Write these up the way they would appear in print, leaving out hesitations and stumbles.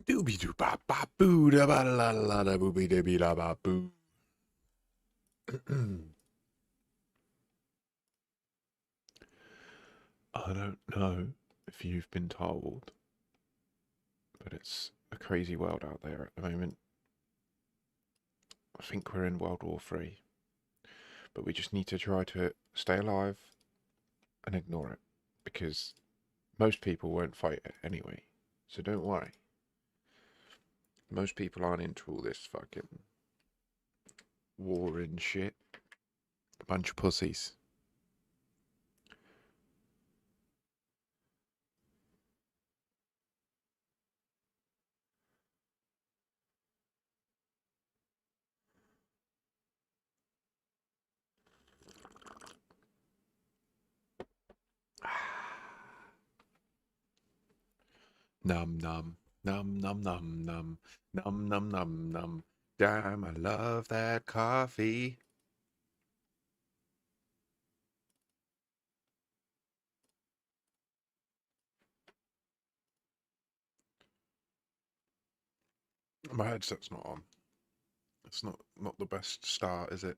Dooby doo ba ba boo da ba la la da booby dooby da ba boo. I don't know if you've been told, but it's a crazy world out there at the moment. I think we're in World War III, but we just need to try to stay alive and ignore it because most people won't fight it anyway. So don't worry. Most people aren't into all this fucking war and shit. A bunch of pussies. Num num num num num num num num num num. Damn, I love that coffee. My headset's not on. It's not the best start, is it?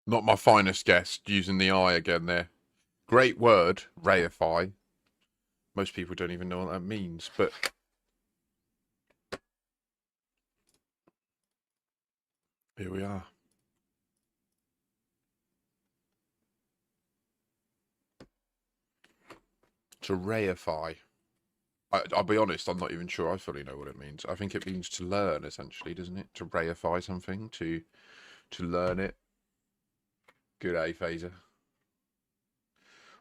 Not my finest guess, using the I again there. Great word, reify. Most people don't even know what that means, but here we are. To reify. I'll be honest, I'm not even sure I fully know what it means. I think it means to learn, essentially, doesn't it? To reify something, to learn it. Good A, Phaser.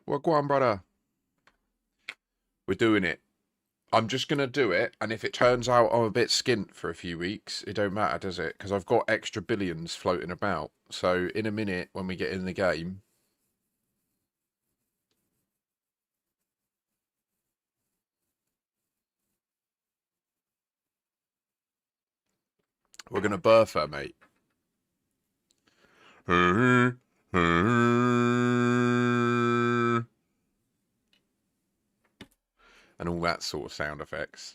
Well, go on, brother. We're doing it. I'm just going to do it, and if it turns out I'm a bit skint for a few weeks, it don't matter, does it? Because I've got extra billions floating about. So in a minute, when we get in the game, we're going to birth her, mate. And all that sort of sound effects.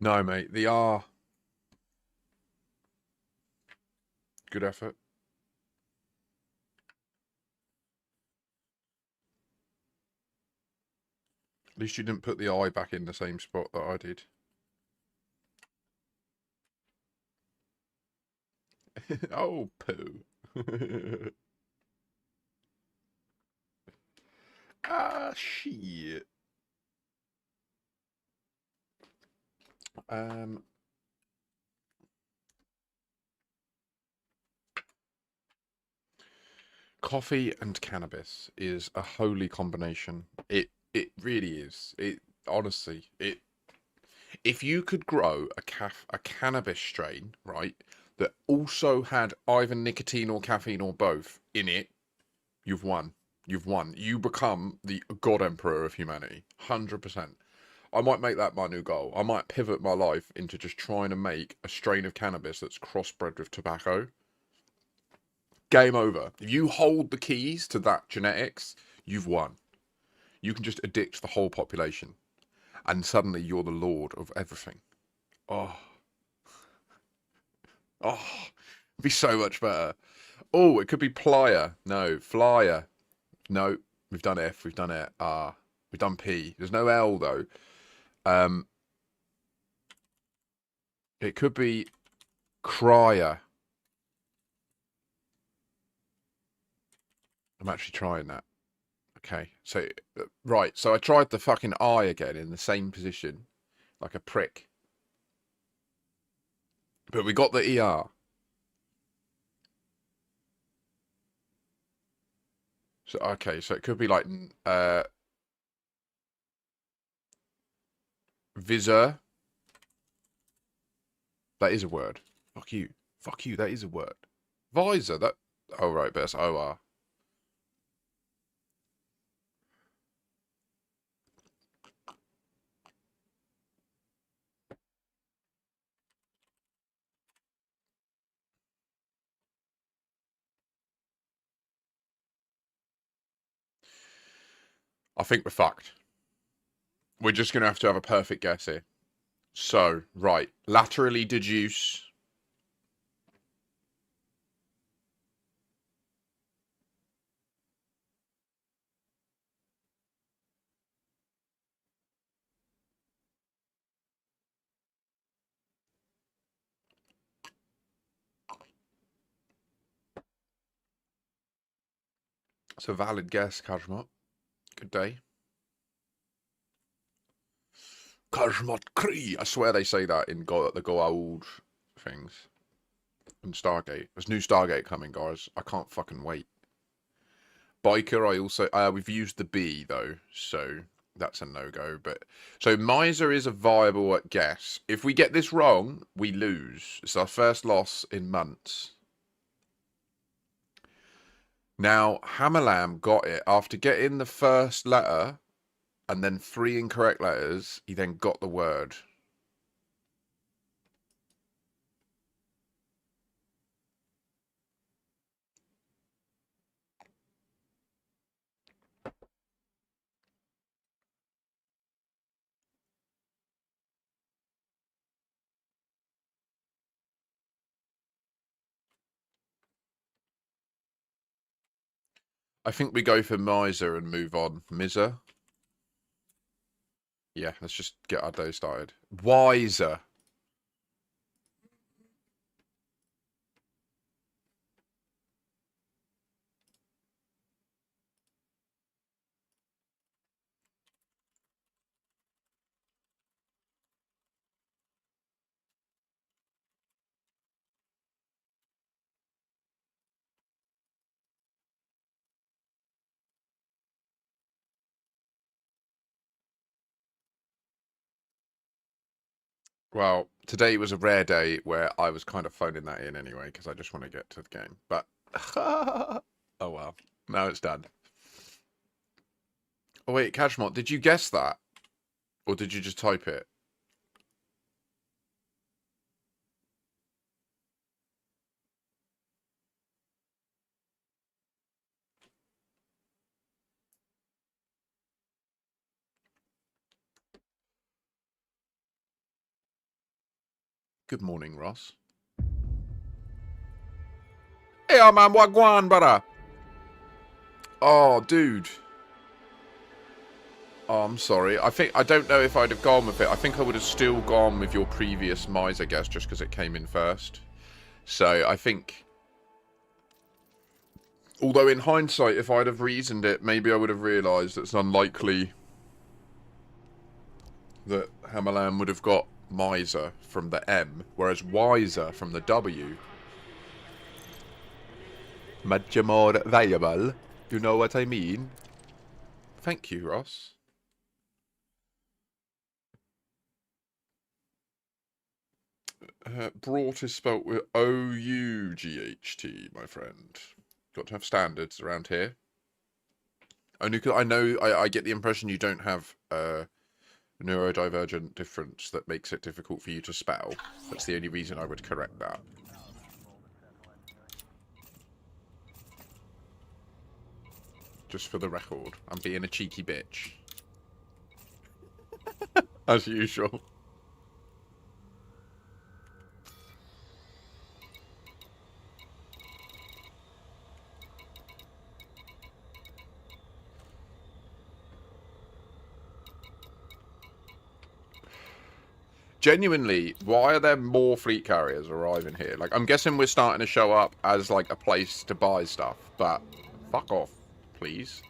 No, mate. The R. Good effort. At least you didn't put the I back in the same spot that I did. Oh, poo. Ah, shit. Um, Coffee and cannabis is a holy combination. It really is. It honestly, it if you could grow a cannabis strain, right, that also had either nicotine or caffeine or both in it, you've won. You've won. You become the god emperor of humanity. 100%. I might make that my new goal. I might pivot my life into just trying to make a strain of cannabis that's crossbred with tobacco. Game over. If you hold the keys to that genetics, you've won. You can just addict the whole population, and suddenly you're the lord of everything. Oh, oh, it'd be so much better. Oh, it could be plier. No, flyer. No, we've done F. We've done it. R. We've done P. There's no L though. Um, it could be crier. I'm actually trying that. Okay, so right. So I tried the fucking I again in the same position, like a prick. But we got the ER. So okay, so it could be like visor. That is a word. Fuck you. Fuck you. That is a word. Visor. That. Oh right, but it's OR. I think we're fucked. We're just gonna have to have a perfect guess here. So right, laterally deduce. It's a valid guess, Kajmot. Good day. Kajmot Kree. I swear they say that in the Goa'uld things. And Stargate. There's new Stargate coming, guys. I can't fucking wait. Biker, I also we've used the B though, so that's a no-go. But so miser is a viable guess. If we get this wrong, we lose. It's our first loss in months. Now Hammerlam got it after getting the first letter and then 3 incorrect letters. He then got the word. I think we go for miser and move on. Miser. Yeah, let's just get our day started. Wiser. Well, today was a rare day where I was kind of phoning that in anyway because I just want to get to the game. But oh well, now it's done. Oh wait, Kajmot, did you guess that, or did you just type it? Good morning, Ross. Hey, man, wagwan, brother. Oh, dude. Oh, I'm sorry. I don't know if I'd have gone with it. I think I would have still gone with your previous miser guess just because it came in first. So I think, although in hindsight, if I'd have reasoned it, maybe I would have realised it's unlikely that Hamalan would have got miser from the M, whereas wiser from the W. Much more valuable. You know what I mean? Thank you, Ross. Brought is spelt with O-U-G-H-T, my friend. Got to have standards around here. Only because I get the impression you don't have a neurodivergent difference that makes it difficult for you to spell. That's the only reason I would correct that. Just for the record, I'm being a cheeky bitch. As usual. Genuinely, why are there more fleet carriers arriving here? Like, I'm guessing we're starting to show up as, like, a place to buy stuff, but fuck off, please.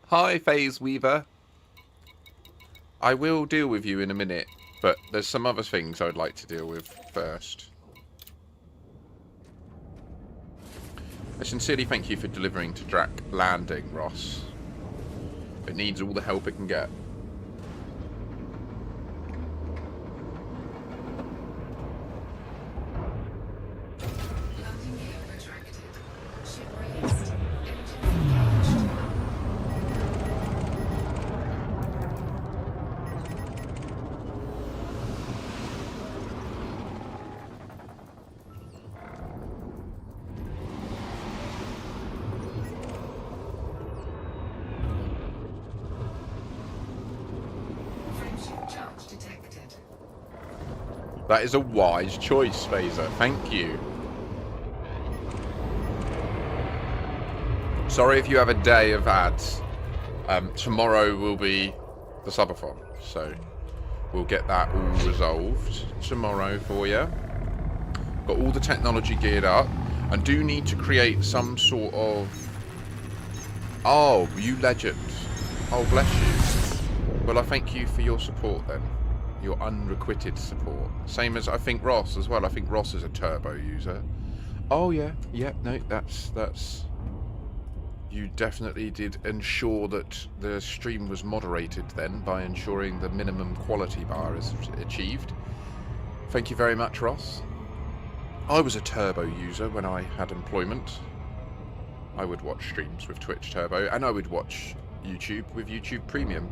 Hi, Phase Weaver. I will deal with you in a minute, but there's some other things I'd like to deal with first. I sincerely thank you for delivering to Drac Landing, Ross. It needs all the help it can get. That is a wise choice, Phaser. Thank you. Sorry if you have a day of ads. Tomorrow will be the subathon, so we'll get that all resolved tomorrow for you. Got all the technology geared up. I do need to create some sort of... Oh, you legend. Oh, bless you. Well, I thank you for your support then. Your unrequited support. Same as, I think, Ross as well. I think Ross is a turbo user. Oh, yeah. Yeah, no, that's... You definitely did ensure that the stream was moderated then by ensuring the minimum quality bar is achieved. Thank you very much, Ross. I was a turbo user when I had employment. I would watch streams with Twitch Turbo, and I would watch YouTube with YouTube Premium.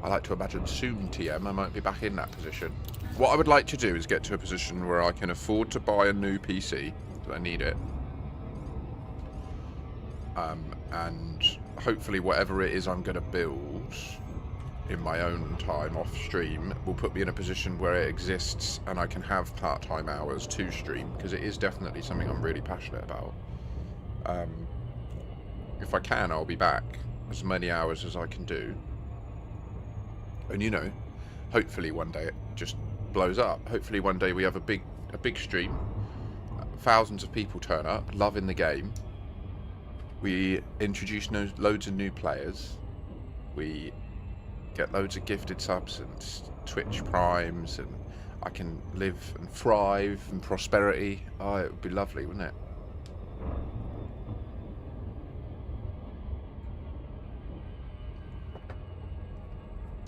I like to imagine soon, TM, I might be back in that position. What I would like to do is get to a position where I can afford to buy a new PC, because I need it. And hopefully whatever it is I'm going to build in my own time off stream will put me in a position where it exists and I can have part-time hours to stream, because it is definitely something I'm really passionate about. If I can, I'll be back as many hours as I can do. And you know, hopefully one day it just blows up. Hopefully one day we have a big stream. Thousands of people turn up, loving the game. We introduce loads of new players. We get loads of gifted subs and Twitch primes, and I can live and thrive in prosperity. Oh, it would be lovely, wouldn't it?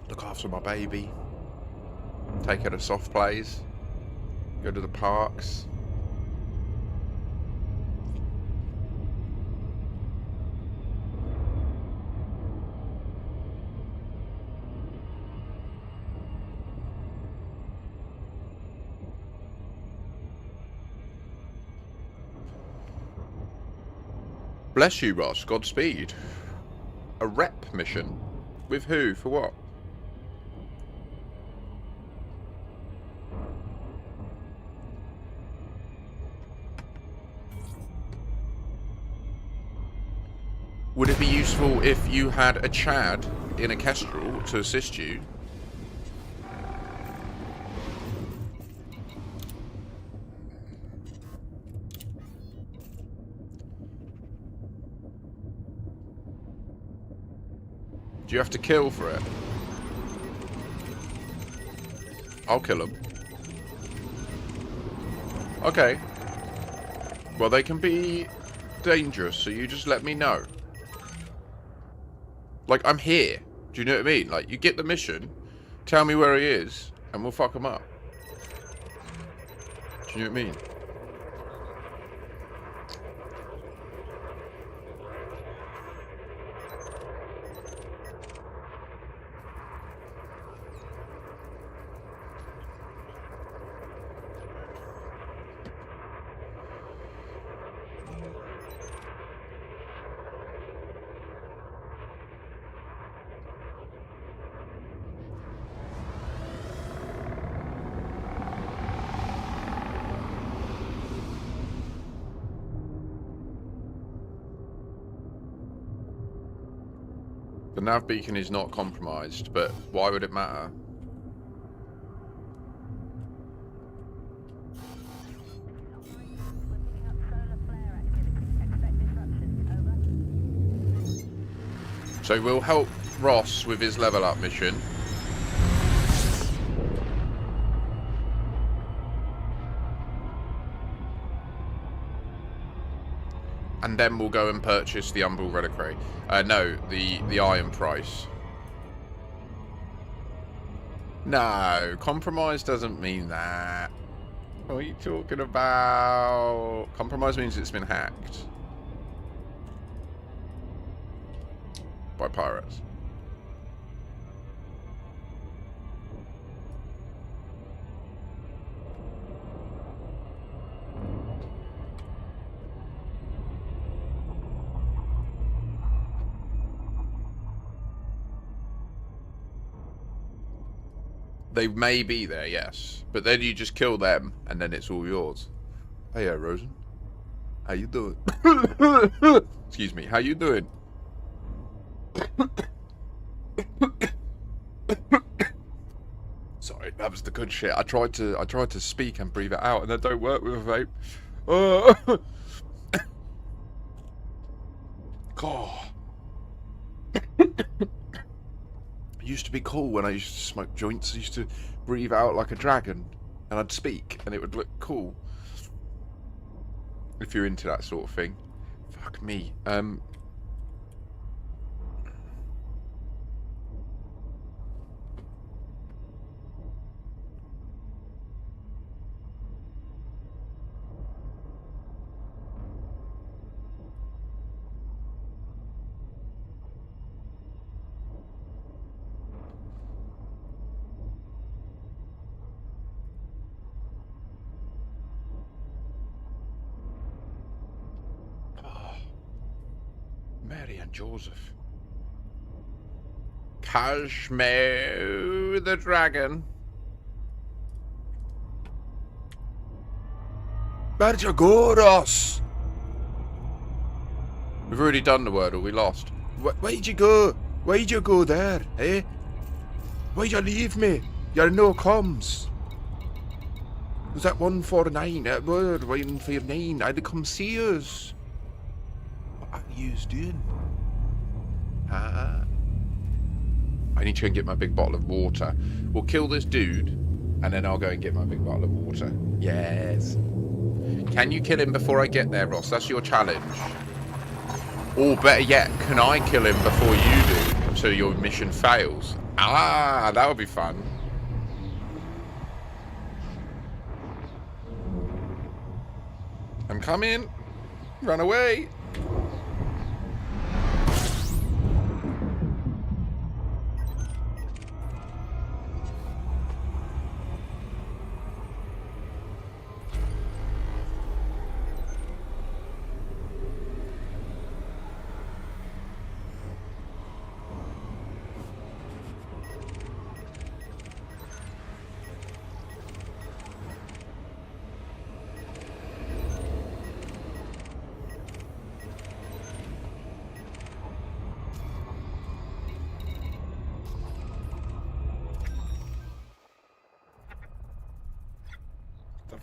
Look after my baby. Take her to soft plays. Go to the parks. bless you, Ross. Godspeed. A rep mission? With who? For what? Would it be useful if you had a Chad in a Kestrel to assist you? Do you have to kill for it? I'll kill them. Okay. Well, they can be dangerous, so you just let me know. Like, I'm here. Do you know what I mean? Like, you get the mission, tell me where he is, and we'll fuck him up. Do you know what I mean? The nav beacon is not compromised, but why would it matter? So we'll help Ross with his level up mission. And then we'll go and purchase the Umbral Reliquary. No, the Iron Price. No, compromise doesn't mean that. What are you talking about? Compromise means it's been hacked. By pirates. They may be there, yes. But then you just kill them, and then it's all yours. Hey, Rosen. How you doing? Excuse me, how you doing? Sorry, that was the good shit. I tried to speak and breathe it out, and that don't work with a vape. God. It used to be cool when I used to smoke joints. I used to breathe out like a dragon, and I'd speak, and it would look cool. If you're into that sort of thing. Fuck me. Mary and Joseph. Kashmir the dragon. Where'd you go, Ross? We've already done the Wordle, we lost. Where'd you go? Why'd you go there, eh? Why'd you leave me? You're no comms. Was that 149? That word, waiting for your 9. I'd come see us. What are you doing? I need to go and get my big bottle of water. We'll kill this dude, and then I'll go and get my big bottle of water. Yes. Can you kill him before I get there, Ross? That's your challenge. Or better yet, can I kill him before you do, so your mission fails? Ah, that would be fun. I'm coming. Run away.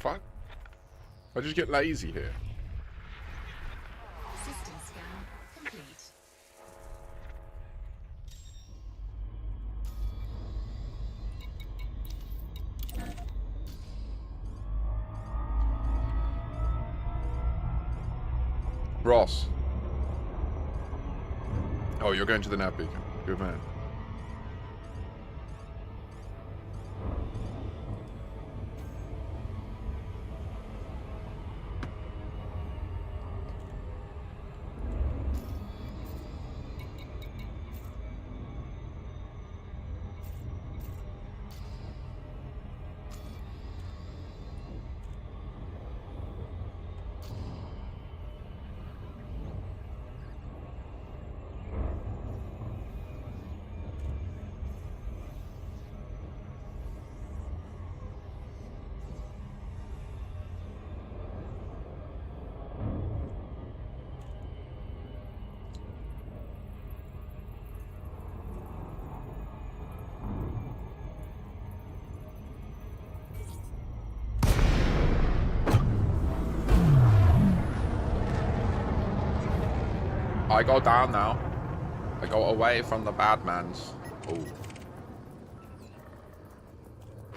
fuck? I just get lazy here. System scan complete. Ross. Oh, you're going to the nav beacon. Good man. I go down now. I go away from the bad mans. Oh.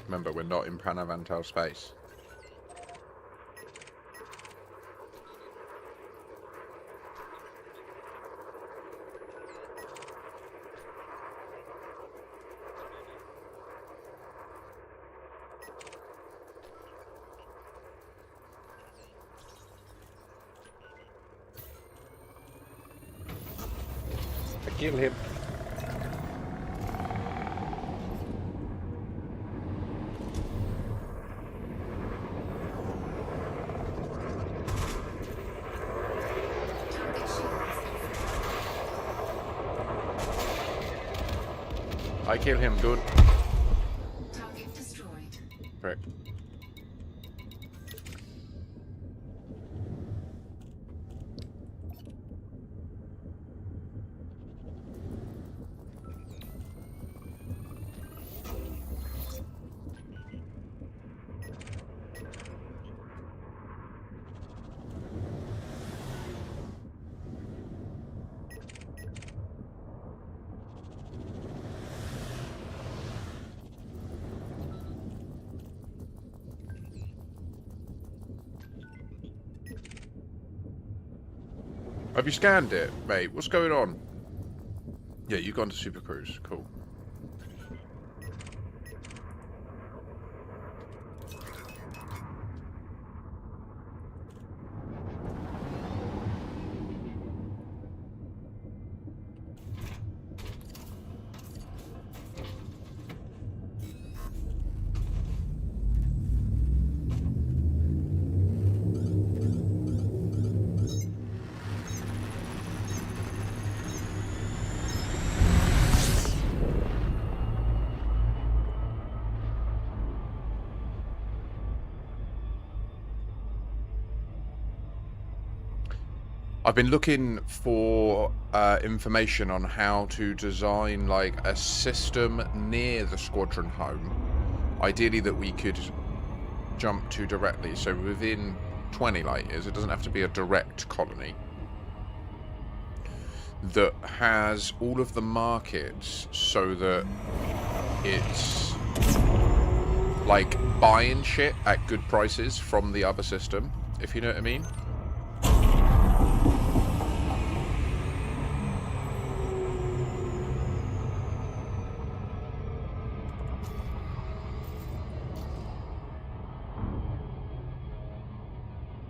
Remember, we're not in Pranavantal space. Kill him. I kill him, good. Target destroyed. Right. Have you scanned it, mate? What's going on? Yeah, you've gone to Super Cruise. Cool. I've been looking for information on how to design like a system near the squadron home, ideally that we could jump to directly, so within 20 light years. It doesn't have to be a direct colony, that has all of the markets so that it's like buying shit at good prices from the other system, if you know what I mean.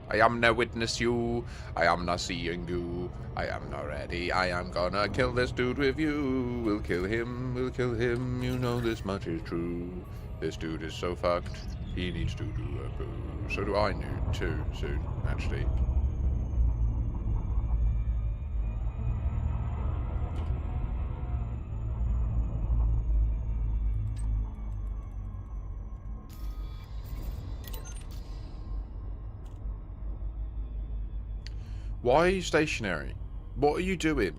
I am no witness you, I am not seeing you, I am not ready, I am gonna kill this dude with you, we'll kill him, you know this much is true, this dude is so fucked, he needs to do a boo, so do I need to, soon, actually. Why are you stationary? What are you doing?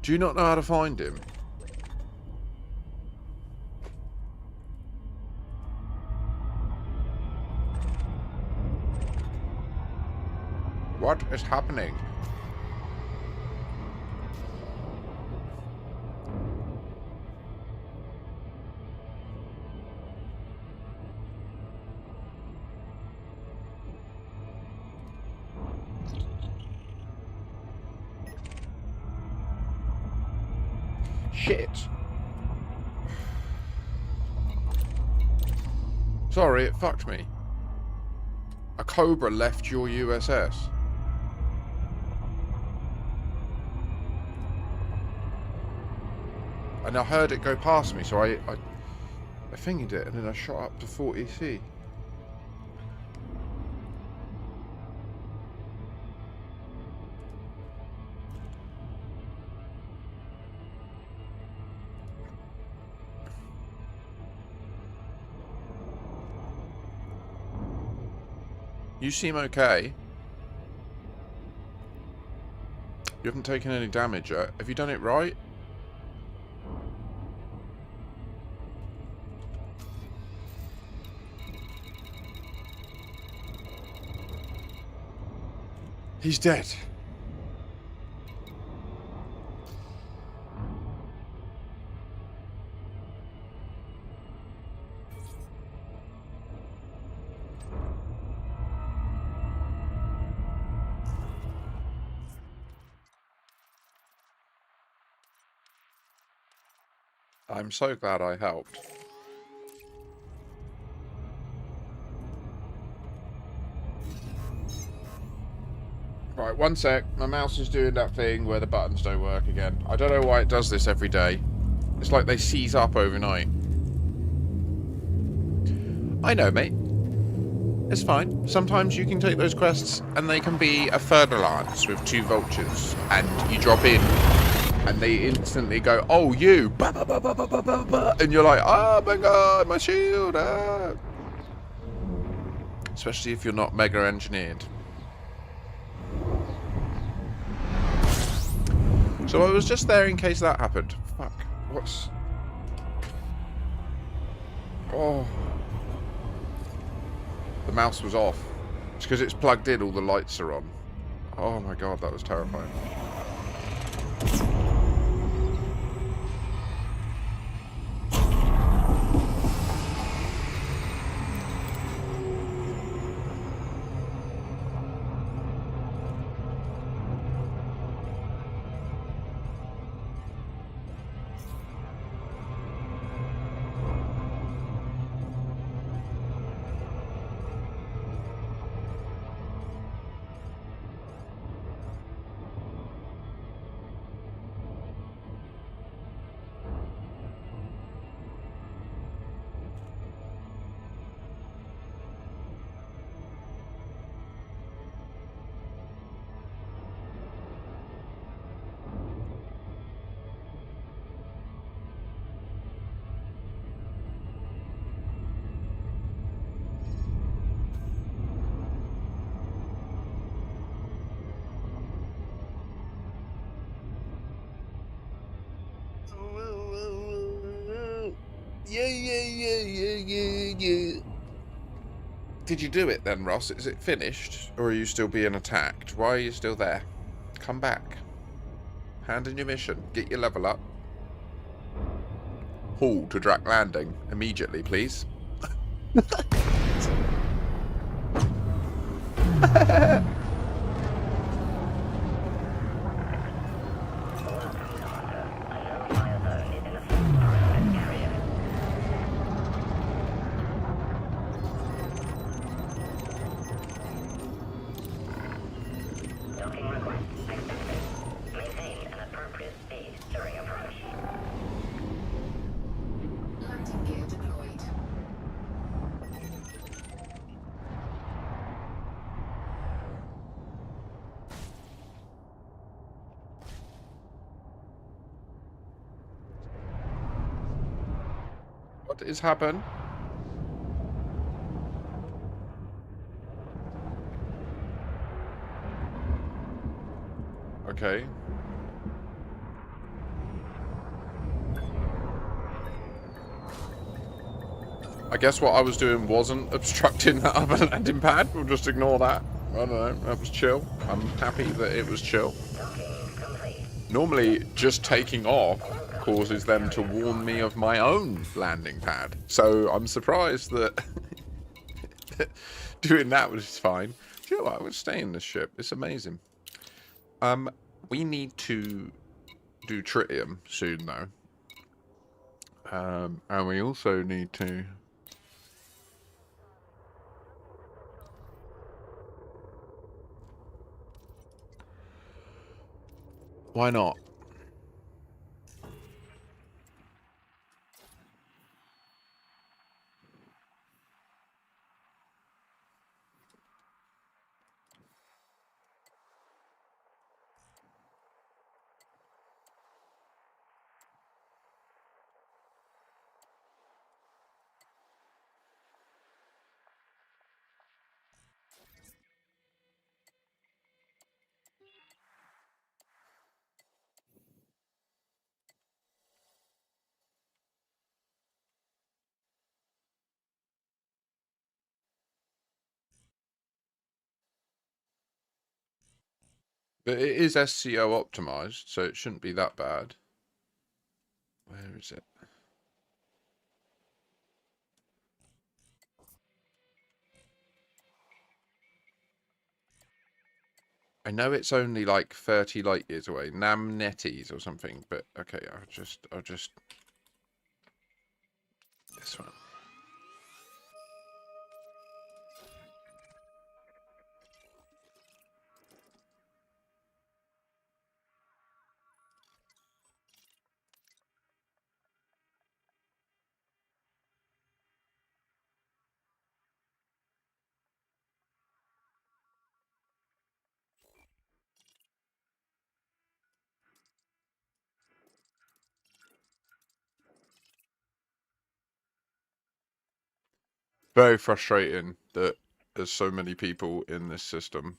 Do you not know how to find him? What is happening? Shit. Sorry, it fucked me. A Cobra left your USS. And I heard it go past me, so I fingered it and then I shot up to 40C. You seem okay. You haven't taken any damage yet. Have you done it right? He's dead. I'm so glad I helped. Right, one sec. My mouse is doing that thing where the buttons don't work again. I don't know why it does this every day. It's like they seize up overnight. I know, mate. It's fine. Sometimes you can take those quests and they can be a further lance with 2 vultures. And you drop in and they instantly go, oh, you! Bah, bah, bah, bah, bah, bah, bah, bah. And you're like, oh my god, my shield! Ah. Especially if you're not mega engineered. So I was just there in case that happened. Fuck. What's... Oh. The mouse was off. It's because it's plugged in, all the lights are on. Oh my god, that was terrifying. Yeah. Did you do it then, Ross? Is it finished? Or are you still being attacked? Why are you still there? Come back. Hand in your mission. Get your level up. Haul to Drac Landing. Immediately, please. Landing gear deployed. What is happened? Okay. I guess what I was doing wasn't obstructing that other landing pad. We'll just ignore that. I don't know. That was chill. I'm happy that it was chill. Normally, just taking off causes them to warn me of my own landing pad. So I'm surprised that doing that was fine. Do you know what? I would stay in this ship. It's amazing. We need to do tritium soon, though. And we also need to... Why not? But it is SCO optimized, so it shouldn't be that bad. Where is it? I know it's only like 30 light years away. Namnetes or something, but okay, I'll just this one. Very frustrating that there's so many people in this system.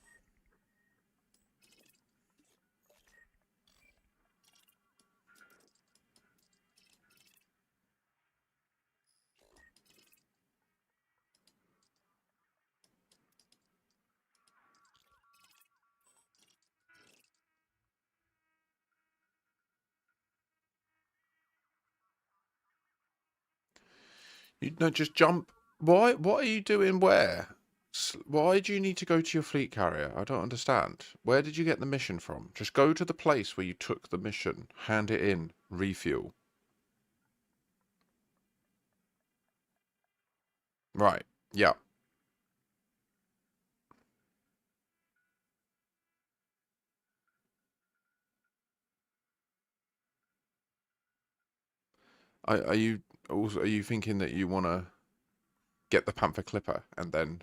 You don't just jump. Why? What are you doing where? Why do you need to go to your fleet carrier? I don't understand. Where did you get the mission from? Just go to the place where you took the mission, hand it in, refuel. Right. Yeah. Are you also, are you thinking that you want to get the Panther Clipper and then...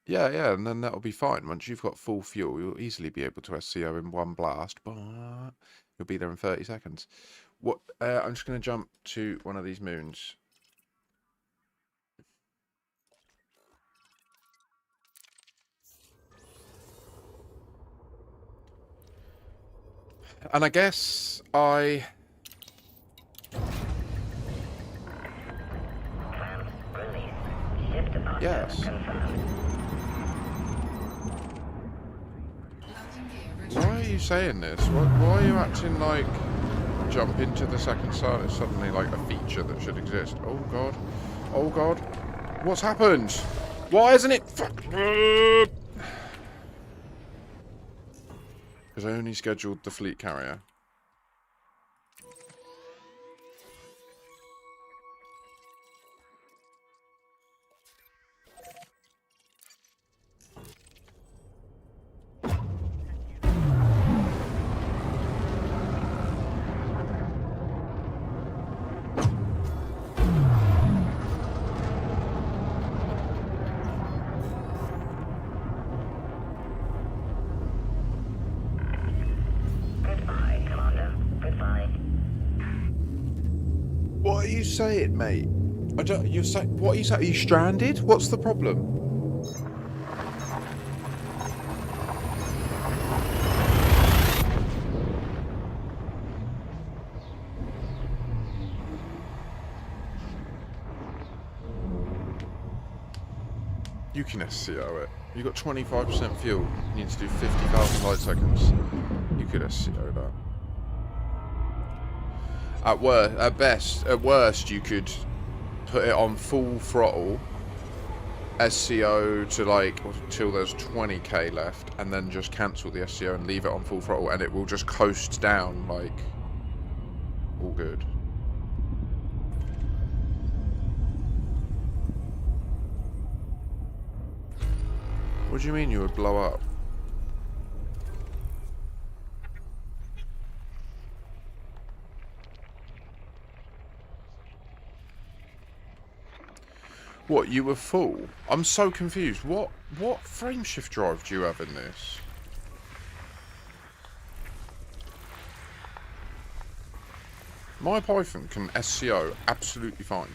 Yeah, yeah, and then that'll be fine. Once you've got full fuel, you'll easily be able to SCO in one blast. But you'll be there in 30 seconds. What? I'm just going to jump to one of these moons. And I guess I... Yes. Why are you saying this? Why are you acting like jump into the second sun is suddenly like a feature that should exist? Oh god. Oh god. What's happened? Why isn't it... Because I only scheduled the fleet carrier. What are you saying, mate? I don't. You're saying. What are you saying? Are you stranded? What's the problem? You can SCO it. You got 25% fuel. You need to do 50,000 light seconds. You could SCO that. At worst, you could put it on full throttle, SCO to like till there's 20k left, and then just cancel the SCO and leave it on full throttle, and it will just coast down like all good. What do you mean you would blow up? What, you were full? I'm so confused. What frameshift drive do you have in this? My Python can SCO absolutely fine.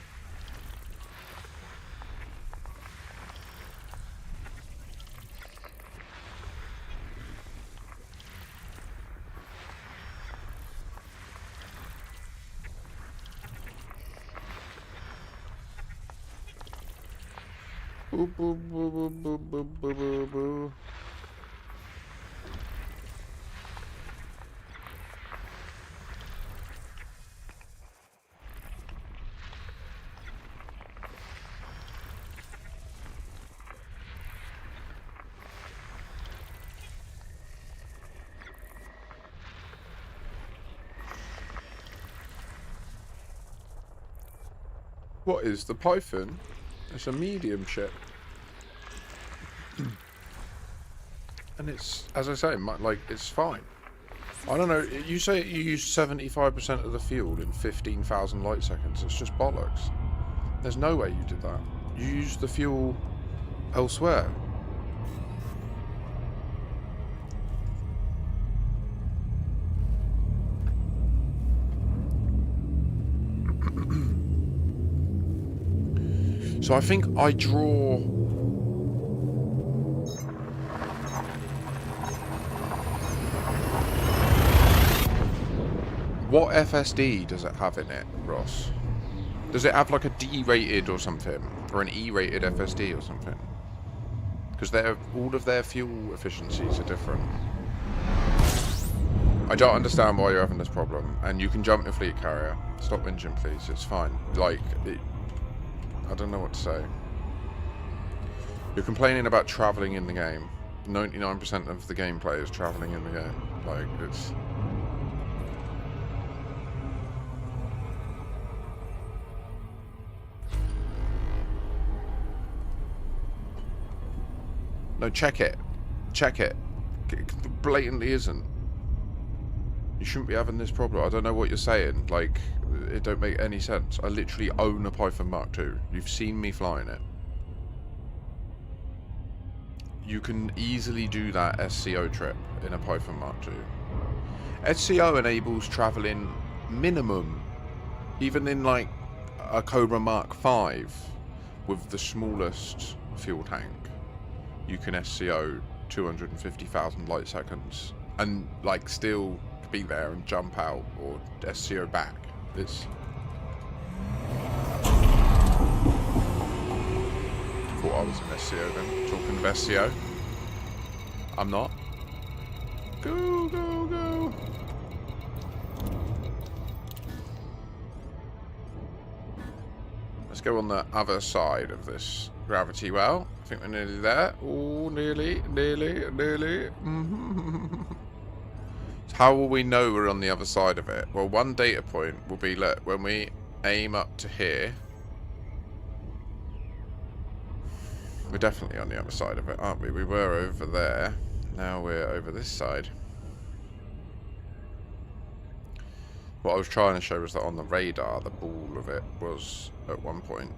Boo, boo, boo, boo, boo, boo, boo, boo, boo. What is the Python? It's a medium ship. And it's, as I say, like, it's fine. I don't know, you say you use 75% of the fuel in 15,000 light seconds. It's just bollocks. There's no way you did that. You used the fuel elsewhere. So I think I draw... What FSD does it have in it, Ross? Does it have like a D-rated or something? Or an E-rated FSD or something? Because all of their fuel efficiencies are different. I don't understand why you're having this problem. And you can jump your fleet carrier. Stop whinging, please. It's fine. Like... I don't know what to say. You're complaining about travelling in the game. 99% of the gameplay is travelling in the game. Like, it's... No, check it. Check it. It blatantly isn't. You shouldn't be having this problem. I don't know what you're saying. Like, it don't make any sense. I literally own a Python Mark II. You've seen me flying it. You can easily do that SCO trip in a Python Mark II. SCO enables travelling minimum, even in like a Cobra Mark V with the smallest fuel tank. You can SCO 250,000 light seconds and like still be there and jump out or SCO back. It's... Thought I was an SCO then. Talking of SCO. I'm not. Go, go, go. Let's go on the other side of this gravity well. I think we're nearly there. Oh, nearly. So how will we know we're on the other side of it? Well, one data point will be, look, when we aim up to here, we're definitely on the other side of it, aren't we? We were over there. Now we're over this side. What I was trying to show was that on the radar, the ball of it was at one point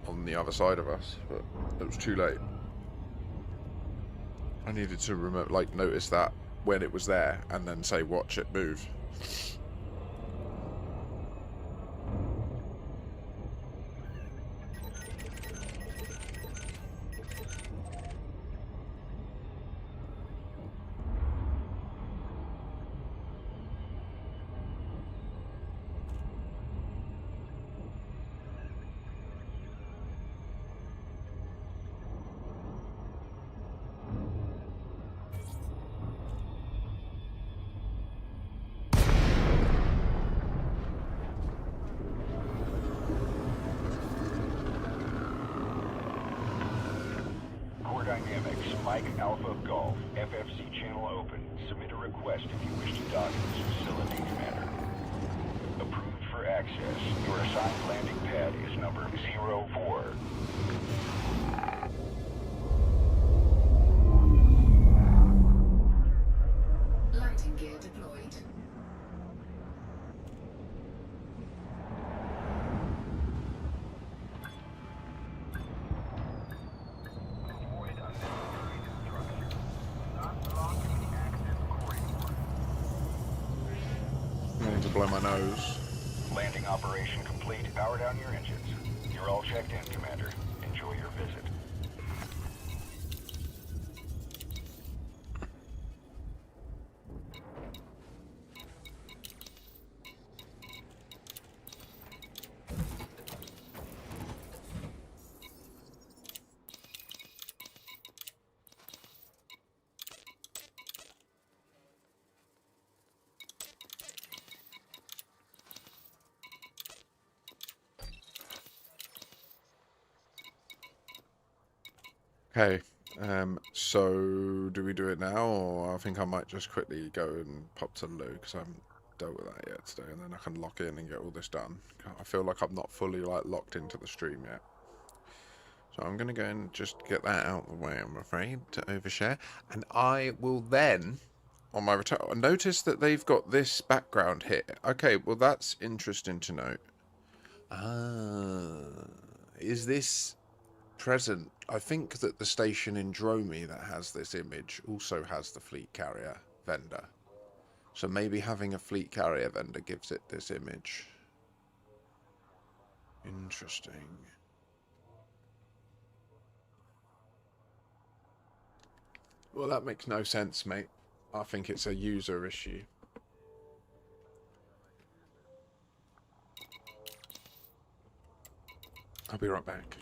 on the other side of us, but it was too late. I needed to notice that when it was there and then say watch it move. Mike Alpha Golf, FFC channel open. Submit a request if you wish to dock in this facility, Commander. Approved for access. Your assigned landing pad is number 04. Landing gear deployed. Avoid unnecessary destruction. Not blocking access corridor. I need to blow my nose. Landing operation complete. Power down your engines. You're all checked in, Commander. Enjoy your visit. Okay, so do we do it now, or I think I might just quickly go and pop to the loo, because I haven't dealt with that yet today, and then I can lock in and get all this done. I feel like I'm not fully like locked into the stream yet. So I'm going to go and just get that out of the way, I'm afraid, to overshare. And I will then, on my return, notice that they've got this background here. Okay, well that's interesting to note. Ah, is this present? I think that the station in Dromi that has this image also has the fleet carrier vendor. So maybe having a fleet carrier vendor gives it this image. Interesting. Well, that makes no sense, mate. I think it's a user issue. I'll be right back.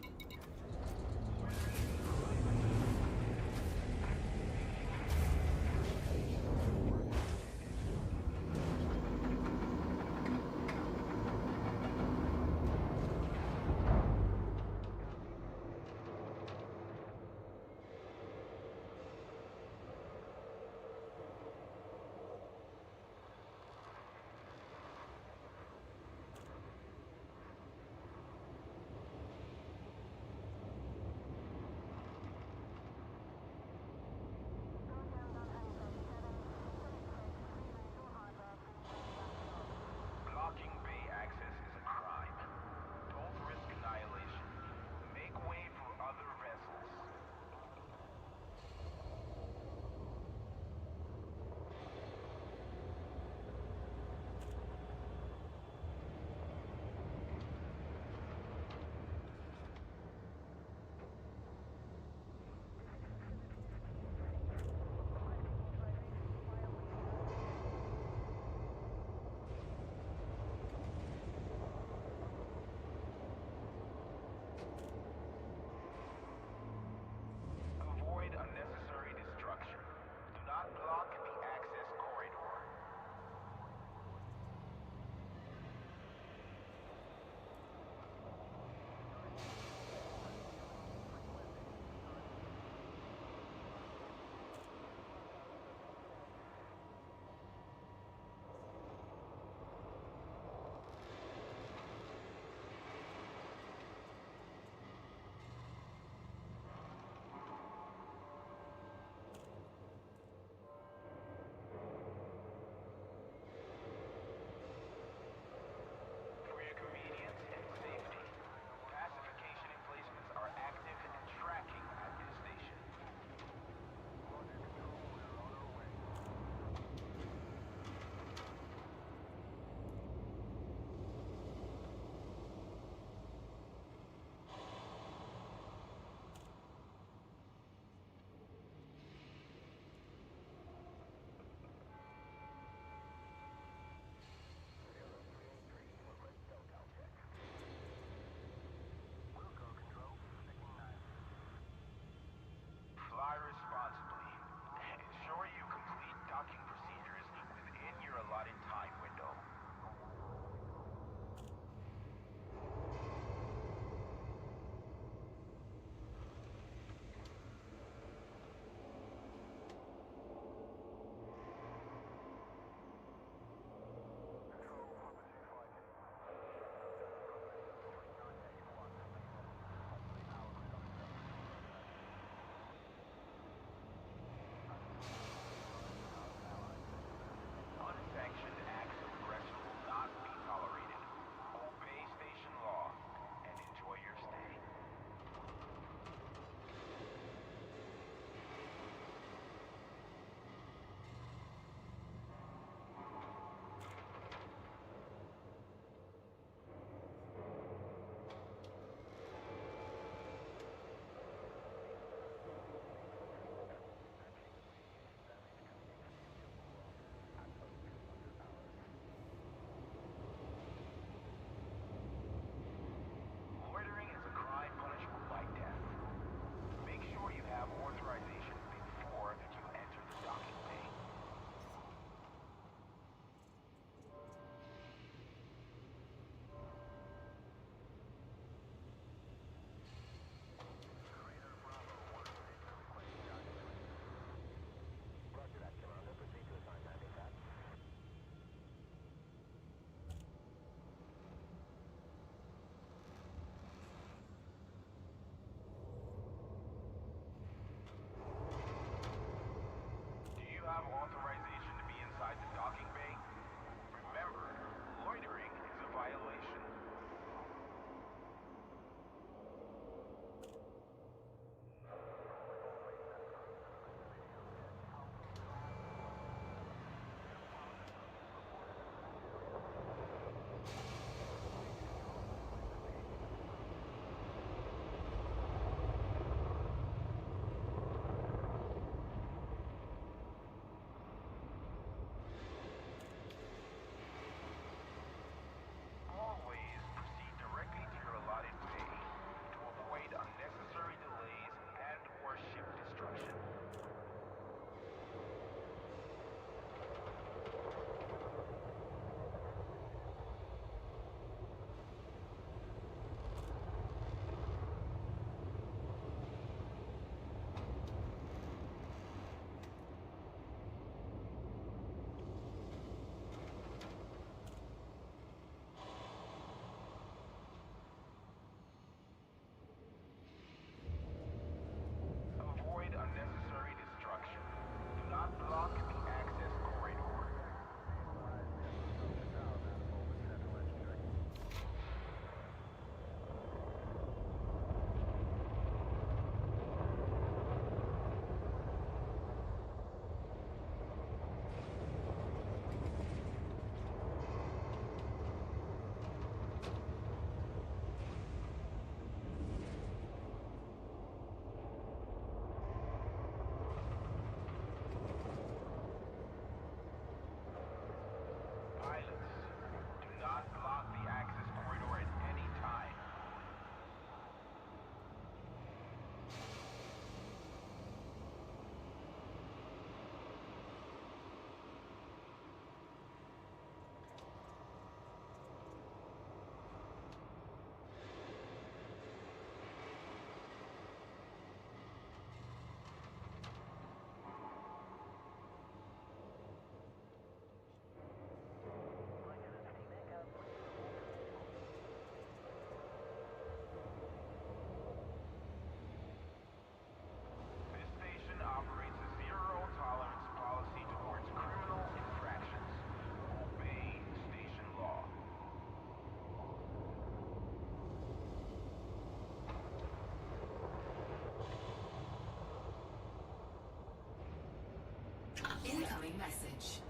Incoming message.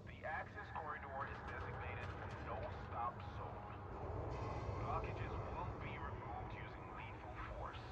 The access corridor is designated no-stop zone. Blockages will be removed using lethal force.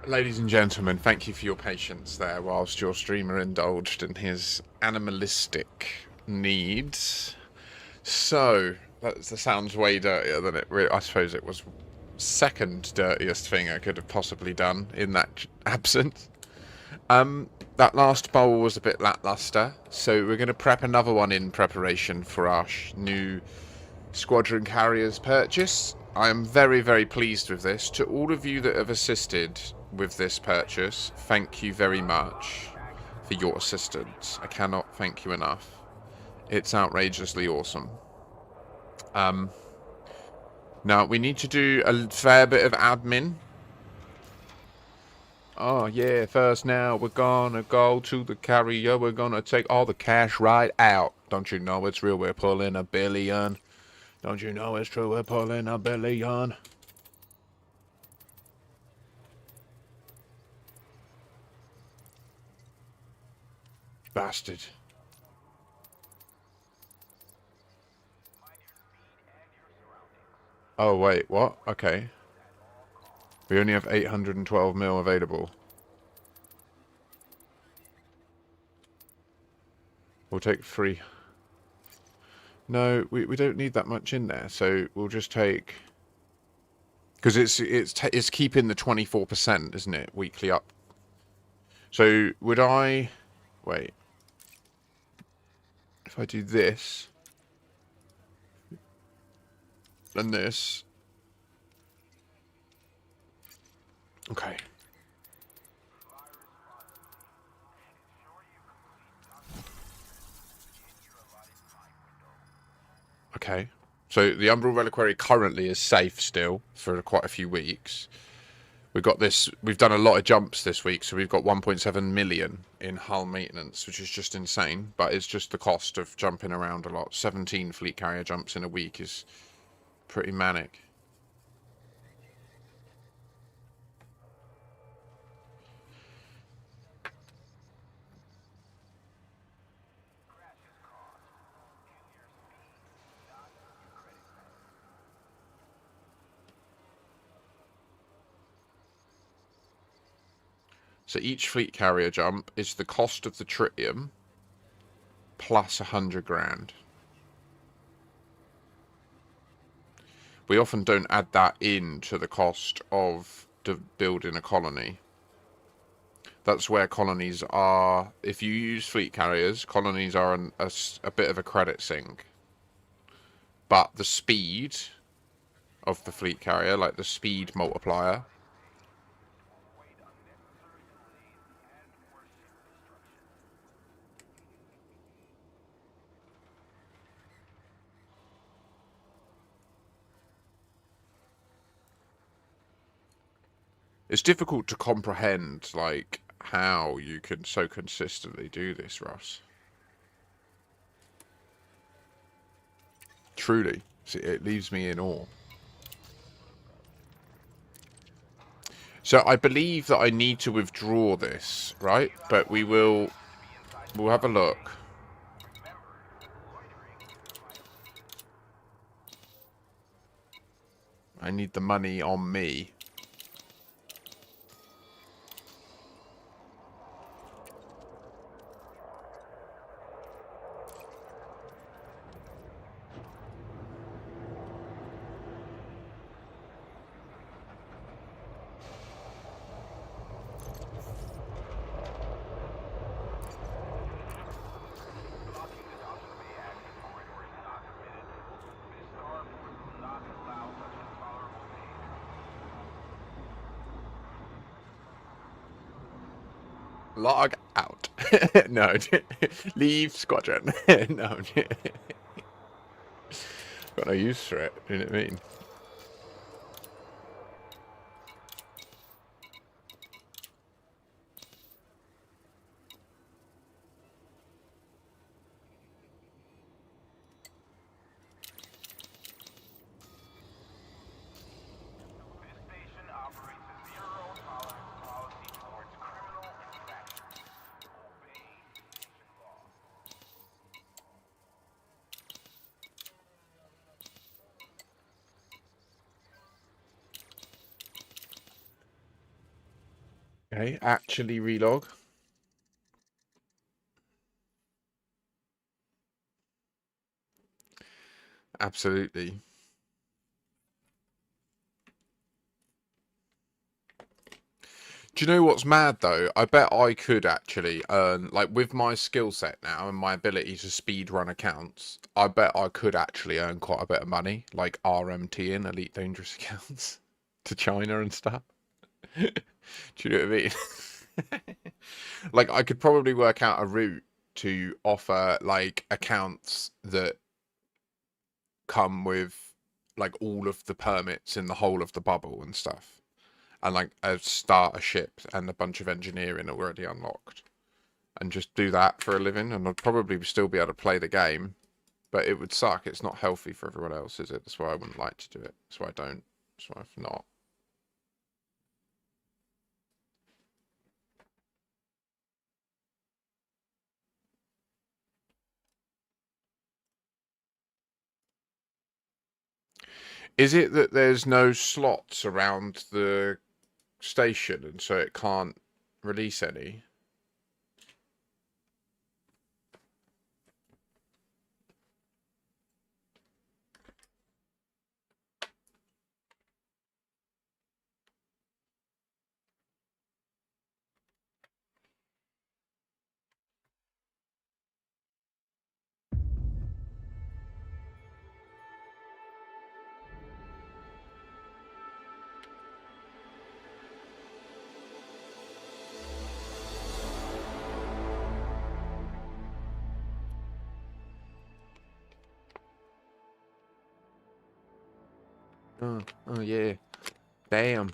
Ladies and gentlemen, thank you for your patience there whilst your streamer indulged in his animalistic needs. So, that sounds way dirtier than it really... I suppose it was second dirtiest thing I could have possibly done in that absence. That last bowl was a bit lackluster, so we're going to prep another one in preparation for our new Squadron Carrier's purchase. I am very, very pleased with this. To all of you that have assisted with this purchase, thank you very much for your assistance. I cannot thank you enough. It's outrageously awesome. Now, we need to do a fair bit of admin. Oh, yeah, first now we're gonna go to the carrier. We're gonna take all the cash right out. Don't you know it's real? We're pulling $1 billion. Don't you know it's true? We're pulling $1 billion. Bastard. Oh, wait, what? Okay. We only have 812 mil available. We'll take 3. No, we don't need that much in there, so we'll just take... Because it's keeping the 24%, isn't it? Weekly up. So, would I... Wait. If I do this... And this... Okay. Okay. So the Umbral Reliquary currently is safe still for quite a few weeks. We've got this. We've done a lot of jumps this week, so we've got 1.7 million in hull maintenance, which is just insane. But it's just the cost of jumping around a lot. 17 fleet carrier jumps in a week is pretty manic. So each fleet carrier jump is the cost of the tritium plus 100 grand. We often don't add that in to the cost of building a colony. That's where colonies are. If you use fleet carriers, colonies are a bit of a credit sink. But the speed of the fleet carrier, like the speed multiplier, it's difficult to comprehend, like, how you can so consistently do this, Ross. Truly. It leaves me in awe. So I believe that I need to withdraw this, right? But we'll have a look. I need the money on me. Log out. No. Leave squadron. No. Got no use for it. You know what I mean? Okay, actually relog. Absolutely. Do you know what's mad though? I bet I could actually earn, like with my skill set now and my ability to speed run accounts, I bet I could actually earn quite a bit of money, like RMT in Elite Dangerous accounts to China and stuff. Do you know what I mean? Like I could probably work out a route to offer like accounts that come with like all of the permits in the whole of the bubble and stuff. And like a starter ship and a bunch of engineering already unlocked. And just do that for a living, and I'd probably still be able to play the game, but it would suck. It's not healthy for everyone else, is it? That's why I wouldn't like to do it. That's why I don't. That's why I've not. Is it that there's no slots around the station, and so it can't release any? Oh yeah. Damn.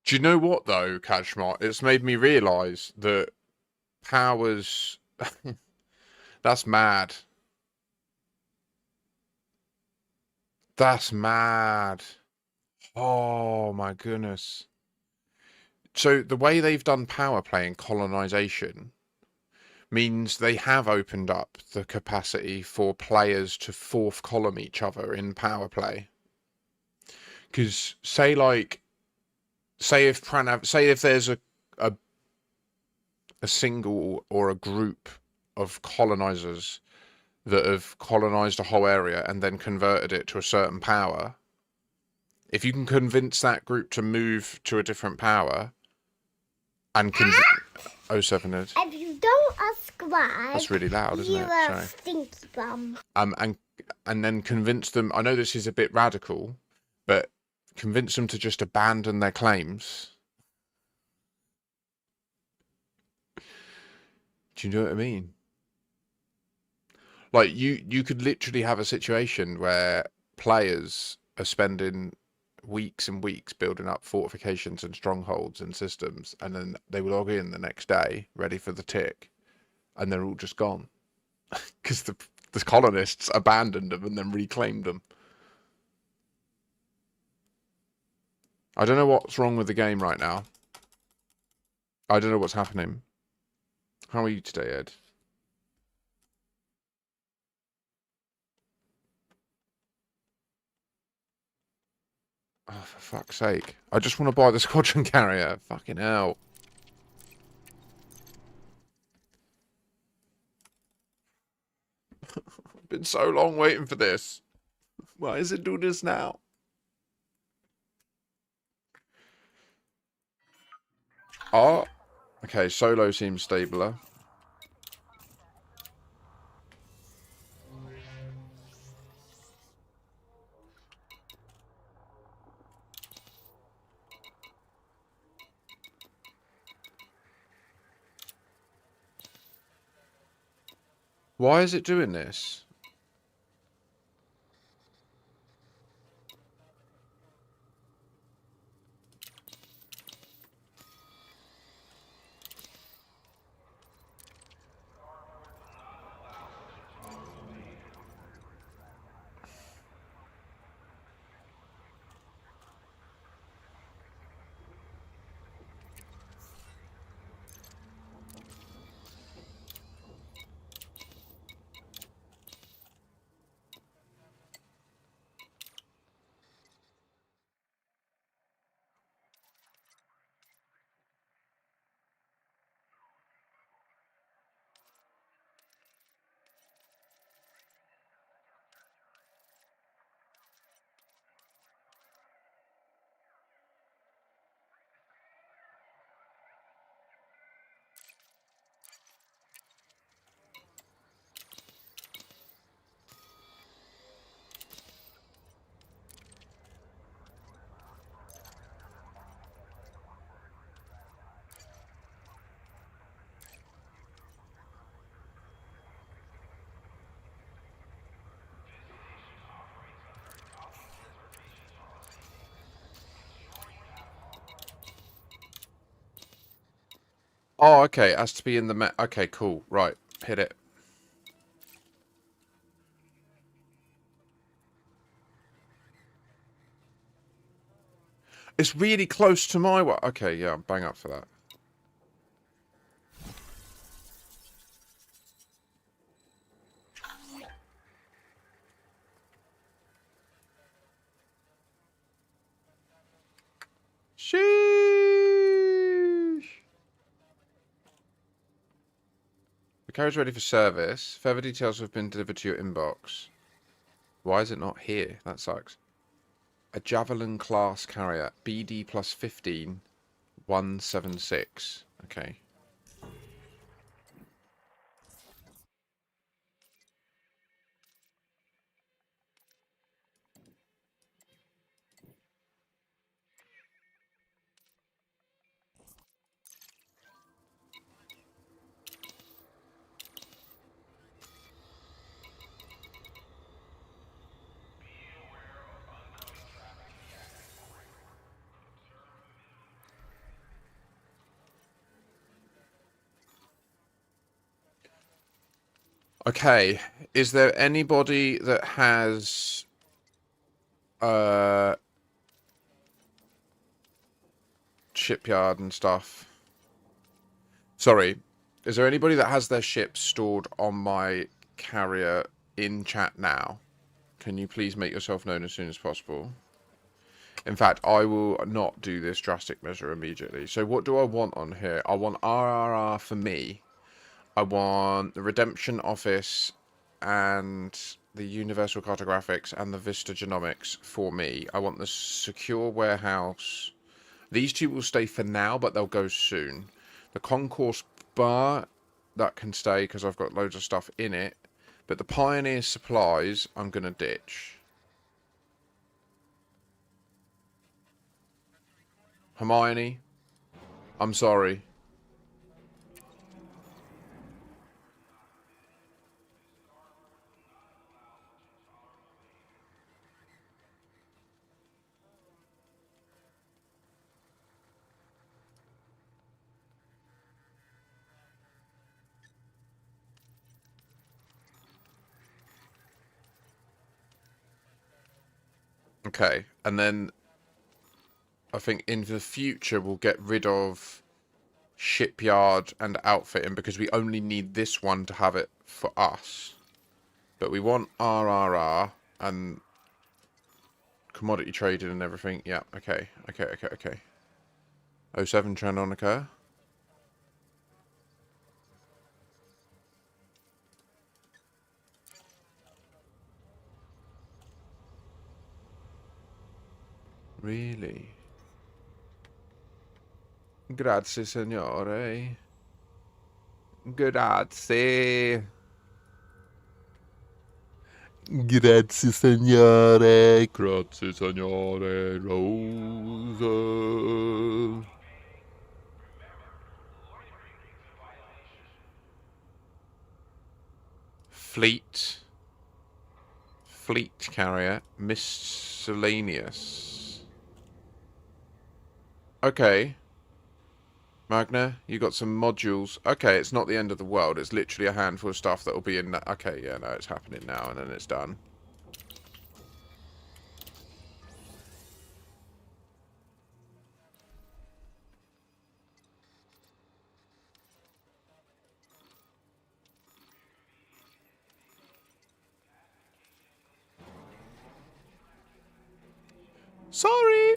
Do you know what though, Kashmar? It's made me realise that powers. That's mad. That's mad. Oh my goodness. So the way they've done power play and colonization means they have opened up the capacity for players to fourth column each other in power play. Because say if there's a a single or a group of colonizers that have colonized a whole area and then converted it to a certain power, if you can convince that group to move to a different power and oh, 7 is. If you don't subscribe, That's really loud, isn't you're it? a Sorry. stinky bum. And then convince them. I know this is a bit radical, but convince them to just abandon their claims. Do you know what I mean? Like you could literally have a situation where players are spending weeks and weeks building up fortifications and strongholds and systems, and then they will log in the next day ready for the tick, and they're all just gone because the colonists abandoned them and then reclaimed them. I don't know what's wrong with the game right now. I don't know what's happening. How are you today, Ed? Oh, for fuck's sake. I just want to buy the Squadron Carrier. Fucking hell. I've been so long waiting for this. Why does it do this now? Oh, okay. Solo seems stabler. Why is it doing this? Oh, okay. It has to be in the okay, cool. Right. Hit it. It's really close to my one. Okay, yeah, I'm bang up for that. Sheesh. The carriage ready for service. Further details have been delivered to your inbox. Why is it not here? That sucks. A Javelin class carrier. BD plus 15. 176. Okay. Okay. Is there anybody that has shipyard and stuff? Sorry. Is there anybody that has their ship stored on my carrier in chat now? Can you please make yourself known as soon as possible? In fact, I will not do this drastic measure immediately. So what do I want on here? I want RRR for me. I want the Redemption Office and the Universal Cartographics and the Vista Genomics for me. I want the Secure Warehouse. These two will stay for now, but they'll go soon. The Concourse Bar, that can stay because I've got loads of stuff in it. But the Pioneer Supplies, I'm going to ditch. Hermione, I'm sorry. Okay, and then I think in the future we'll get rid of shipyard and outfitting because we only need this one to have it for us. But we want RRR and commodity trading and everything. Yeah, okay. '07 Trandonica. Really? Grazie, signore. Grazie. Grazie, signore. Grazie, signore. Rosa. Fleet carrier. Miscellaneous. Okay. Magna, you got some modules. Okay, it's not the end of the world. It's literally a handful of stuff that will be in that. Okay, yeah, no, it's happening now, and then it's done. Sorry!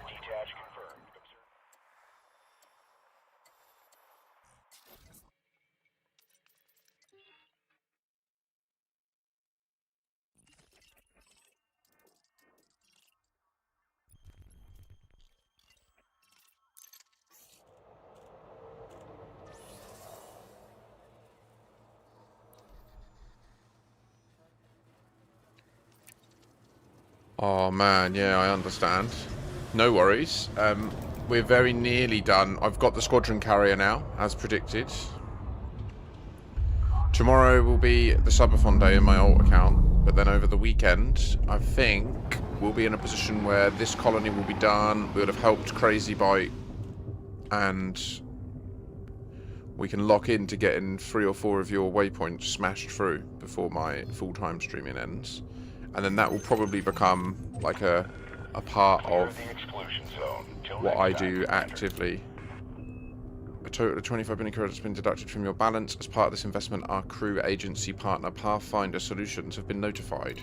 Detach confirmed. Observe. Oh man, yeah, I understand. No worries. We're very nearly done. I've got the Squadron Carrier now, as predicted. Tomorrow will be the subathon day in my alt account, but then over the weekend, I think we'll be in a position where this colony will be done. We would have helped Crazy Bite, and we can lock in to getting 3 or 4 of your waypoints smashed through before my full-time streaming ends. And then that will probably become like a part Clear of the exclusion zone. Till what next I time, do Commander. actively. A total of 25 billion credits has been deducted from your balance. As part of this investment, our crew agency partner Pathfinder Solutions have been notified.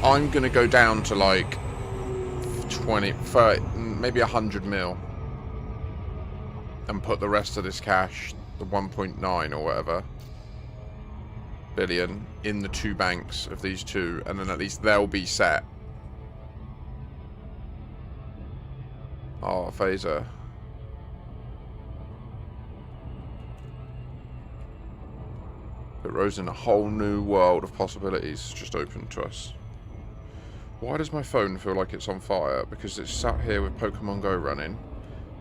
I'm gonna go down to like 20, 30, maybe 100 mil, and put the rest of this cash, the 1.9 or whatever billion, in the 2 banks of these 2, and then at least they'll be set. Oh, phaser. It rose in a whole new world of possibilities just opened to us. Why does my phone feel like it's on fire? Because it's sat here with Pokemon Go running,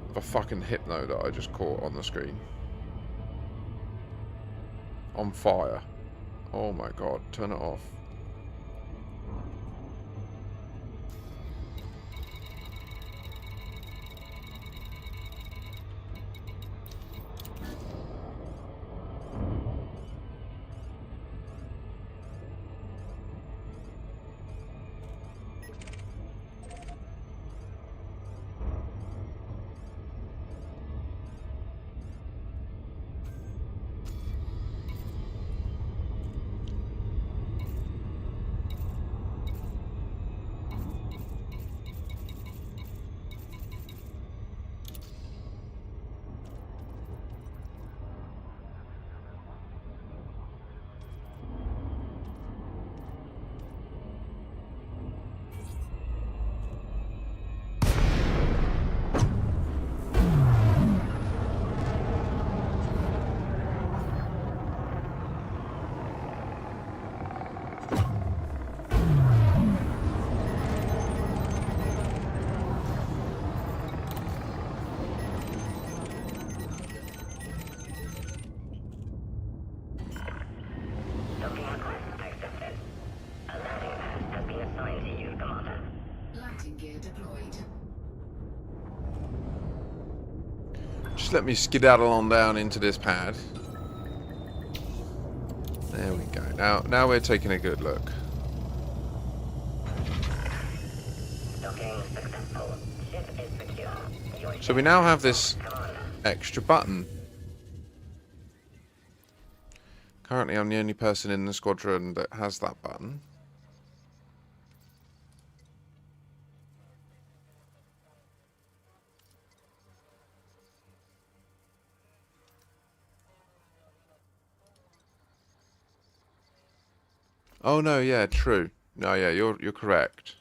with a fucking Hypno that I just caught on the screen. On fire. Oh my god, turn it off. Just let me skedaddle on down into this pad. There we go. Now we're taking a good look. So we now have this extra button. Currently, I'm the only person in the squadron that has that button. Oh no, yeah, true. No, yeah, you're correct.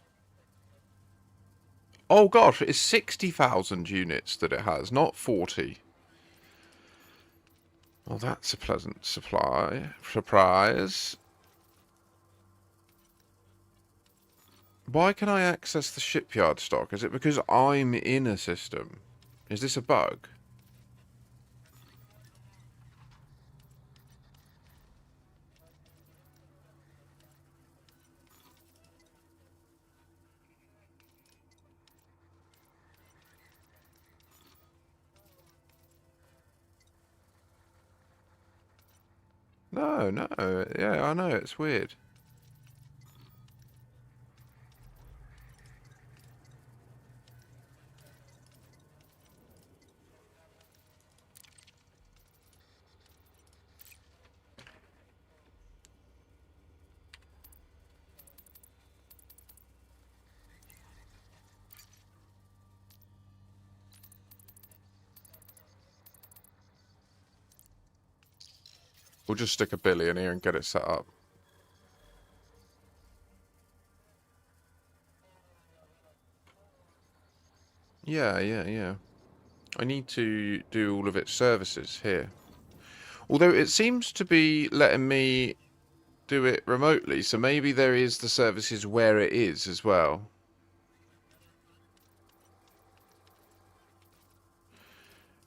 Oh gosh, it's 60,000 units that it has, not 40. Well, that's a pleasant surprise. Why can I access the shipyard stock? Is it because I'm in a system? Is this a bug? No, no. Yeah, I know, it's weird. We'll just stick a billion here and get it set up. Yeah. I need to do all of its services here. Although it seems to be letting me do it remotely, so maybe there is the services where it is as well.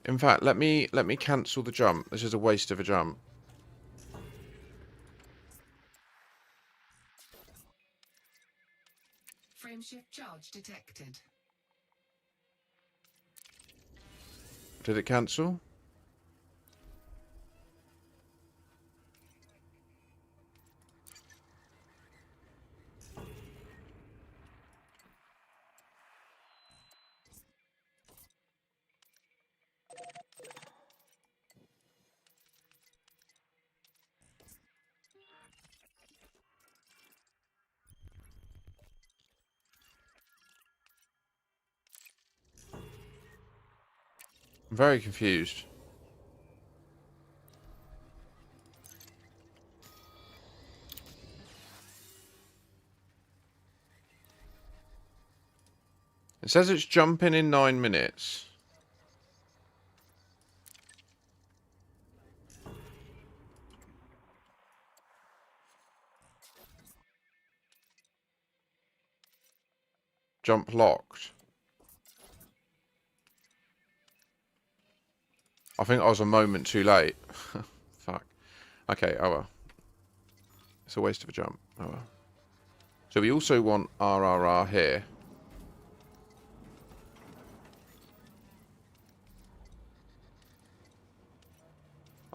In fact, let me cancel the jump. This is a waste of a jump. Frameshift charge detected. Did it cancel? I'm very confused. It says it's jumping in 9 minutes. Jump locked. I think I was a moment too late. Fuck. Okay, oh well. It's a waste of a jump. Oh well. So we also want RRR here.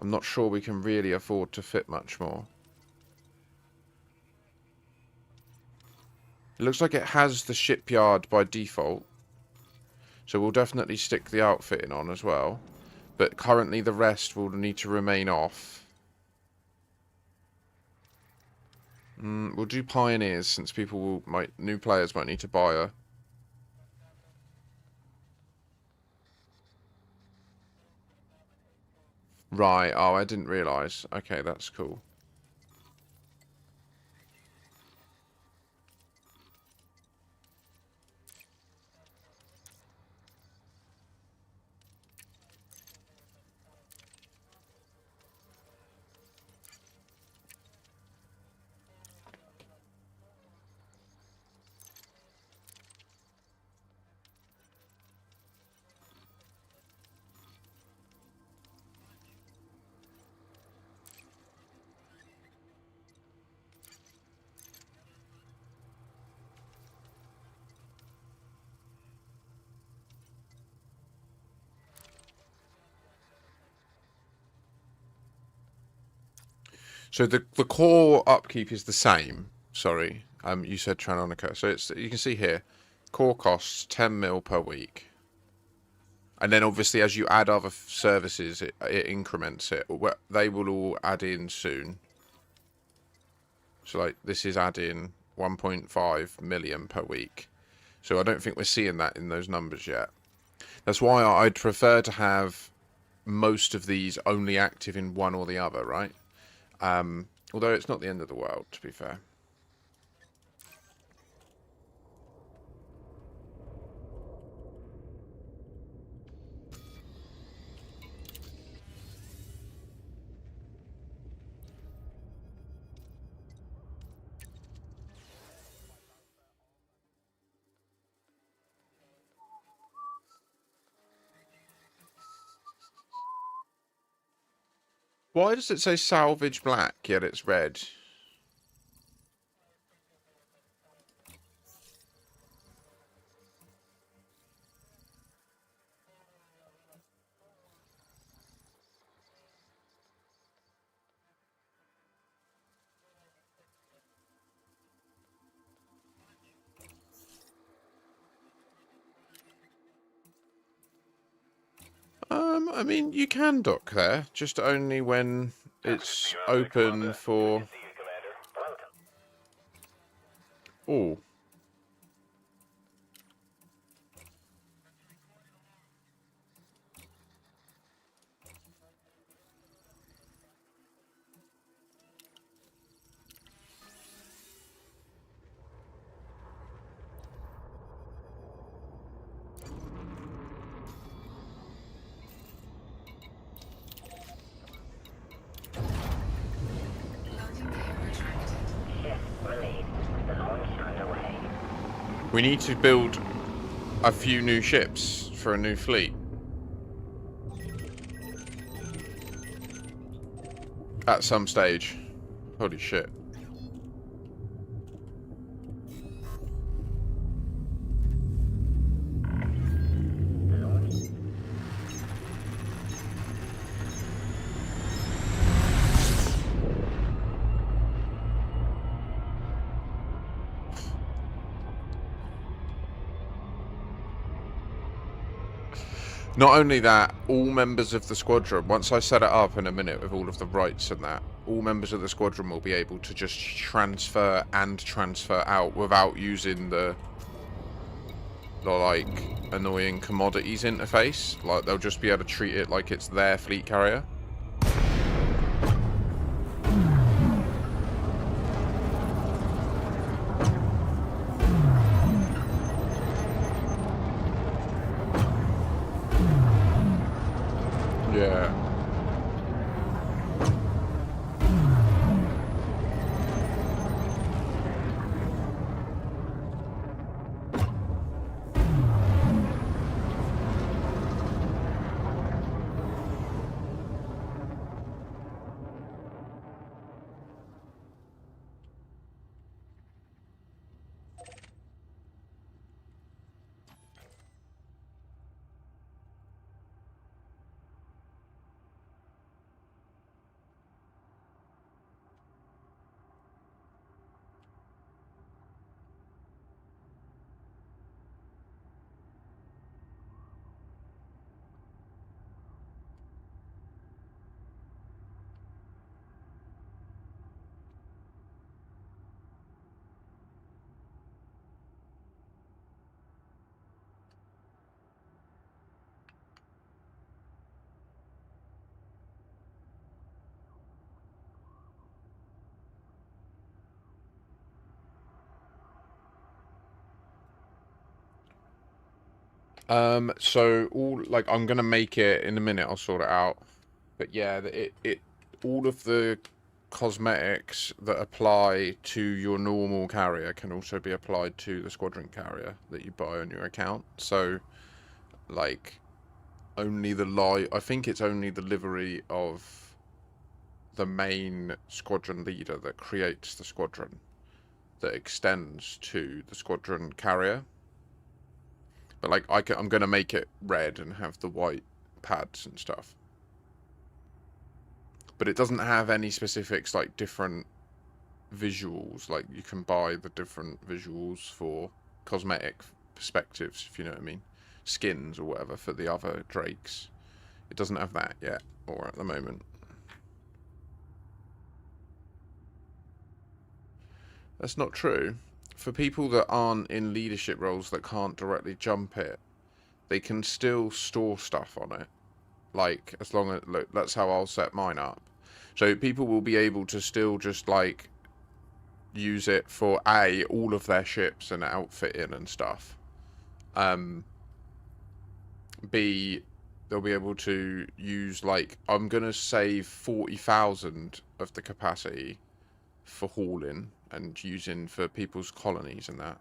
I'm not sure we can really afford to fit much more. It looks like it has the shipyard by default. So we'll definitely stick the outfitting on as well. But currently the rest will need to remain off. We'll do pioneers since new players might need to buy her. Right, oh, I didn't realise. Okay, that's cool. So the core upkeep is the same. Sorry, you said Tranonica. So it's, you can see here, core costs 10 mil per week, and then obviously as you add other services, it increments it. They will all add in soon. So like this is adding 1.5 million per week. So I don't think we're seeing that in those numbers yet. That's why I'd prefer to have most of these only active in one or the other, right? Although it's not the end of the world, to be fair. Why does it say salvage black, yet it's red? I mean, you can dock there, just only when it's open for... Oh. Loading gear retracted. We need to build a few new ships for a new fleet. At some stage. Holy shit. Not only that, all members of the squadron, once I set it up in a minute with all of the rights and that, all members of the squadron will be able to just transfer and transfer out without using the like annoying commodities interface. Like they'll just be able to treat it like it's their fleet carrier. Yeah. So all like I'm gonna make it in a minute. I'll sort it out. But yeah, it all of the cosmetics that apply to your normal carrier can also be applied to the squadron carrier that you buy on your account. So, like, only the I think it's only the livery of the main squadron leader that creates the squadron that extends to the squadron carrier. But like, I'm gonna make it red and have the white pads and stuff. but it doesn't have any specifics like different visuals. Like you can buy the different visuals for cosmetic perspectives, if you know what I mean, skins or whatever for the other drakes. It doesn't have that yet, or at the moment. That's not true. For people that aren't in leadership roles that can't directly jump it, they can still store stuff on it. Like, as long as, look, that's how I'll set mine up. So people will be able to still just, like, use it for, A, all of their ships and outfitting and stuff. B, they'll be able to use, like, I'm going to save 40,000 of the capacity for hauling and using for people's colonies and that.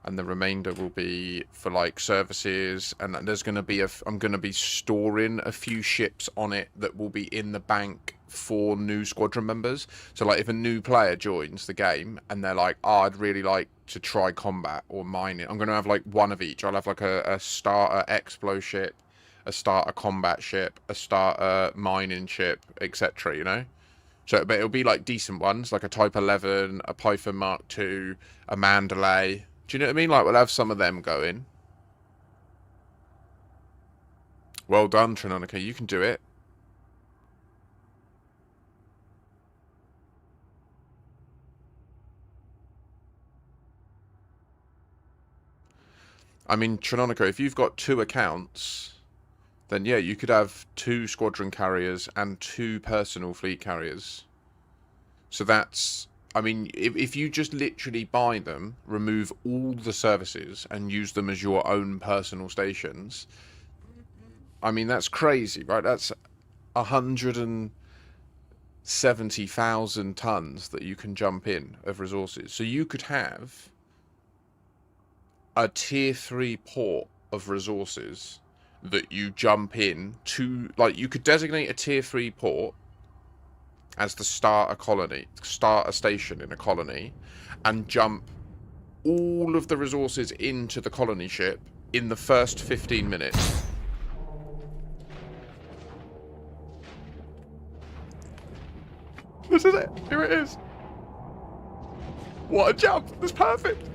And the remainder will be for like services, and there's going to be I'm going to be storing a few ships on it that will be in the bank for new squadron members. So like if a new player joins the game and they're like, oh, I'd really like to try combat or mining, I'm going to have like one of each. I'll have like a starter explo ship, a starter combat ship, a starter mining ship, etc. You know. So, but it'll be like decent ones, like a Type 11, a Python Mark II, a Mandalay. Do you know what I mean? Like, we'll have some of them going. Well done, Trinonica. You can do it. I mean, Trinonica, if you've got 2 accounts, then yeah, you could have 2 squadron carriers and 2 personal fleet carriers. So that's... I mean, if you just literally buy them, remove all the services, and use them as your own personal stations, I mean, that's crazy, right? That's 170,000 tons that you can jump in of resources. So you could have a tier 3 port of resources that you jump in to, like, you could designate a tier 3 port as the starter colony, starter station in a colony, and jump all of the resources into the colony ship in the first 15 minutes. This is it. Here it is. What a jump. That's perfect.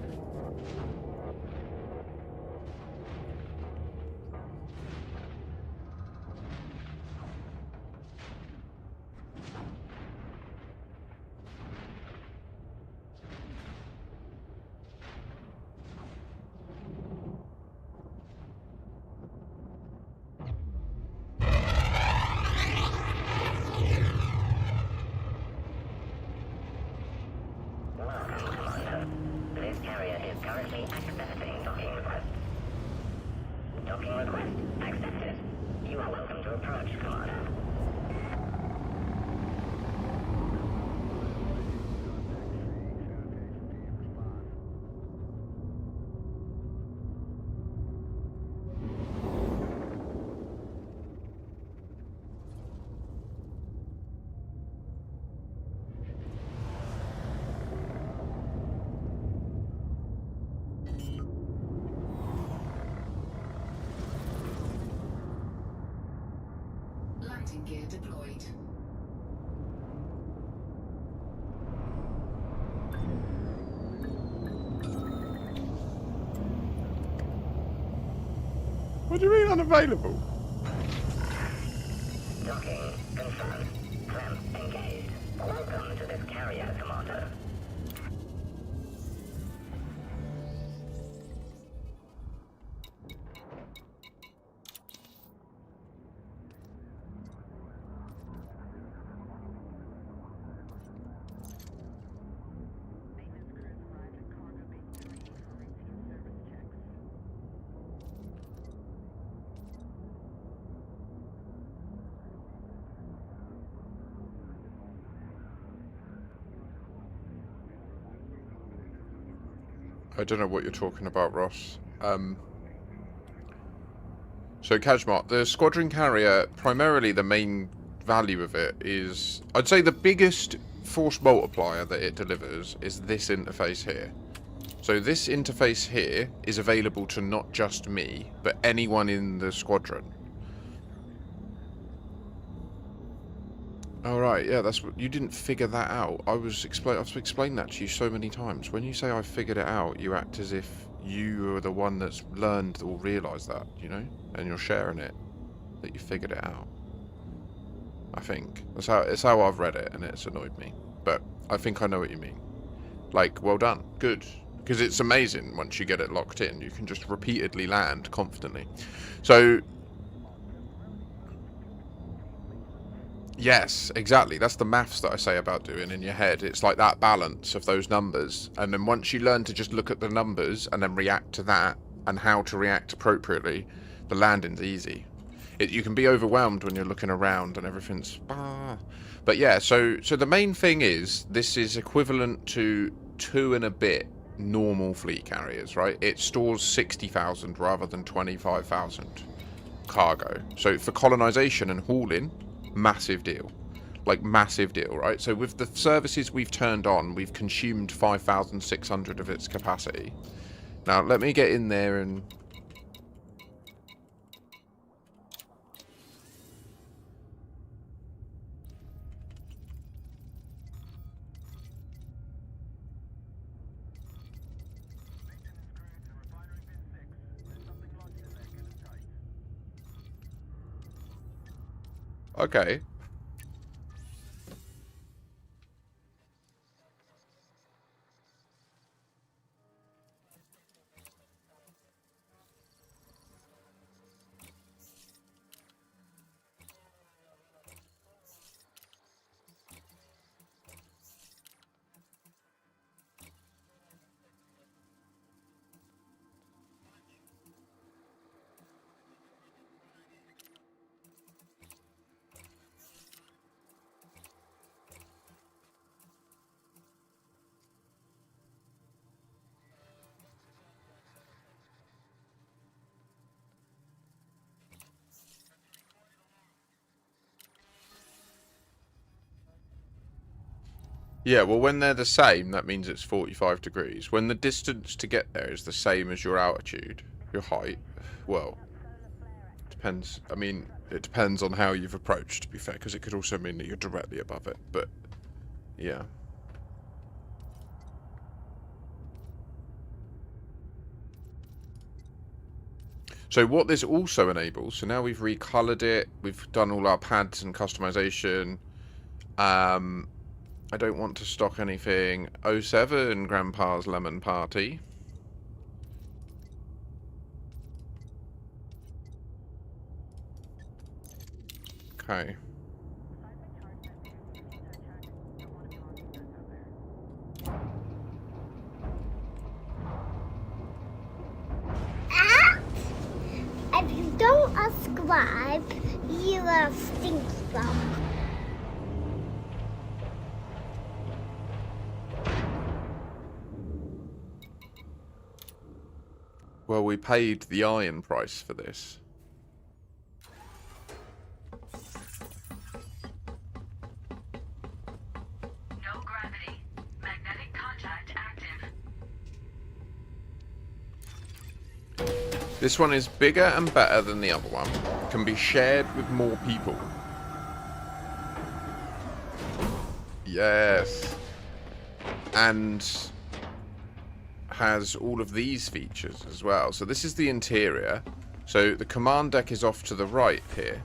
Landing gear deployed. What do you mean unavailable? Docking confirmed. Clamp engaged. Welcome to this carrier, Commander. I don't know what you're talking about, Ross. So, Kajmot, the Squadron Carrier, primarily the main value of it is... I'd say the biggest force multiplier that it delivers is this interface here. So this interface here is available to not just me, but anyone in the squadron. All right, yeah, that's what you didn't figure that out. I've explained that to you so many times. When you say I figured it out, you act as if you are the one that's learned or realised that, you know, and you're sharing it that you figured it out. I think it's how I've read it, and it's annoyed me. But I think I know what you mean. Like, well done, good, because it's amazing once you get it locked in. You can just repeatedly land confidently. So. Yes, exactly. That's the maths that I say about doing in your head. It's like that balance of those numbers. And then once you learn to just look at the numbers and then react to that and how to react appropriately, the landing's easy. You can be overwhelmed when you're looking around and everything's... But yeah, so the main thing is this is equivalent to 2 and a bit normal fleet carriers, right? It stores 60,000 rather than 25,000 cargo. So for colonization and hauling... massive deal, like massive deal, right? So with the services we've turned on, we've consumed 5,600 of its capacity. Now let me get in there and okay. Yeah, well, when they're the same, that means it's 45 degrees. When the distance to get there is the same as your altitude, your height, well, depends. I mean, it depends on how you've approached, to be fair, because it could also mean that you're directly above it, but, yeah. So what this also enables, so now we've recolored it, we've done all our pads and customization, I don't want to stock anything. 07, Grandpa's Lemon Party. Okay. If you don't subscribe, you are stinky bum. Well, we paid the iron price for this. No gravity. Magnetic contact active. This one is bigger and better than the other one. Can be shared with more people. Yes. And has all of these features as well. So this is the interior. So the command deck is off to the right here.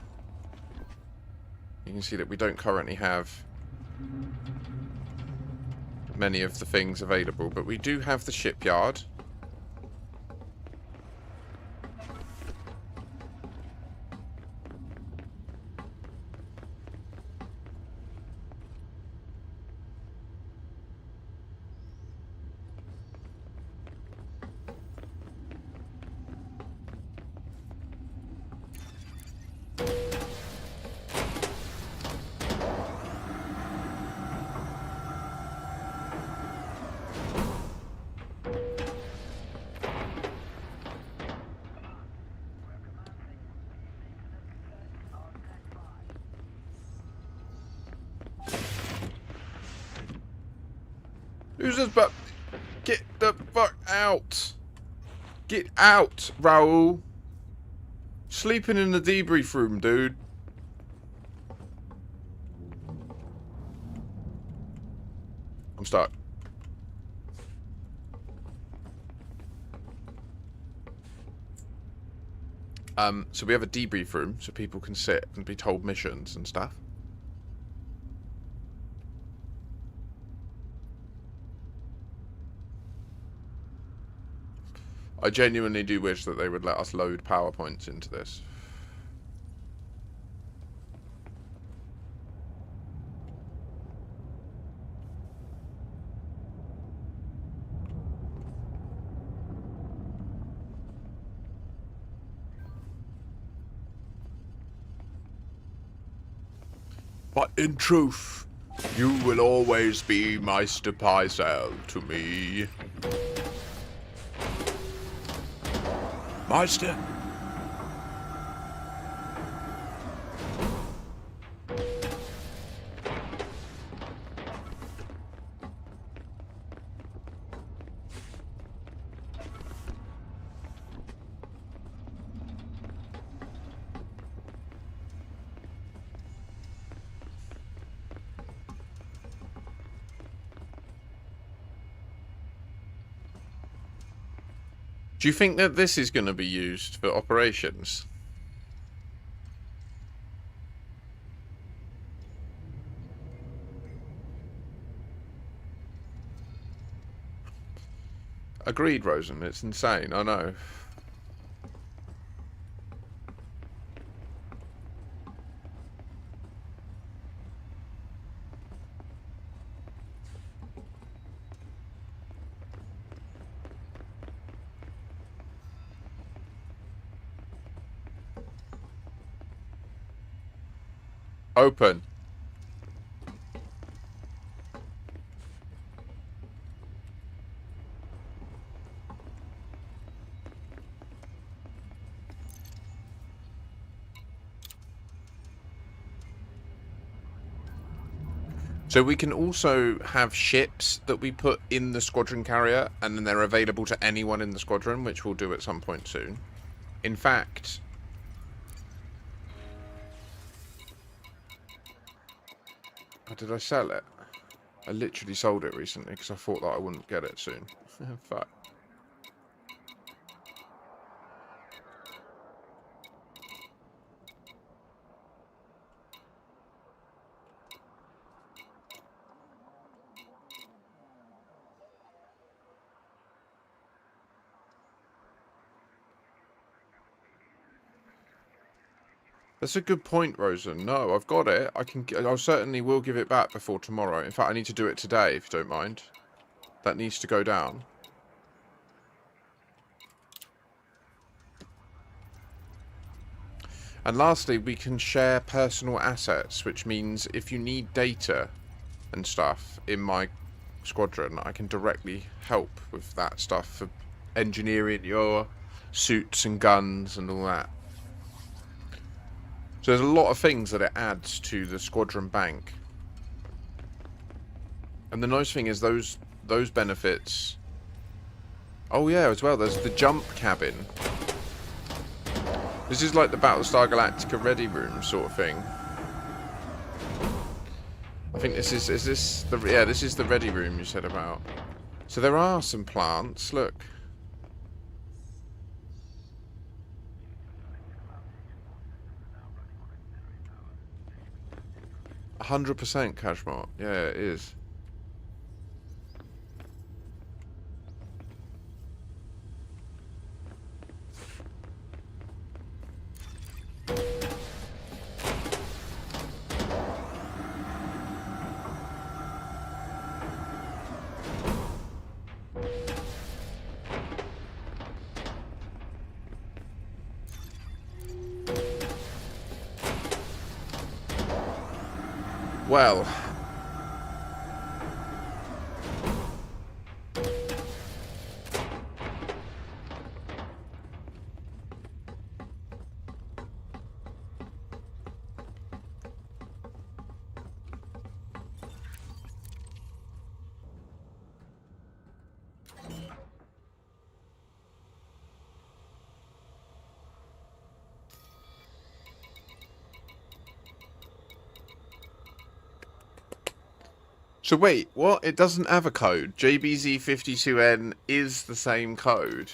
You can see that we don't currently have many of the things available, but we do have the shipyard. Who's this? But get the fuck out! Get out, Raoul! Sleeping in the debrief room, dude. I'm stuck. So we have a debrief room so people can sit and be told missions and stuff. I genuinely do wish that they would let us load PowerPoints into this. But in truth, you will always be Meister Pycelle to me. Meister? Do you think that this is going to be used for operations? Agreed, Rosen. It's insane. I know. Open. So we can also have ships that we put in the Squadron Carrier, and then they're available to anyone in the squadron, which we'll do at some point soon. In fact... Oh, did I sell it? I literally sold it recently because I thought that I wouldn't get it soon. Fuck. That's a good point, Rosen. No, I've got it. I certainly will give it back before tomorrow. In fact, I need to do it today, if you don't mind. That needs to go down. And lastly, we can share personal assets, which means if you need data and stuff in my squadron, I can directly help with that stuff for engineering your suits and guns and all that. So there's a lot of things that it adds to the squadron bank. And the nice thing is those benefits... Oh yeah, as well, there's the jump cabin. This is like the Battlestar Galactica ready room sort of thing. I think this is this the... Yeah, this is the ready room you said about. So there are some plants, look. 100% Kashmar. Yeah, it is. Well, So wait, what? It doesn't have a code. JBZ52N is the same code.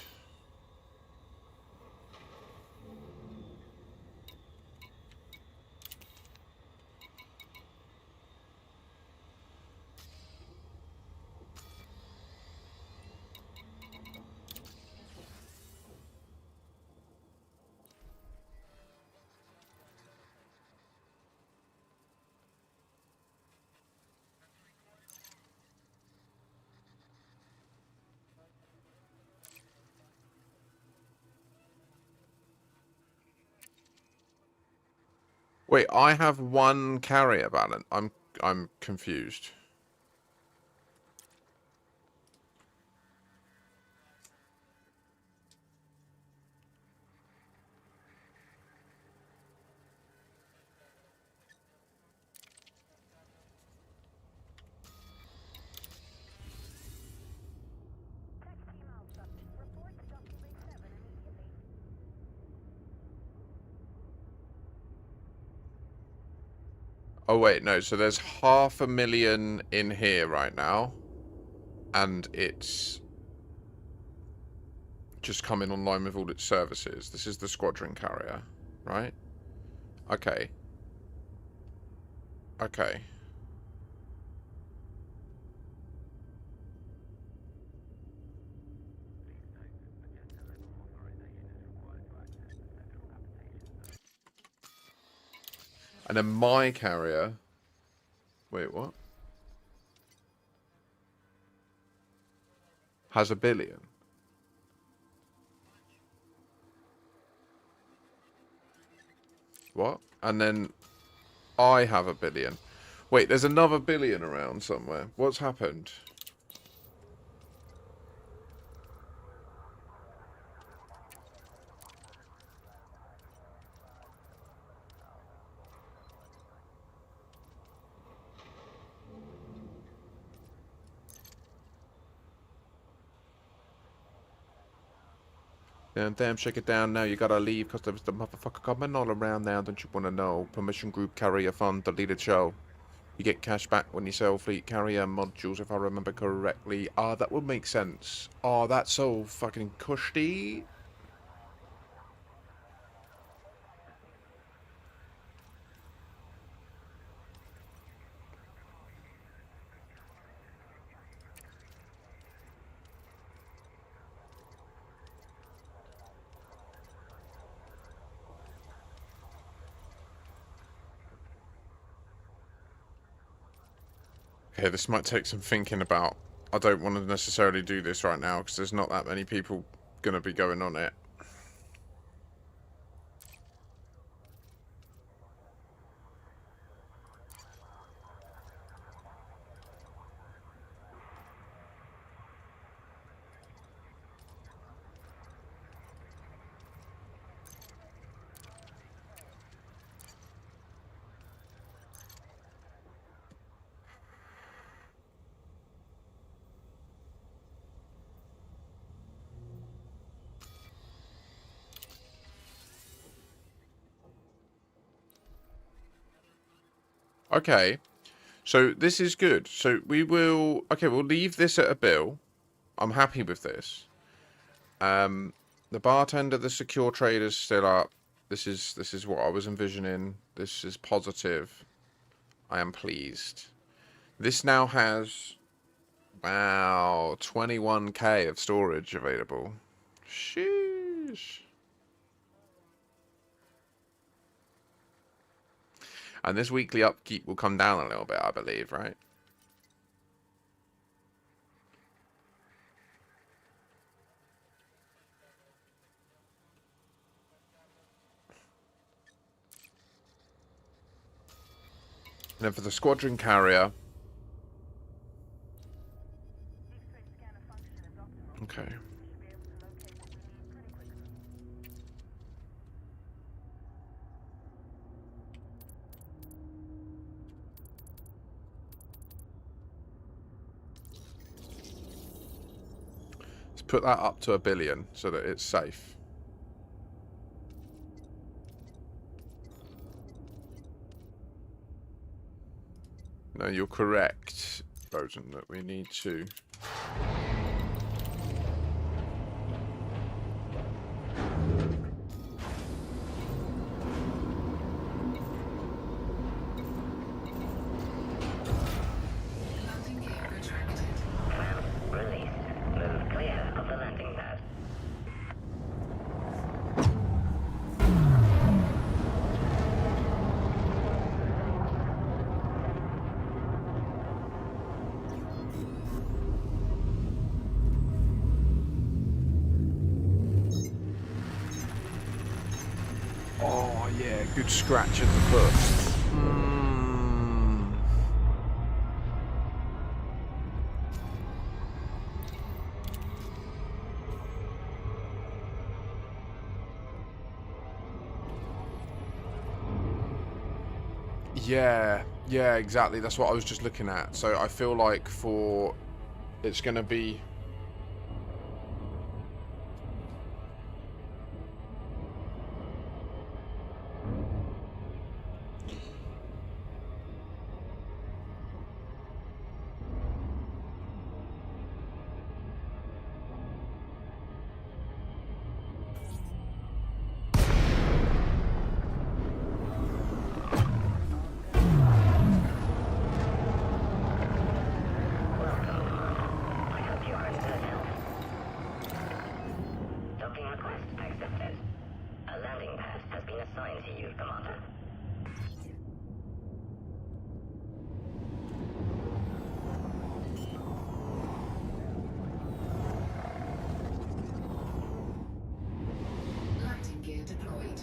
Wait, I have one carrier balance. I'm confused. Oh wait, no, so there's 500,000 in here right now. And it's just coming online with all its services. This is the Squadron Carrier, right? Okay. Okay. And then my carrier... Wait, what? Has 1 billion. What? And then I have 1 billion. Wait, there's another 1 billion around somewhere. What's happened? Damn, shake it down now. You gotta leave because there's the motherfucker coming all around now. Don't you wanna know? Permission group carrier fund deleted show. You get cash back when you sell fleet carrier modules, if I remember correctly. Ah, that would make sense. Oh, that's so fucking cushy. Okay, this might take some thinking about. I don't want to necessarily do this right now because there's not that many people going to be going on it. Okay, so this is good. So we will... Okay, we'll leave this at 1 bill. I'm happy with this. The bartender, the secure trader's still up. This is what I was envisioning. This is positive. I am pleased. This now has... Wow, 21k of storage available. Sheesh. And this weekly upkeep will come down a little bit, I believe, right? And then for the Squadron Carrier... Okay. Let's put that up to 1 billion so that it's safe. No, you're correct. Rosen, that we need to... Landing gear retracted. Plan released. Move clear of the landing pad. Oh, yeah, good scratch at the foot. Yeah, exactly. That's what I was just looking at. So I feel like for... It's going to be... I hope you are in good health. Docking request accepted. A landing pad has been assigned to you, Commander. Landing gear deployed.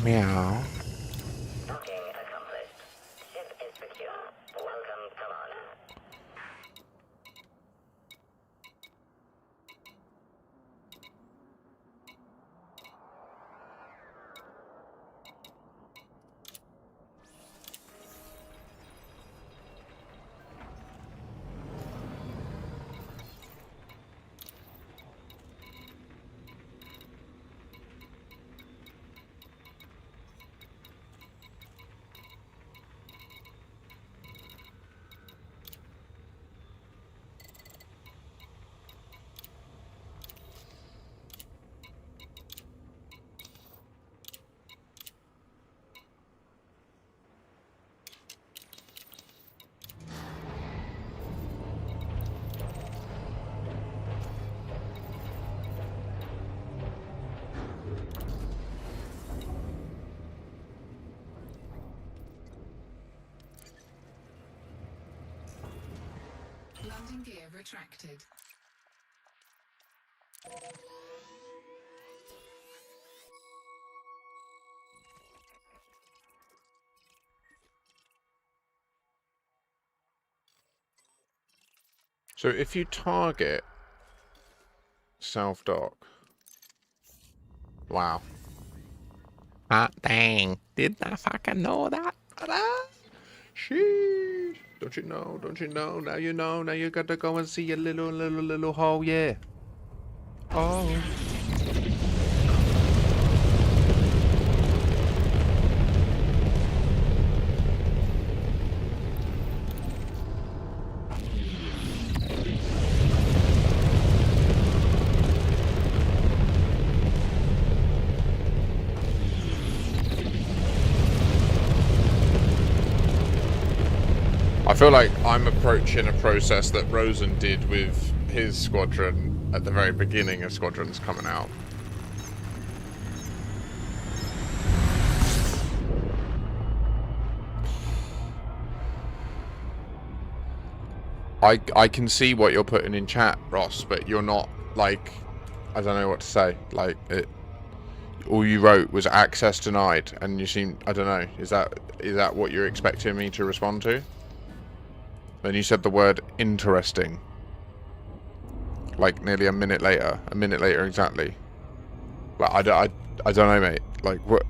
Meow. Docking accomplished. Ship is secure. Welcome, Commander. Landing gear retracted. So if you target self-dock... Wow. Ah, dang. Did I fucking know that? Sheesh. Don't you know? Don't you know? Now you know. Now you got to go and see your little hole, yeah. Oh. I feel like I'm approaching a process that Rosen did with his squadron at the very beginning of Squadrons coming out. I can see what you're putting in chat, Ross, but you're not, like, I don't know what to say. Like, all you wrote was access denied, and you seem, I don't know, is that what you're expecting me to respond to? Then you said the word interesting. Like nearly a minute later exactly. Like I don't know, mate. Like what?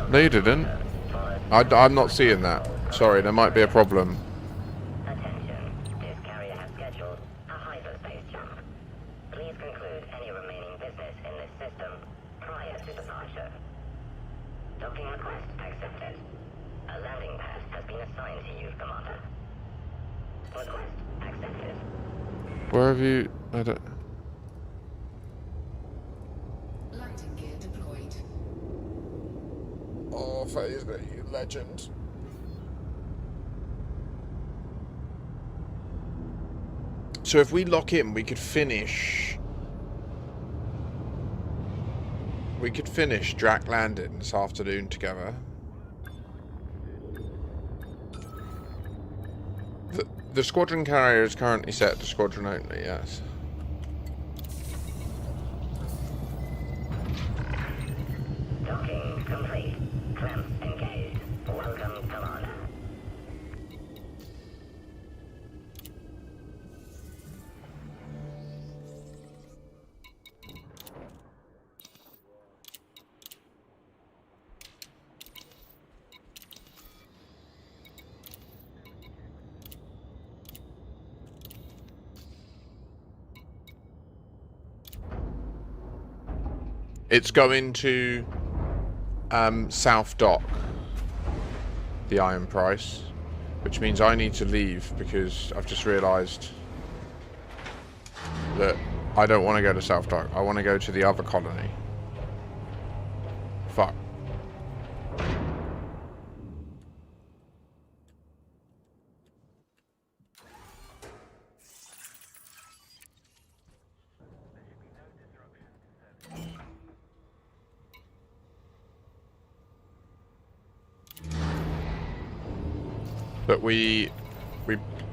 No, you didn't. I'm not seeing that. Sorry, there might be a problem. Attention. This carrier has scheduled a hyperspace jump. Please conclude any remaining business in this system prior to departure. Docking request accepted. A landing pad has been assigned to you, Commander. Request accepted. Where have you... I don't... Landing gear deployed. Oh, Phaser, you legend. So if we lock in, we could finish... We could finish Drac Landing this afternoon together. The Squadron Carrier is currently set to Squadron only, yes. Docking complete. Clamps engaged. Welcome, Commander. It's going to South Dock, the Iron Price, which means I need to leave because I've just realised that I don't want to go to South Dock. I want to go to the other colony. Fuck. But we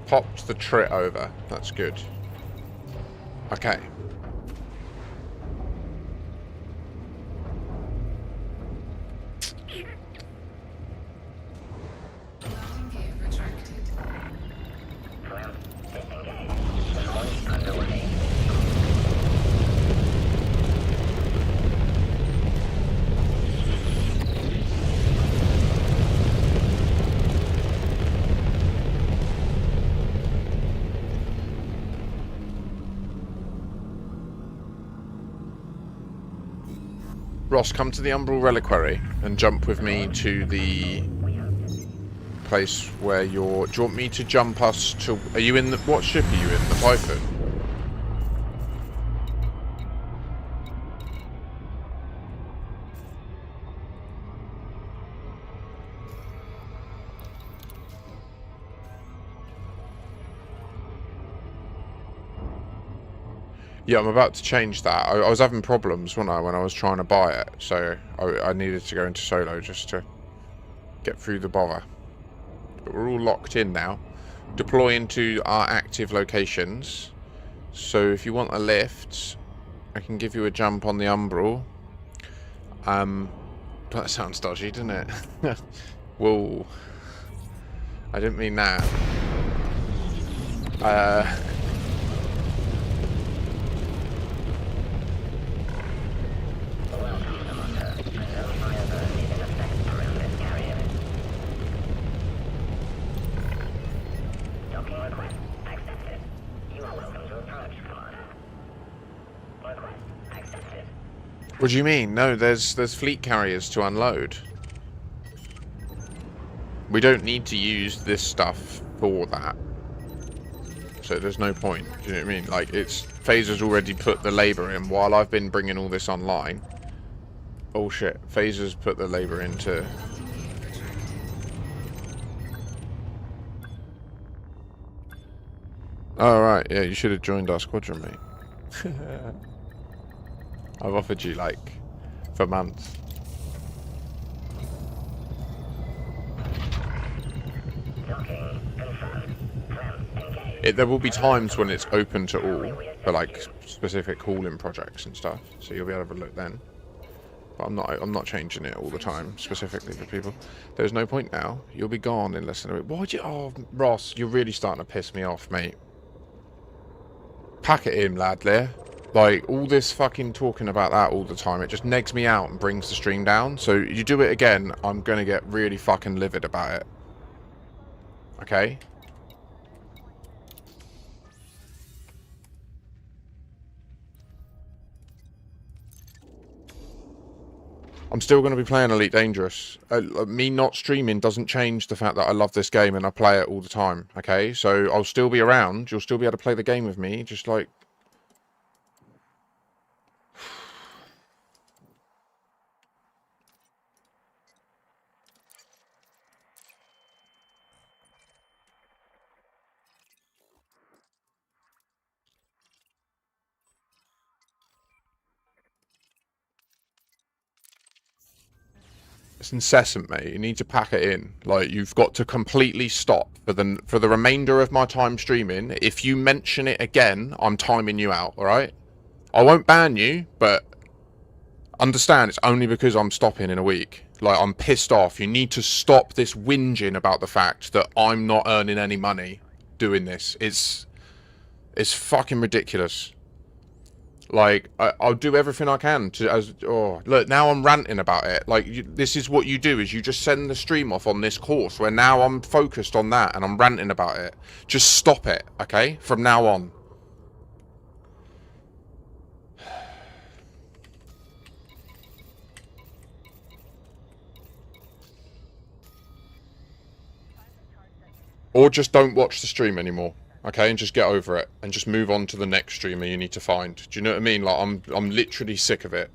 popped the trit over. That's good. Okay. Landing gear retracted. Clamp disengaged. Launch underway. Ross, come to the Umbral Reliquary and jump with me to the place where you're... Do you want me to jump us to... Are you in the... What ship are you in? The Python? Yeah, I'm about to change that. I was having problems, wasn't I, when I was trying to buy it. So I needed to go into solo just to get through the bother. But we're all locked in now. Deploy into our active locations. So if you want a lift, I can give you a jump on the Umbral. That sounds dodgy, doesn't it? Whoa. I didn't mean that. Docking request accepted. You are welcome to approach, Commander. Request accepted. What do you mean? No, there's fleet carriers to unload. We don't need to use this stuff for that. So there's no point. Do you know what I mean? Like, it's... Phaser's already put the labour in while I've been bringing all this online. Oh shit. Phaser's put the labour into... Oh right, yeah, you should have joined our squadron, mate. I've offered you, like, for months. Docking confirmed. Clamp engaged. There will be times when it's open to all, for like specific hauling projects and stuff, so you'll be able to have a look then. But I'm not changing it all the time, specifically for people. There's no point now. You'll be gone in less than a week. Why'd you... Oh, Ross, you're really starting to piss me off, mate. Pack it in, lad, there. Like, all this fucking talking about that all the time, it just negs me out and brings the stream down. So, you do it again, I'm gonna get really fucking livid about it. Okay? I'm still going to be playing Elite Dangerous. Me not streaming doesn't change the fact that I love this game and I play it all the time. Okay? So, I'll still be around. You'll still be able to play the game with me. Just like... It's incessant, mate. You need to pack it in. Like, you've got to completely stop for the remainder of my time streaming. If you mention it again, I'm timing you out, alright? I won't ban you, but understand it's only because I'm stopping in a week. Like, I'm pissed off. You need to stop this whinging about the fact that I'm not earning any money doing this. It's fucking ridiculous. Like, I'll do everything I can to... look, now I'm ranting about it. Like, this is what you do, is you just send the stream off on this course, where now I'm focused on that, and I'm ranting about it. Just stop it, okay? From now on. Or just don't watch the stream anymore. Okay, and just get over it, and just move on to the next streamer you need to find. Do you know what I mean? Like, I'm literally sick of it.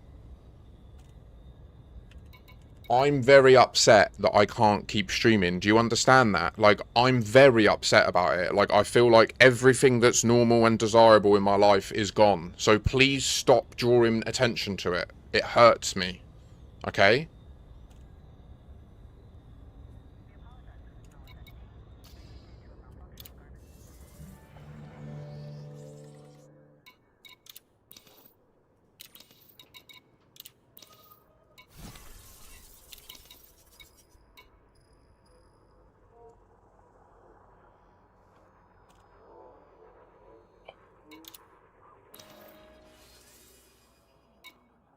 I'm very upset that I can't keep streaming. Do you understand that? Like, I'm very upset about it. Like, I feel like everything that's normal and desirable in my life is gone. So please stop drawing attention to it. It hurts me. Okay?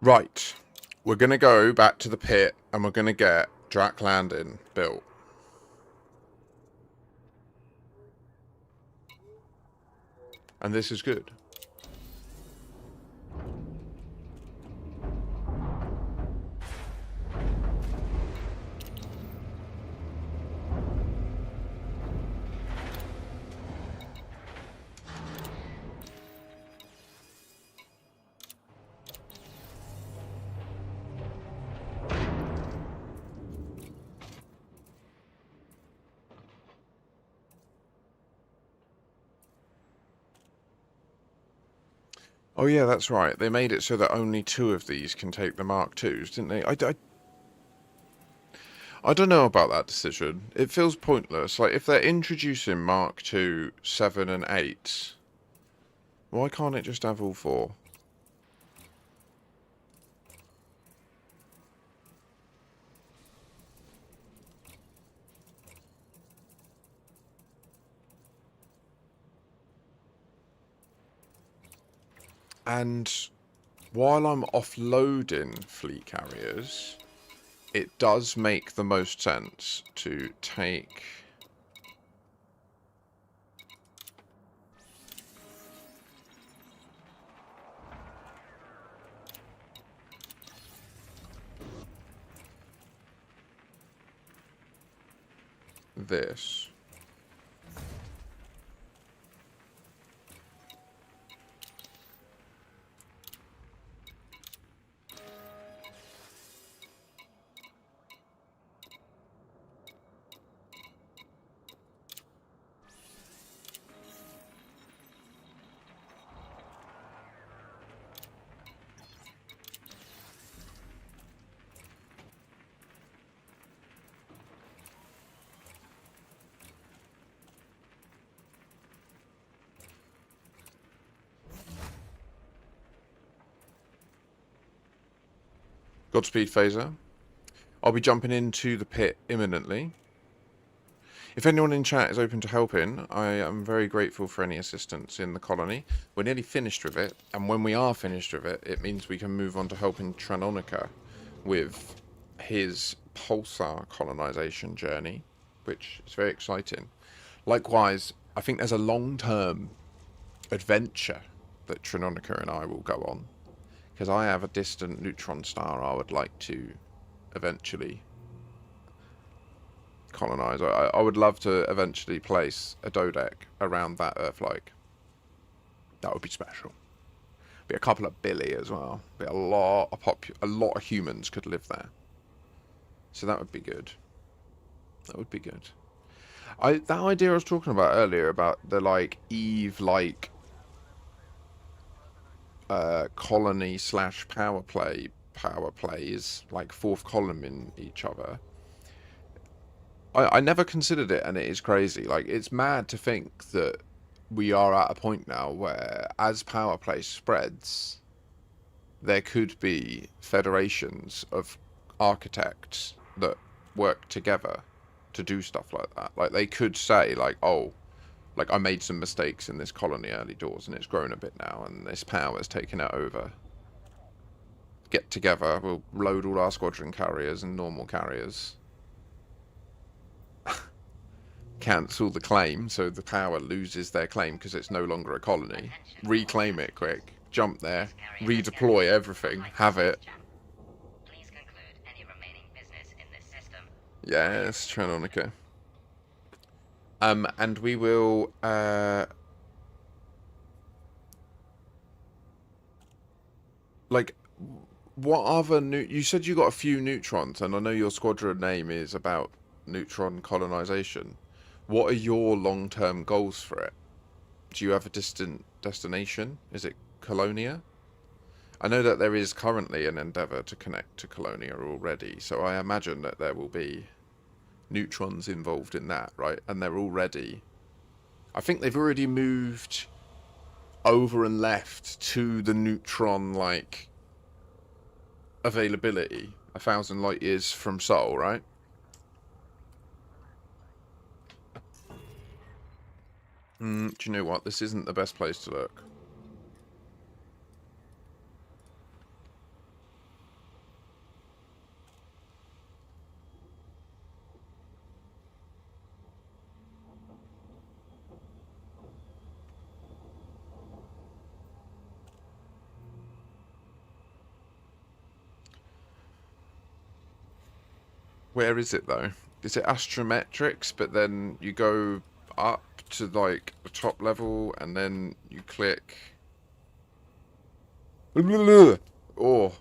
Right, we're going to go back to the pit and we're going to get Drac Landing built. And this is good. Oh yeah, that's right. They made it so that only 2 of these can take the Mark IIs, didn't they? I don't know about that decision. It feels pointless. Like, if they're introducing Mark II, 7 and 8, why can't it just have all 4? And while I'm offloading fleet carriers, it does make the most sense to take this. Godspeed, Phaser. I'll be jumping into the pit imminently. If anyone in chat is open to helping, I am very grateful for any assistance in the colony. We're nearly finished with it, and when we are finished with it, it means we can move on to helping Tranonica with his pulsar colonization journey, which is very exciting. Likewise, I think there's a long-term adventure that Tranonica and I will go on, because I have a distant neutron star I would like to eventually colonize. I would love to eventually place a dodec around that Earth-like. That would be special. Be a couple of billy as well. Be a lot of humans could live there. So that would be good. That would be good. That idea I was talking about earlier about the like Eve-like colony / power plays like fourth column in each other. I never considered it, and it is crazy. Like, it's mad to think that we are at a point now where, as power play spreads, there could be federations of architects that work together to do stuff like that. Like, they could say, like, oh, like, I made some mistakes in this colony early doors, and it's grown a bit now, and this power's taken it over. Get together, we'll load all our squadron carriers and normal carriers. Cancel the claim, so the power loses their claim because it's no longer a colony. Reclaim it quick, jump there, redeploy everything, have it. Please conclude any remaining business in this system. Yes, Tranonica. And we will like, what other you said you got a few neutrons, and I know your squadron name is about neutron colonization. What are your long-term goals for it? Do you have a distant destination? Is it Colonia? I know that there is currently an endeavour to connect to Colonia already, so I imagine that there will be neutrons involved in that, right? And they're already... I think they've already moved over and left to the neutron, like, availability. 1,000 light years from Sol, right? Do you know what? This isn't the best place to look. Where is it though? Is it astrometrics, but then you go up to like the top level and then you click or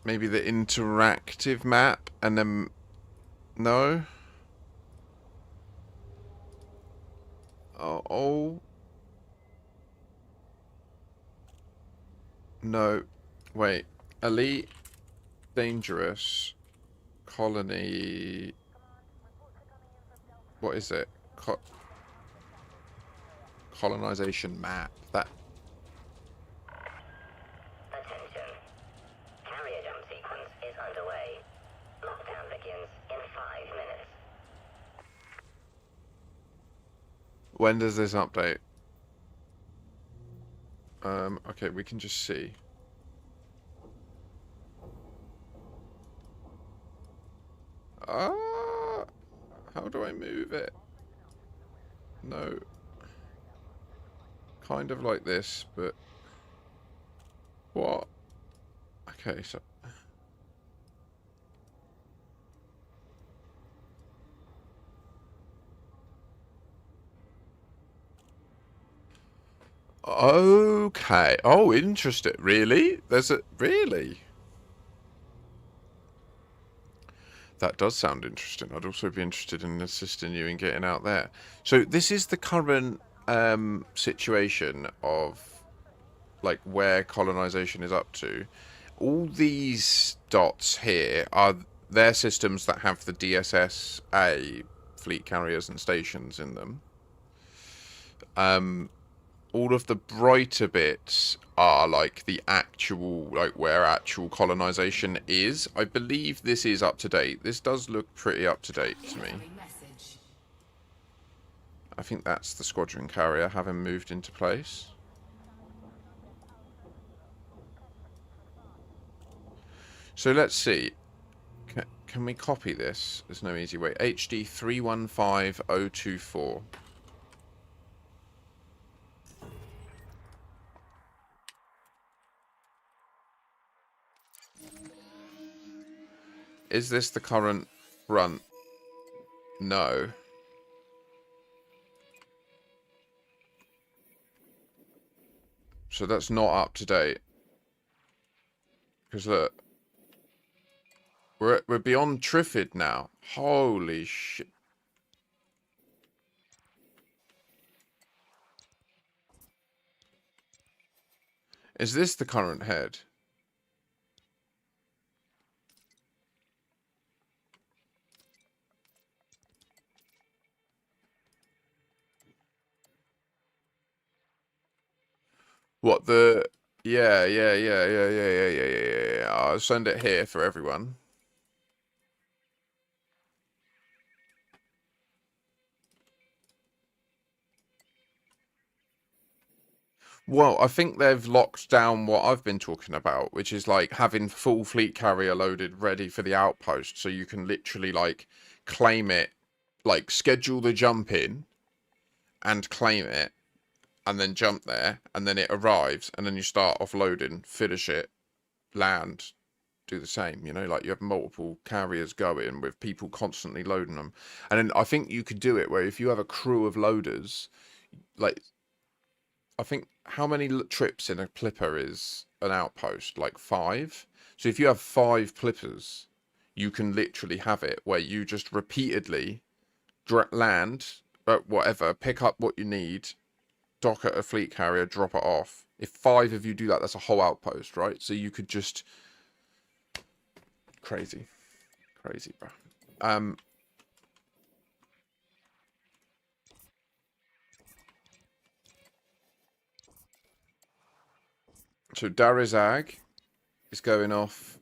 maybe the interactive map, and then no. Oh no, wait, elite, dangerous, colony, what is it? Colonization map. That. Attention. Carrier jump sequence is underway. Lockdown begins in 5 minutes. When does this update? Okay, we can just see. How do I move it? No. Kind of like this, but... What? Okay, so... Okay. Oh, interesting. Really? There's a... Really? That does sound interesting. I'd also be interested in assisting you in getting out there. So this is the current situation of like where colonization is up to. All these dots here are their systems that have the DSS-A fleet carriers and stations in them. all of the brighter bits are like the actual, like where actual colonization is. I believe this is up to date. This does look pretty up to date to me. Incoming message. I think that's the Squadron Carrier having moved into place. So let's see. Can we copy this? There's no easy way. HD 315024. Is this the current front? No. So that's not up to date. Because look. We're beyond Triffid now. Holy shit. Is this the current head? What the... Yeah. I'll send it here for everyone. Well, I think they've locked down what I've been talking about, which is like having full fleet carrier loaded ready for the outpost. So you can literally like claim it, like schedule the jump in and claim it and then jump there and then it arrives and then you start offloading, finish it, land, do the same, you know, like you have multiple carriers going with people constantly loading them. And then I think you could do it where if you have a crew of loaders, like, I think how many trips in a plipper is an outpost? Like 5. So if you have 5 plippers, you can literally have it where you just repeatedly land, whatever, pick up what you need, dock at a fleet carrier, drop it off. If 5 of you do that, that's a whole outpost, right? So you could just... Crazy, bro. So Darizag is going off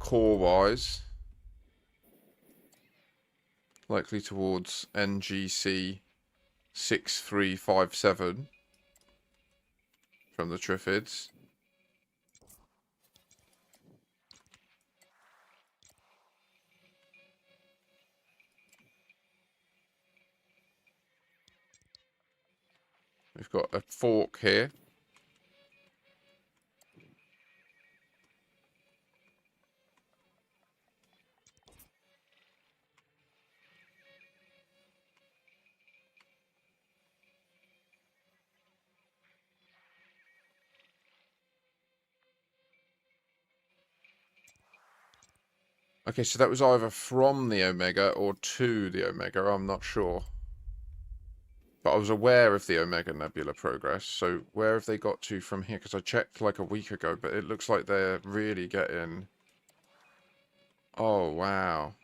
core-wise, likely towards NGC 6357 from the Triffids. We've got a fork here. Okay, so that was either from the Omega or to the Omega, I'm not sure. But I was aware of the Omega Nebula progress, so where have they got to from here? Because I checked like a week ago, but it looks like they're really getting... Oh, wow.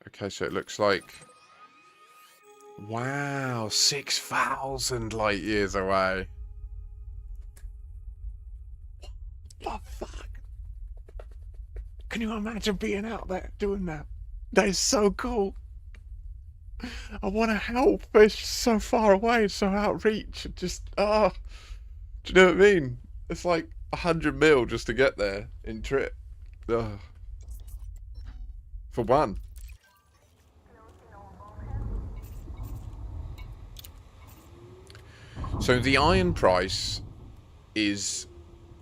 Okay, so it looks like... Wow, 6,000 light years away. What the fuck? Can you imagine being out there doing that? That is so cool. I want to help, but it's just so far away, it's so out of reach. Just, do you know what I mean? It's like 100 mil just to get there in trip. For one. So the iron price is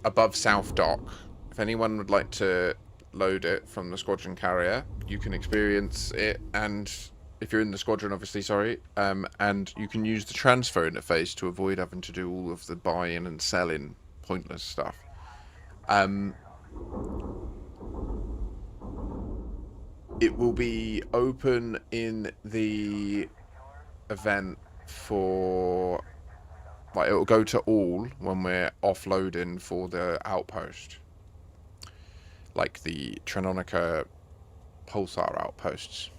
above South Dock. If anyone would like to load it from the Squadron Carrier, you can experience it, and if you're in the squadron, obviously, sorry, and you can use the transfer interface to avoid having to do all of the buying and selling pointless stuff. it will be open in the event for, like, it will go to all when we're offloading for the outpost, like the Trinonica pulsar outposts.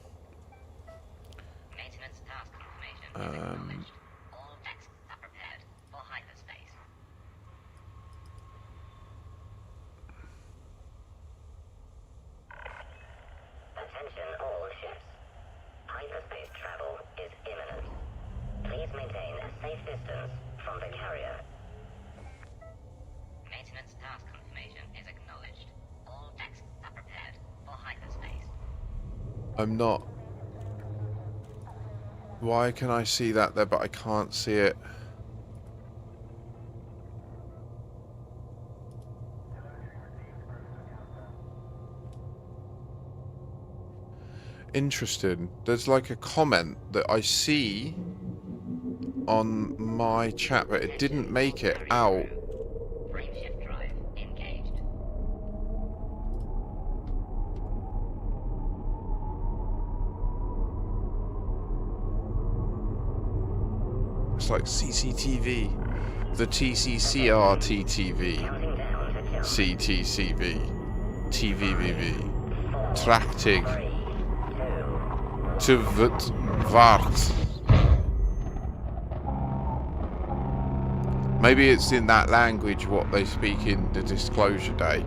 Maintenance task information is acknowledged. All decks are prepared for hyperspace. Attention all ships. Hyperspace travel is imminent. Please maintain a safe distance from the carrier. Maintenance task confirmation is acknowledged. All decks are prepared for hyperspace. I'm not. Why can I see that there, but I can't see it? Interesting. There's like a comment that I see on my chat, but it didn't make it out. Frameshift drive engaged. It's like CCTV, the TCCRTTV, Counting down to jump. CTCV, TVVV, Tractig, 3, 2, Vart. Maybe it's in that language what they speak in the disclosure day.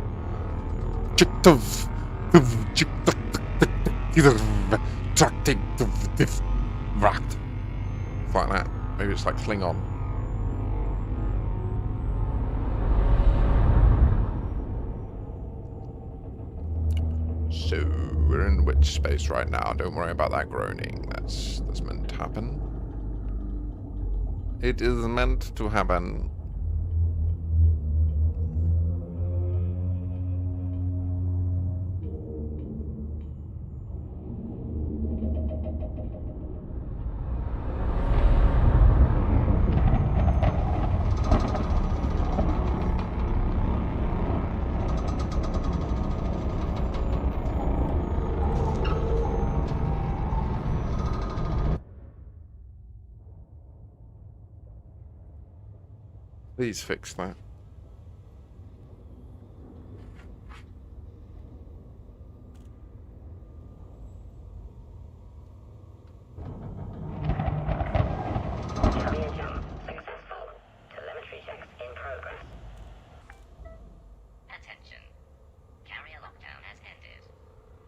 Like that. Maybe it's like Klingon. So we're in witch space right now. Don't worry about that groaning. That's meant to happen. It is meant to happen. Please fix that. Carrier jump successful. Telemetry checks in progress. Attention. Carrier lockdown has ended.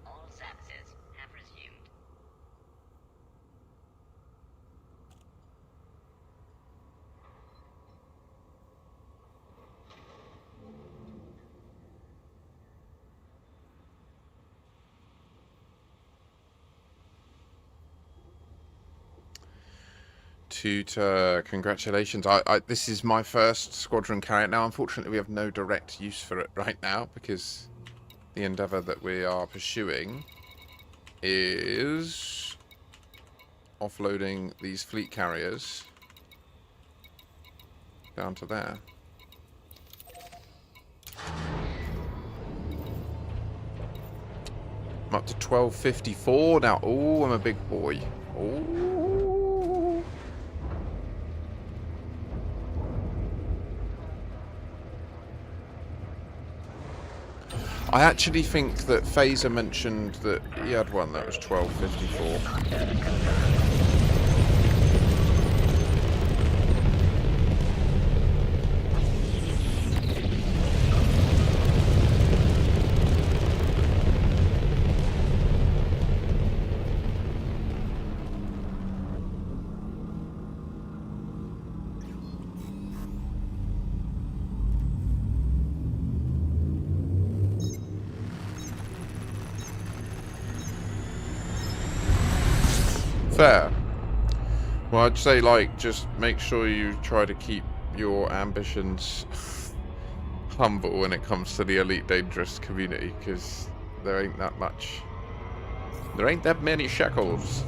All services have resumed. Tutor, congratulations. This is my first Squadron Carrier. Now, unfortunately, we have no direct use for it right now because the endeavour that we are pursuing is offloading these fleet carriers down to there. I'm up to 1254 now. Oh, I'm a big boy. Oh. I actually think that Phaser mentioned that he had one that was 1254. Fair. Well, I'd say, like, just make sure you try to keep your ambitions humble when it comes to the Elite Dangerous community, because there ain't that much. There ain't that many shekels.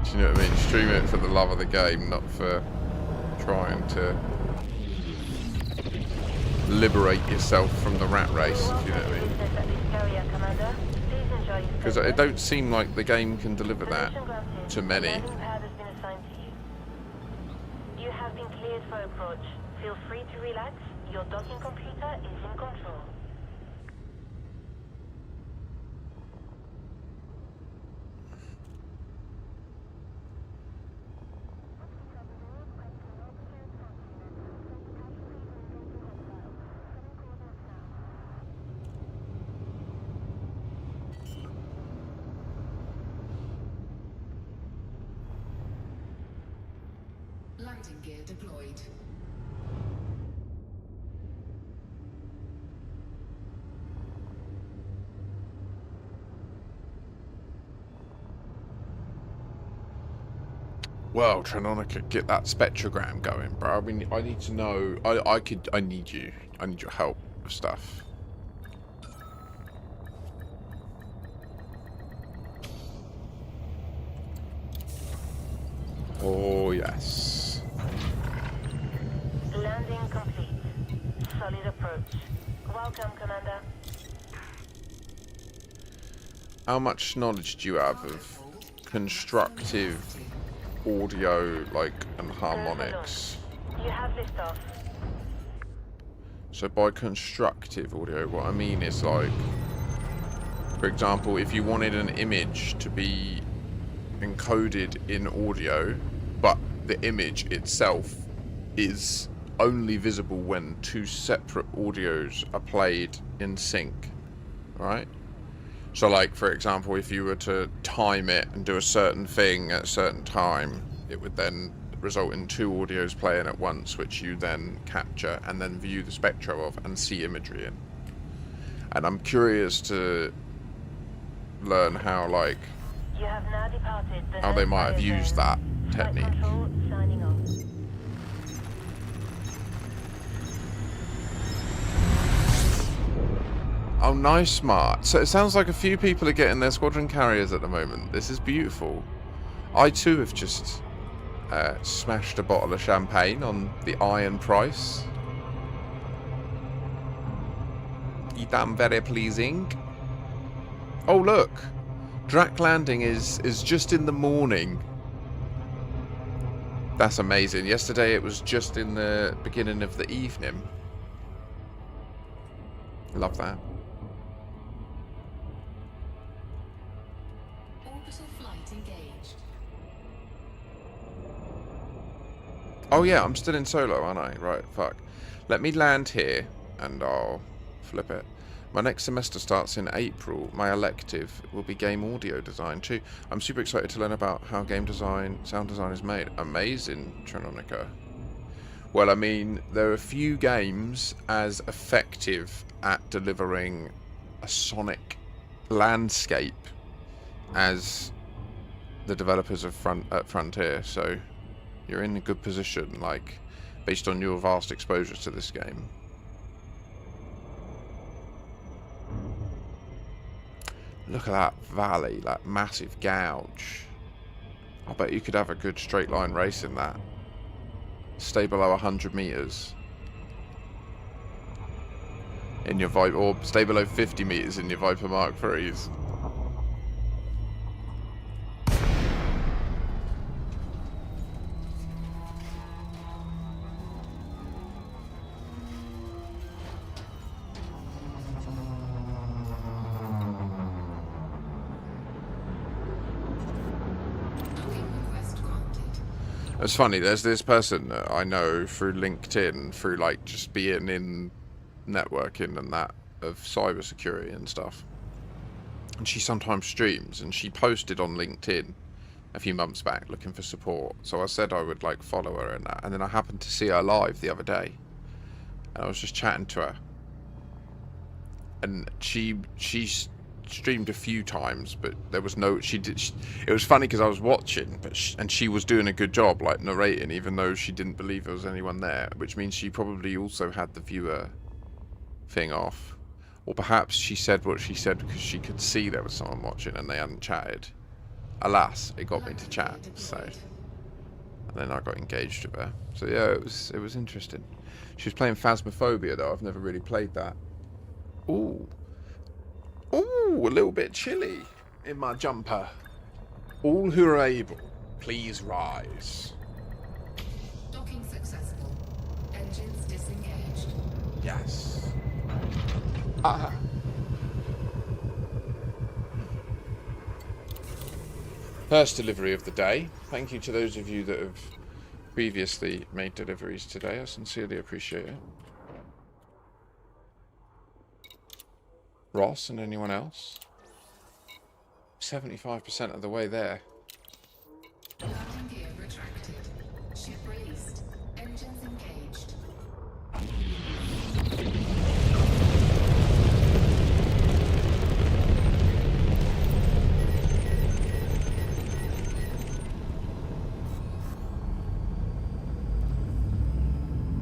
Do you know what I mean? Stream it for the love of the game, not for trying to liberate yourself from the rat race, if you know what I mean. Because it don't seem like the game can deliver that to many. You have been cleared for approach. Feel free to relax. Your docking computer is in control. Landing gear deployed. Well, Tranonica, get that spectrogram going, bro. I mean, I need to know. I need you. I need your help with stuff. Oh, yes. Landing complete. Solid approach. Welcome, Commander. How much knowledge do you have of constructive audio, like, and harmonics? You have liftoff. So by constructive audio, what I mean is, like, for example, if you wanted an image to be encoded in audio, but the image itself is only visible when two separate audios are played in sync, right? So, like, for example, if you were to time it and do a certain thing at a certain time, it would then result in two audios playing at once, which you then capture and then view the spectra of and see imagery in. And I'm curious to learn how, like, You have now departed the how they might have used that Flight technique. control signing off. Oh, nice, smart. So it sounds like a few people are getting their Squadron Carriers at the moment. This is beautiful. I too have just smashed a bottle of champagne on the iron price. Damn, very pleasing. Oh, look. Drac landing is just in the morning. That's amazing. Yesterday it was just in the beginning of the evening. Love that. Orbital flight engaged. Oh yeah, I'm still in solo, aren't I? Right, fuck. Let me land here and I'll flip it. My next semester starts in April. My elective will be game audio design too. I'm super excited to learn about how game design, sound design is made. Amazing, Tranonica. Well, I mean, there are few games as effective at delivering a sonic landscape as the developers of Frontier, so you're in a good position, like, based on your vast exposure to this game. Look at that valley, that massive gouge. I bet you could have a good straight line race in that. Stay below 100 meters in your Viper, or stay below 50 meters in your Viper Mark IIIs. Docking request granted. It's funny, there's this person that I know through LinkedIn, through like just being in networking and that, of cybersecurity and stuff. And she sometimes streams, and she posted on LinkedIn a few months back looking for support. So I said I would like follow her and that, and then I happened to see her live the other day. And I was just chatting to her. And she streamed a few times, but there was no, it was funny because I was watching, but she was doing a good job, like narrating, even though she didn't believe there was anyone there, which means she probably also had the viewer thing off, or perhaps she said what she said because she could see there was someone watching and they hadn't chatted. Alas, it got me to chat, so And then I got engaged with her. So yeah, it was interesting. She was playing Phasmophobia though. I've never really played that. Ooh. Ooh, a little bit chilly in my jumper. All who are able, please rise. Docking successful. Engines disengaged. Yes. Ah. First delivery of the day. Thank you to those of you that have previously made deliveries today. I sincerely appreciate it. Ross and anyone else? 75% of the way there. Landing gear retracted. Ship released. Engines engaged.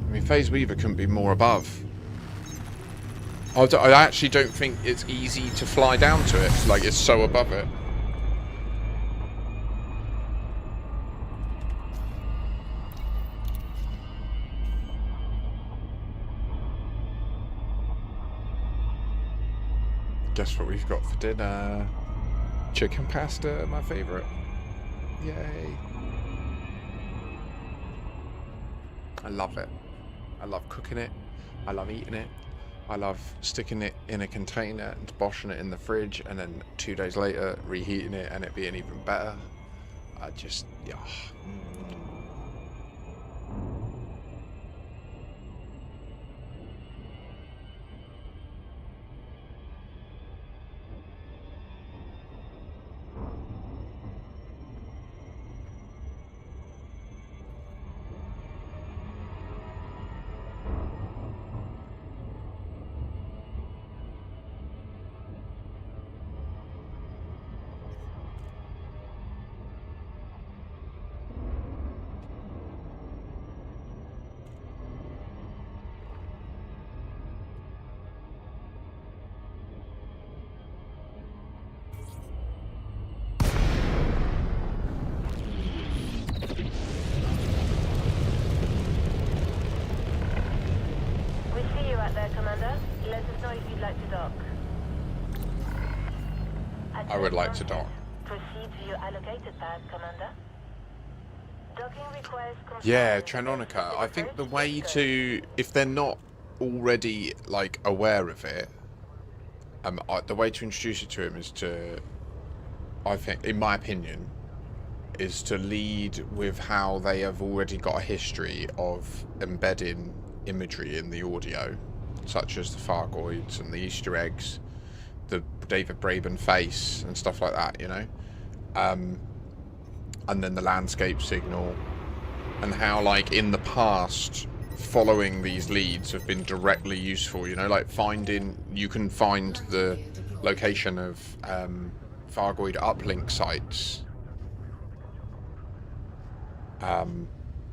I mean, Phase Weaver couldn't be more above. I actually don't think it's easy to fly down to it. Like, it's so above it. Guess what we've got for dinner? Chicken pasta, my favourite. Yay. I love it. I love cooking it. I love eating it. I love sticking it in a container and boshing it in the fridge and then 2 days later reheating it and it being even better. I just, yeah. We see you out there, Commander. Let us know if you'd like to dock. I would like to dock. Proceed to your allocated path, Commander. Docking requires Yeah, Tranonica. I think the way to, if they're not already like aware of it, the way to introduce it to him is to, I think, in my opinion, is to lead with how they have already got a history of embedding imagery in the audio, such as the Fargoids and the Easter eggs, the David Braben face and stuff like that, you know, and then the landscape signal, and how, like, in the past, following these leads have been directly useful, you know, like you can find the location of Fargoid uplink sites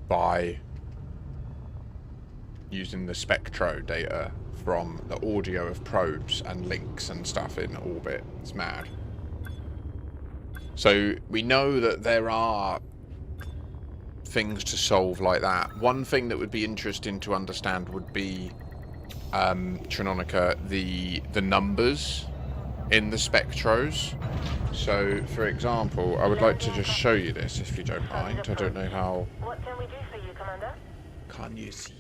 by using the spectro data from the audio of probes and links and stuff in orbit. It's mad. So we know that there are things to solve like that. One thing that would be interesting to understand would be Tranonica, the numbers in the spectros. So, for example, I would like to just show you this, if you don't mind. I don't know how... What can we do for you, Commander? Can you see?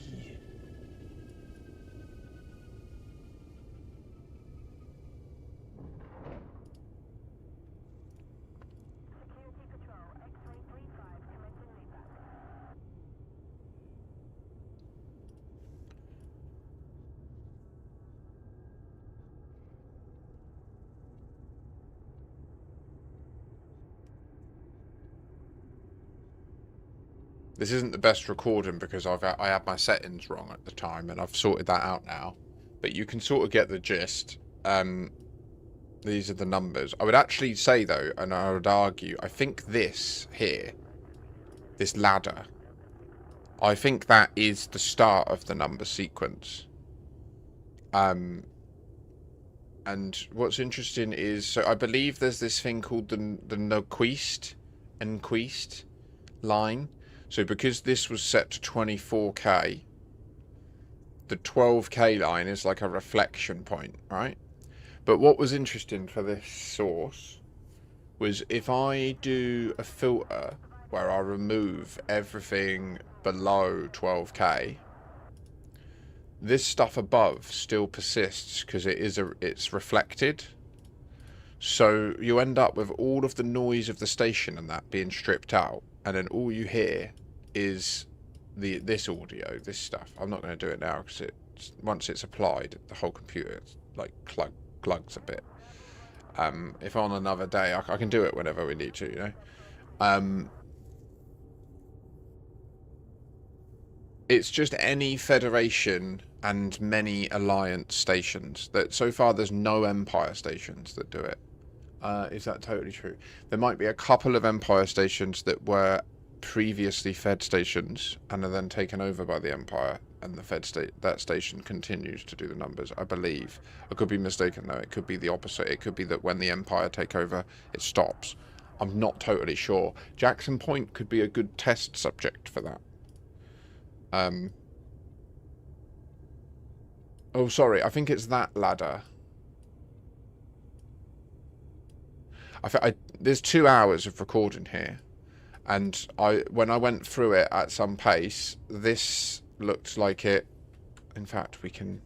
Security Patrol, X-ray 35, commencing repack. This isn't the best recording because I had my settings wrong at the time, and I've sorted that out now. But you can sort of get the gist. These are the numbers. I would actually say, though, and I would argue, I think this here, this ladder, I think that is the start of the number sequence. And what's interesting is, so I believe there's this thing called the Enquist line. So because this was set to 24k, the 12k line is like a reflection point, right? But what was interesting for this source was if I do a filter where I remove everything below 12k, this stuff above still persists because it's reflected. So you end up with all of the noise of the station and that being stripped out, and then all you hear is this audio, this stuff. I'm not going to do it now because once it's applied, the whole computer like clugs a bit. If on another day, I can do it whenever we need to, you know. It's just any Federation and many Alliance stations. That so far there's no Empire stations that do it. Is that totally true? There might be a couple of Empire stations that were previously Fed stations and are then taken over by the Empire, and the that station continues to do the numbers, I believe. I could be mistaken though. It could be the opposite. It could be that when the Empire take over, it stops. I'm not totally sure. Jackson Point could be a good test subject for that. Oh, sorry. I think it's that ladder. There's 2 hours of recording here, and when I went through it at some pace, this looked like it. In fact, we can.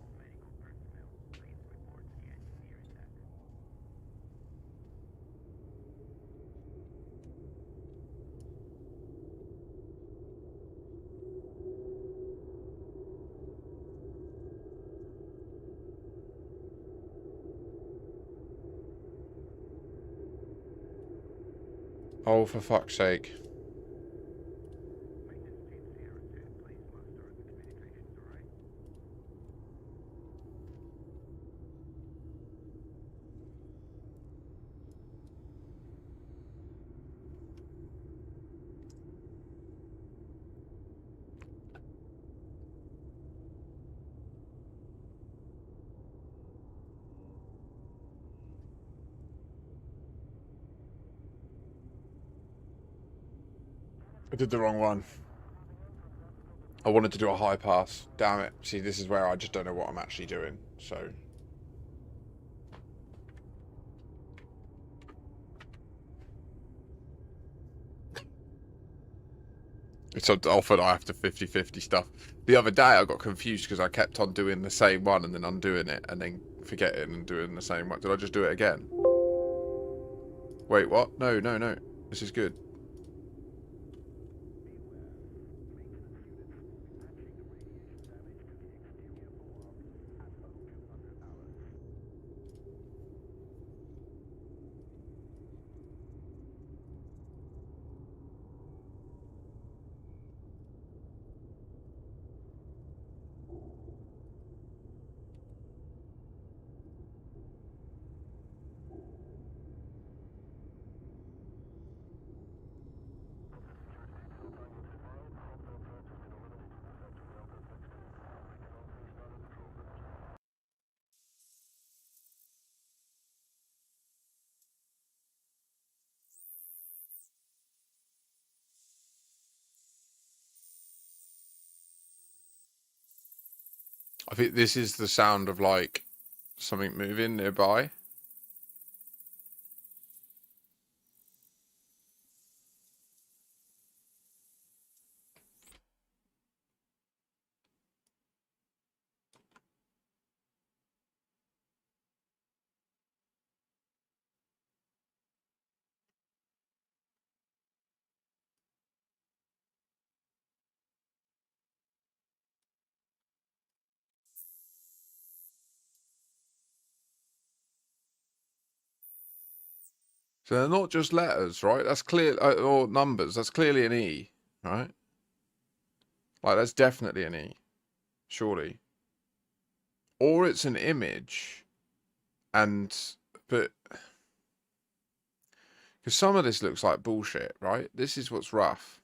Oh, for fuck's sake. I did the wrong one. I wanted to do a high pass. Damn it. See, this is where I just don't know what I'm actually doing, so. It's often I have to 50-50 stuff. The other day I got confused because I kept on doing the same one and then undoing it and then forgetting and doing the same one. Did I just do it again? Wait, what? No, no, no. This is good. I think this is the sound of like something moving nearby. So they're not just letters, right? That's clear, or numbers. That's clearly an E, right? Like, that's definitely an E, surely. Or it's an image, but because some of this looks like bullshit, right? This is what's rough.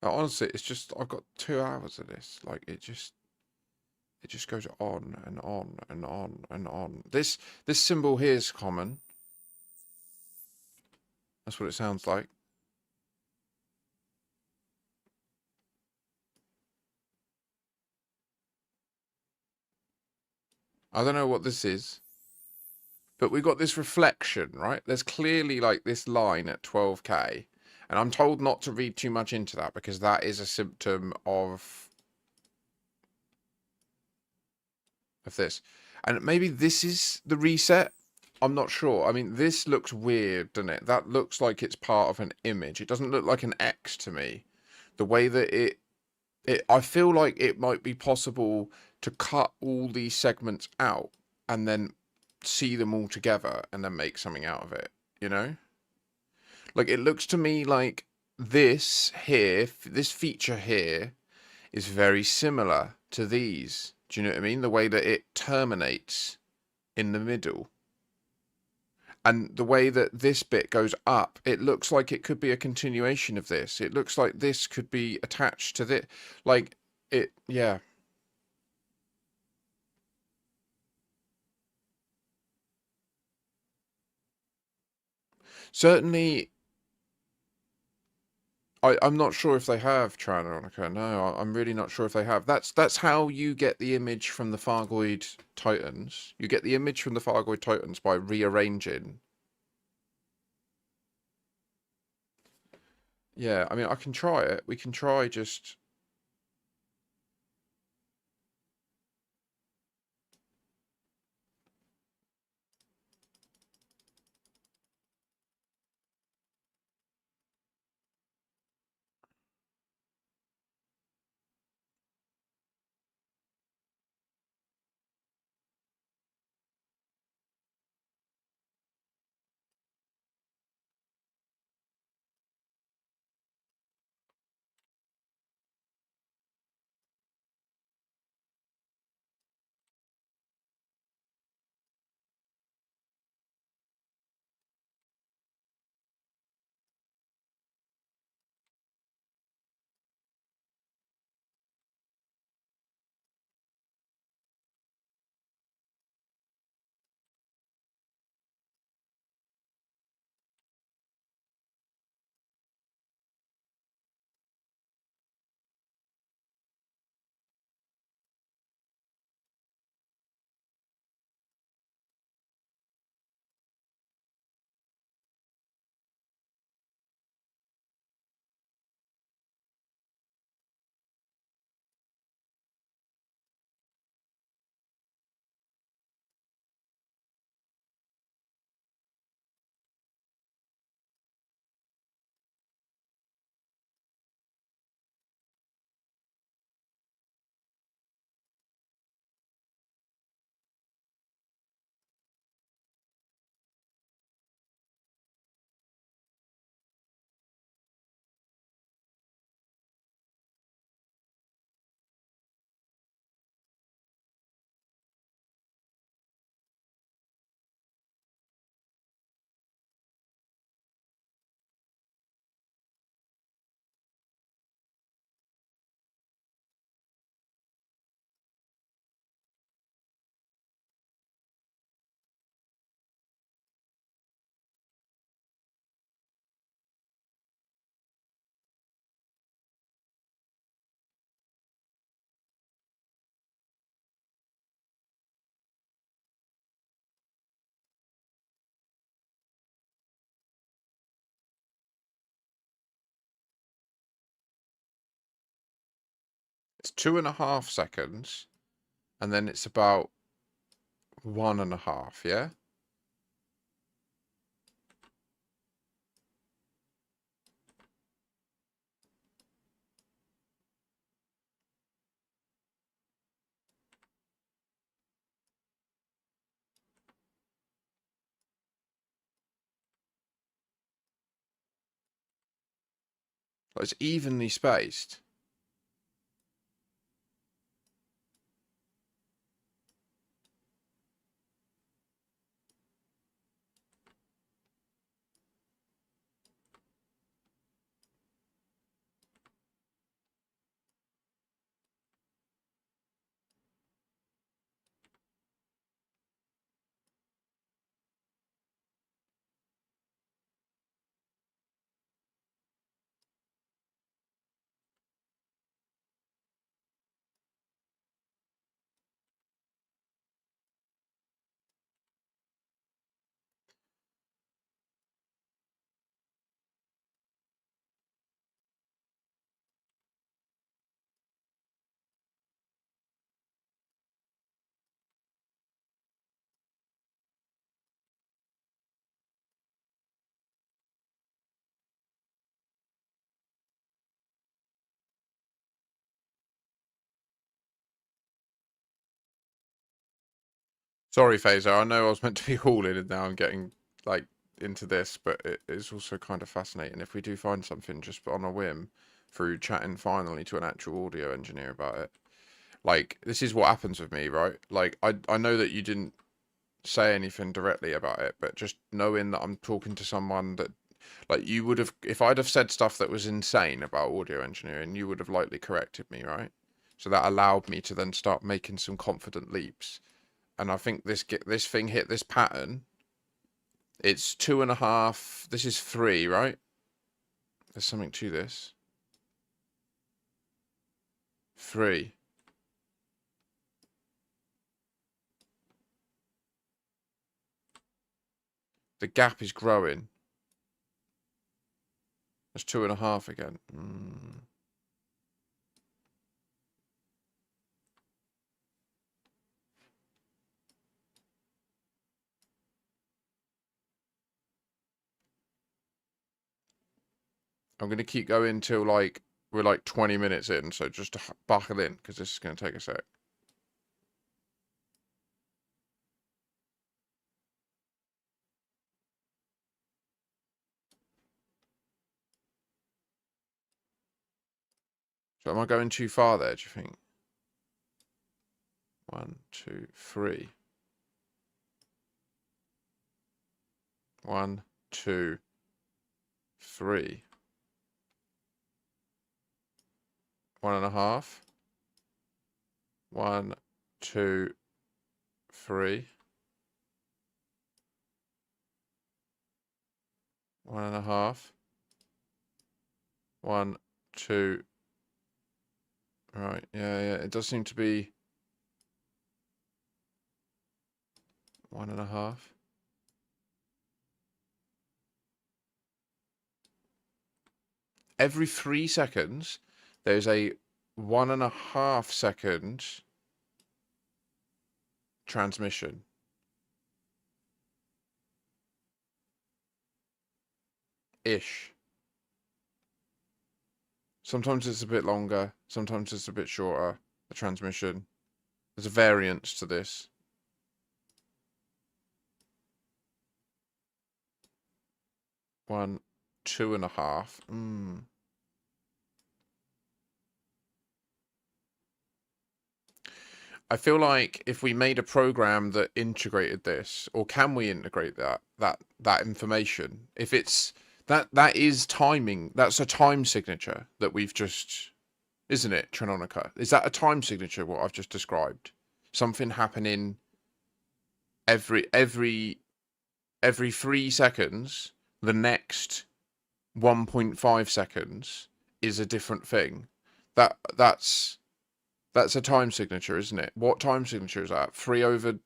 Honestly, it's just I've got 2 hours of this. Like it just goes on and on and on and on. This symbol here is common. That's what it sounds like. I don't know what this is. But we got this reflection, right? There's clearly like this line at 12k. And I'm told not to read too much into that because that is a symptom of this. And maybe this is the reset. I'm not sure. I mean, this looks weird, doesn't it? That looks like it's part of an image. It doesn't look like an X to me. The way that I feel like it might be possible to cut all these segments out and then see them all together and then make something out of it, you know? Like, it looks to me like this here, this feature here, is very similar to these. Do you know what I mean? The way that it terminates in the middle. And the way that this bit goes up, it looks like it could be a continuation of this. It looks like this could be attached to this. Like, yeah. Certainly, I'm not sure if they have Tyrannonica. No, I'm really not sure if they have. That's how you get the image from the Fargoid Titans. You get the image from the Fargoid Titans by rearranging. Yeah, I mean, I can try it. We can try just... It's 2.5 seconds, and then it's about 1.5, yeah? Like, it's evenly spaced. Sorry, Phaser. I know I was meant to be hauling and now I'm getting like into this, but it is also kind of fascinating. If we do find something just on a whim through chatting finally to an actual audio engineer about it. Like, this is what happens with me, right? Like, I know that you didn't say anything directly about it, but just knowing that I'm talking to someone that, like, you would have, if I'd have said stuff that was insane about audio engineering, you would have likely corrected me, right? So that allowed me to then start making some confident leaps. And I think this thing hit this pattern. It's 2.5. This is 3, right? There's something to this. 3. The gap is growing. That's 2.5 again. I'm going to keep going till like we're like 20 minutes in, so just to buckle in because this is going to take a sec. So am I going too far there, do you think? 1, 2, 3. 1, 2, 3. 1.5. 1, 2, 3. 1.5. 1, 2. Right, yeah, it does seem to be 1.5. Every 3 seconds, there's a 1.5 second transmission. Ish. Sometimes it's a bit longer, sometimes it's a bit shorter, the transmission. There's a variance to this. One, 2.5. I feel like if we made a program that integrated this, or can we integrate that information? If it's that is timing, that's a time signature that we've just, isn't it, Tranonica? Is that a time signature, what I've just described? Something happening every 3 seconds, the next 1.5 seconds is a different thing. That's a time signature, isn't it? What time signature is that? 3 over...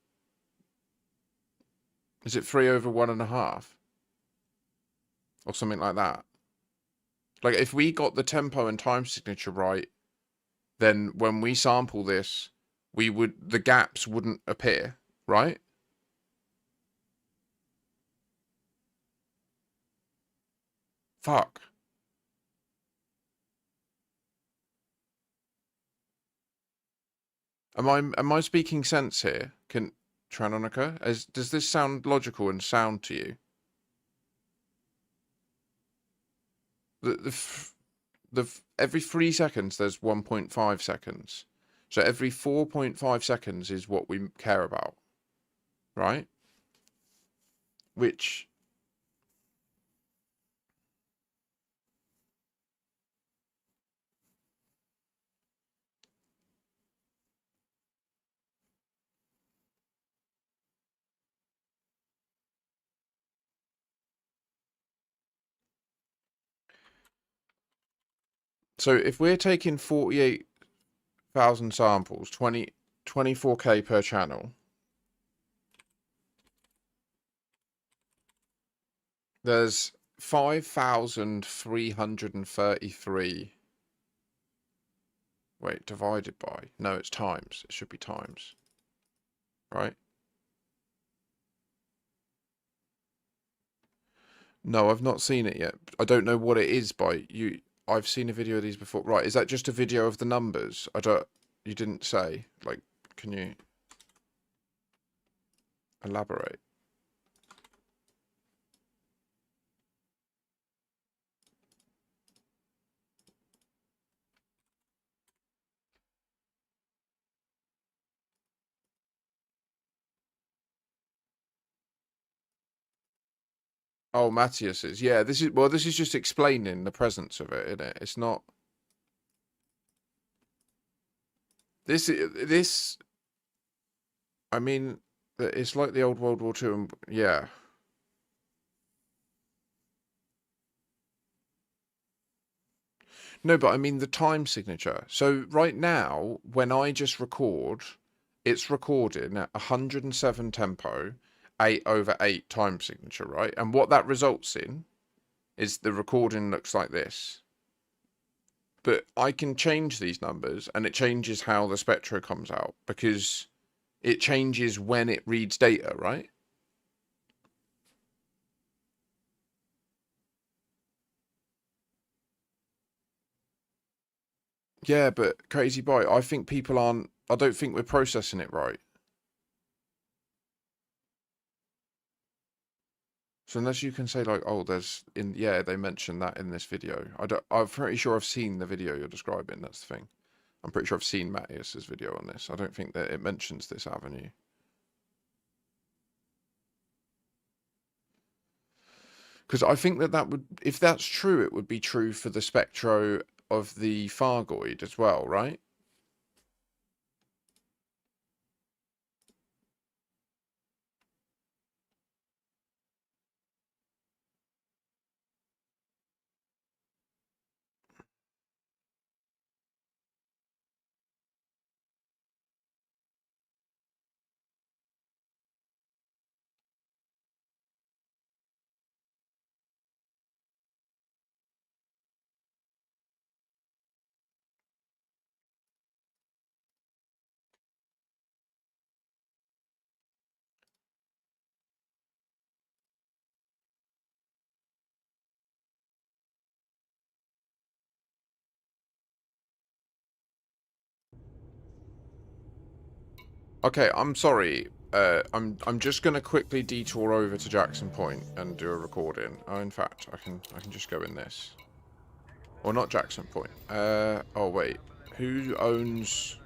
Is it 3 over 1.5? Or something like that. Like, if we got the tempo and time signature right, then when we sample this, the gaps wouldn't appear, right? Fuck. Am I speaking sense here? Tranonica? Does this sound logical and sound to you? Every 3 seconds there's 1.5 seconds. So every 4.5 seconds is what we care about. Right? Which... So if we're taking 48,000 samples, 24K per channel, there's 5,333. Wait, divided by? No, it's times. It should be times. Right? No, I've not seen it yet. I don't know what it is by you. I've seen a video of these before. Right, is that just a video of the numbers? You didn't say. Like, can you... Elaborate. Oh, Matthias's. Yeah, this is just explaining the presence of it, isn't it? It's not this. I mean, it's like the old World War II, and yeah. No, but I mean the time signature. So right now, when I just record, it's recording at 107 tempo, 8/8 time signature, right? And what that results in is the recording looks like this. But I can change these numbers, and it changes how the spectro comes out, because it changes when it reads data, right? Yeah, but Crazy Boy, I think people aren't. I don't think we're processing it right. So unless you can say like, oh, yeah, they mentioned that in this video. I'm pretty sure I've seen the video you're describing. That's the thing. I'm pretty sure I've seen Matthias's video on this. I don't think that it mentions this avenue. Because I think that would, if that's true, it would be true for the spectro of the Fargoid as well, right? Okay, I'm sorry. I'm just gonna quickly detour over to Jackson Point and do a recording. Oh, in fact, I can just go in this. Or not Jackson Point. Oh wait, who owns?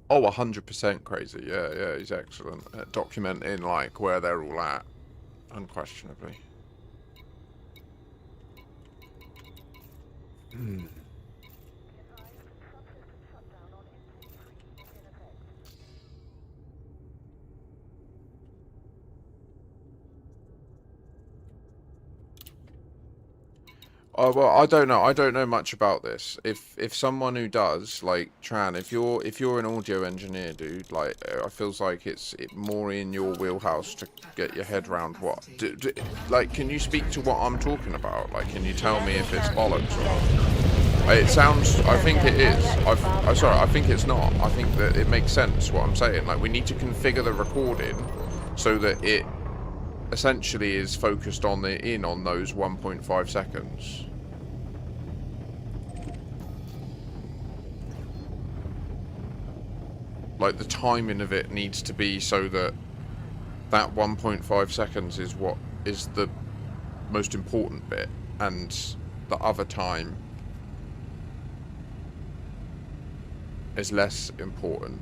Oh, 100% crazy. Yeah, yeah, he's excellent at documenting like where they're all at, unquestionably. Oh well, I don't know. I don't know much about this. If someone who does, like Tran, if you're an audio engineer, dude, like I feels like it's more in your wheelhouse to get your head around what. Like, can you speak to what I'm talking about? Like, can you tell me if it's bollocks or not? It sounds. I think it is. I'm sorry. I think it's not. I think that it makes sense what I'm saying. Like, we need to configure the recording so that it essentially is focused on those 1.5 seconds. Like, the timing of it needs to be so that 1.5 seconds is what is the most important bit, and the other time is less important.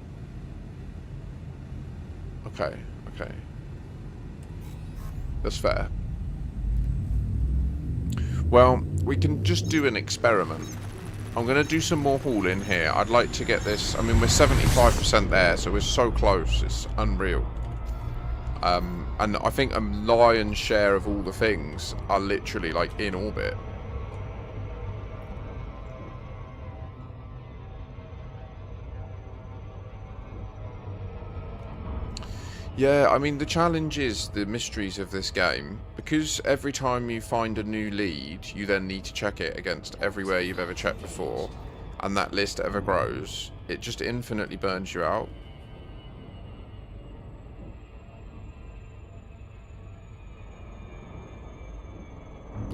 Okay, okay. That's fair. Well, we can just do an experiment. I'm going to do some more hauling here. I'd like to get this. I mean, we're 75% there, so we're so close. It's unreal. And I think a lion's share of all the things are literally, like, in orbit. Yeah, I mean, the challenge is the mysteries of this game. Because every time you find a new lead, you then need to check it against everywhere you've ever checked before, and that list ever grows, it just infinitely burns you out.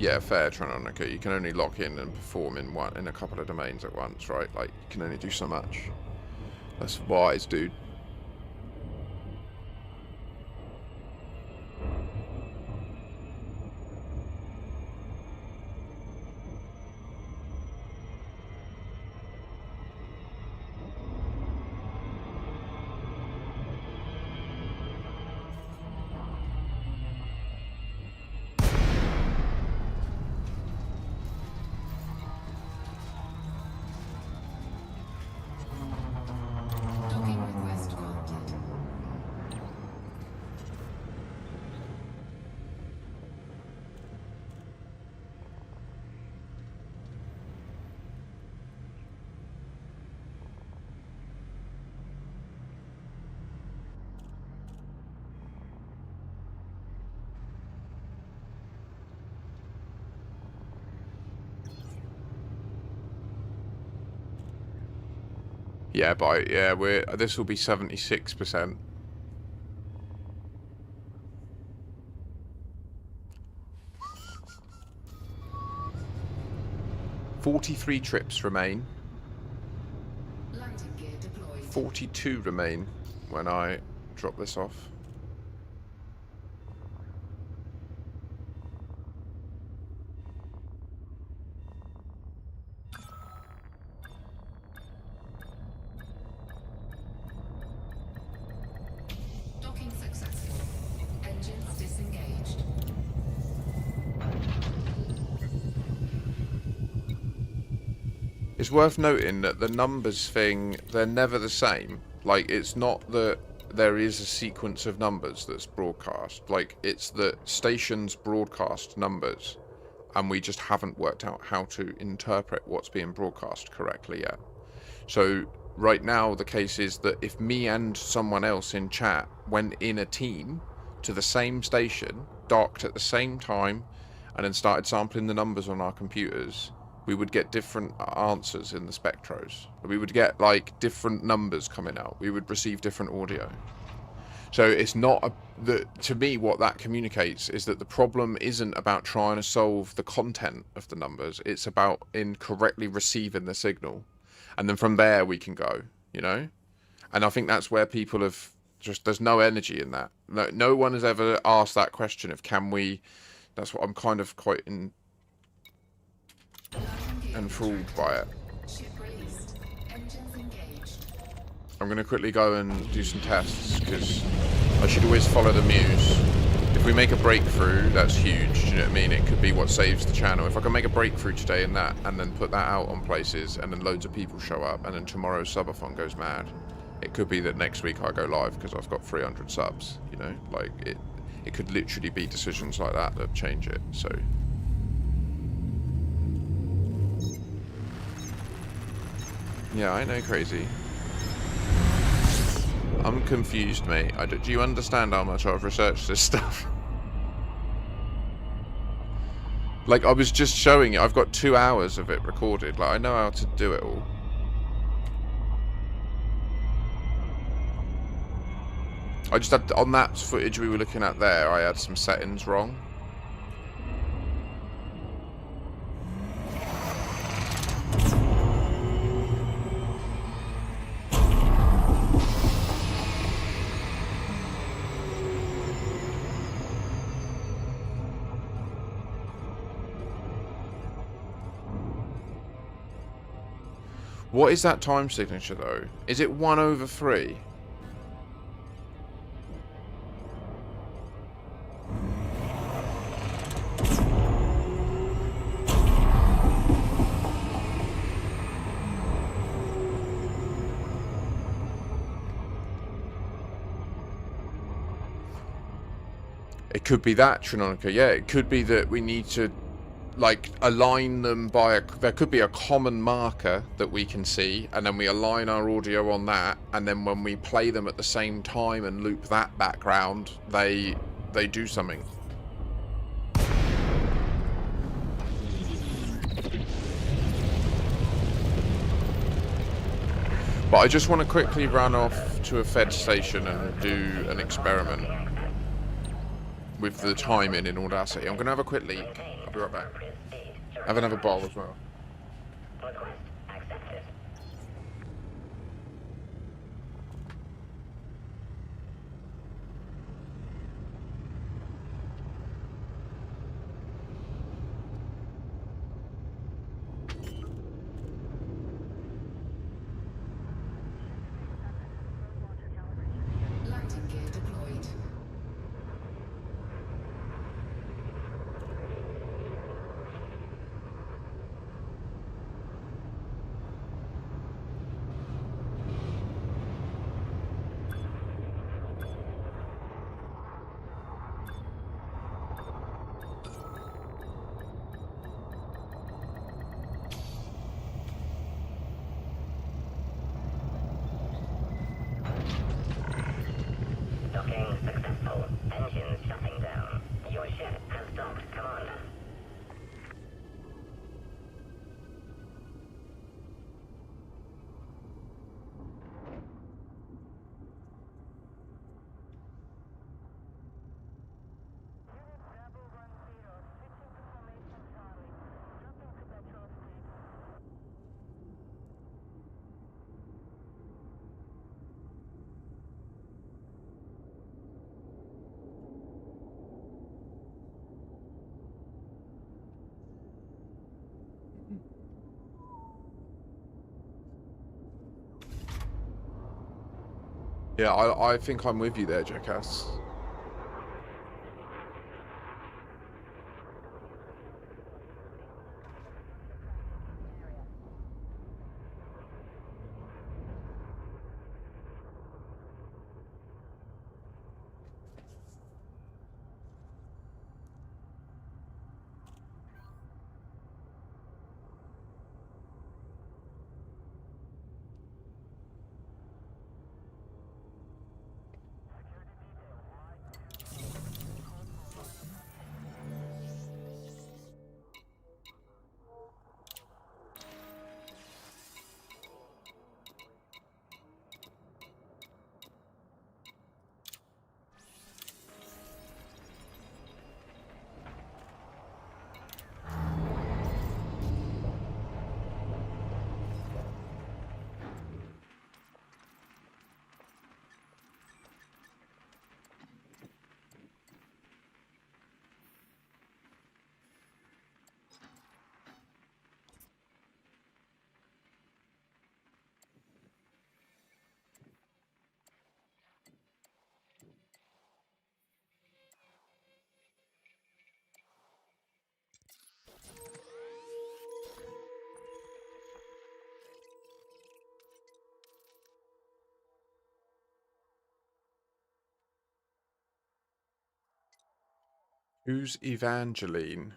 Yeah, fair, Trononica. You can only lock in and perform in a couple of domains at once, right? Like, you can only do so much. That's wise, dude. Docking request granted. Yeah, but yeah, this will be 76%. "43 trips remain. Landing gear deployed. 42 remain when I drop this off. Docking successful. Engines disengaged. It's worth noting that the numbers thing, they're never the same. Like, it's not that there is a sequence of numbers that's broadcast. Like, it's that stations broadcast numbers, and we just haven't worked out how to interpret what's being broadcast correctly yet. So right now the case is that if me and someone else in chat went in a team to the same station, docked at the same time, and then started sampling the numbers on our computers, we would get different answers in the spectros. We would get like different numbers coming out. We would receive different audio. So it's not to me, what that communicates is that the problem isn't about trying to solve the content of the numbers. It's about incorrectly receiving the signal, and then from there we can go, you know. And I think that's where people have just, there's no energy in that. No one has ever asked that question of, can we? That's what I'm kind of quite enthralled by it. Ship released. Engines engaged. I'm going to quickly go and do some tests, because I should always follow the muse. If we make a breakthrough, that's huge, do you know what I mean? It could be what saves the channel. If I can make a breakthrough today in that, and then put that out on places, and then loads of people show up, and then tomorrow's subathon goes mad, it could be that next week I go live because I've got 300 subs, you know? Like, it could literally be decisions like that that change it, so... Yeah, I know, crazy. I'm confused, mate. Do you understand how much I've researched this stuff? Like, I was just showing it. I've got 2 hours of it recorded. Like, I know how to do it all. I just had, on that footage we were looking at there, I had some settings wrong. What is that time signature, though? Is it 1/3? It could be that, Trinonica. Yeah, it could be that we need to, like, align them by there could be a common marker that we can see, and then we align our audio on that, and then when we play them at the same time and loop that background, they do something. But I just want to quickly run off to a Fed station and do an experiment with the timing in Audacity. I'm going to have a quick leak. I'll be right back. appropriate speed during Have another approach. bowl as well. Request accepted. Landing gear deployed. Docking successful. Engines shutting down. Your ship has docked, Commander. Yeah, I think I'm with you there, Jackass. Who's Evangeline?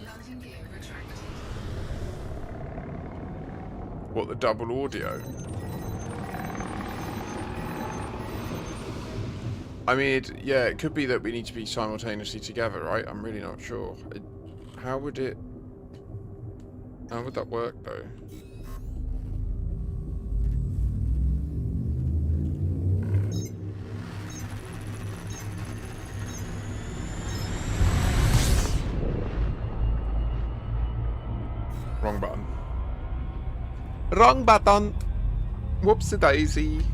Landing gear retracted. What, the double audio? I mean, yeah, it could be that we need to be simultaneously together, right? I'm really not sure. How would that work, though? Wrong button. Wrong button! Whoopsie-daisy.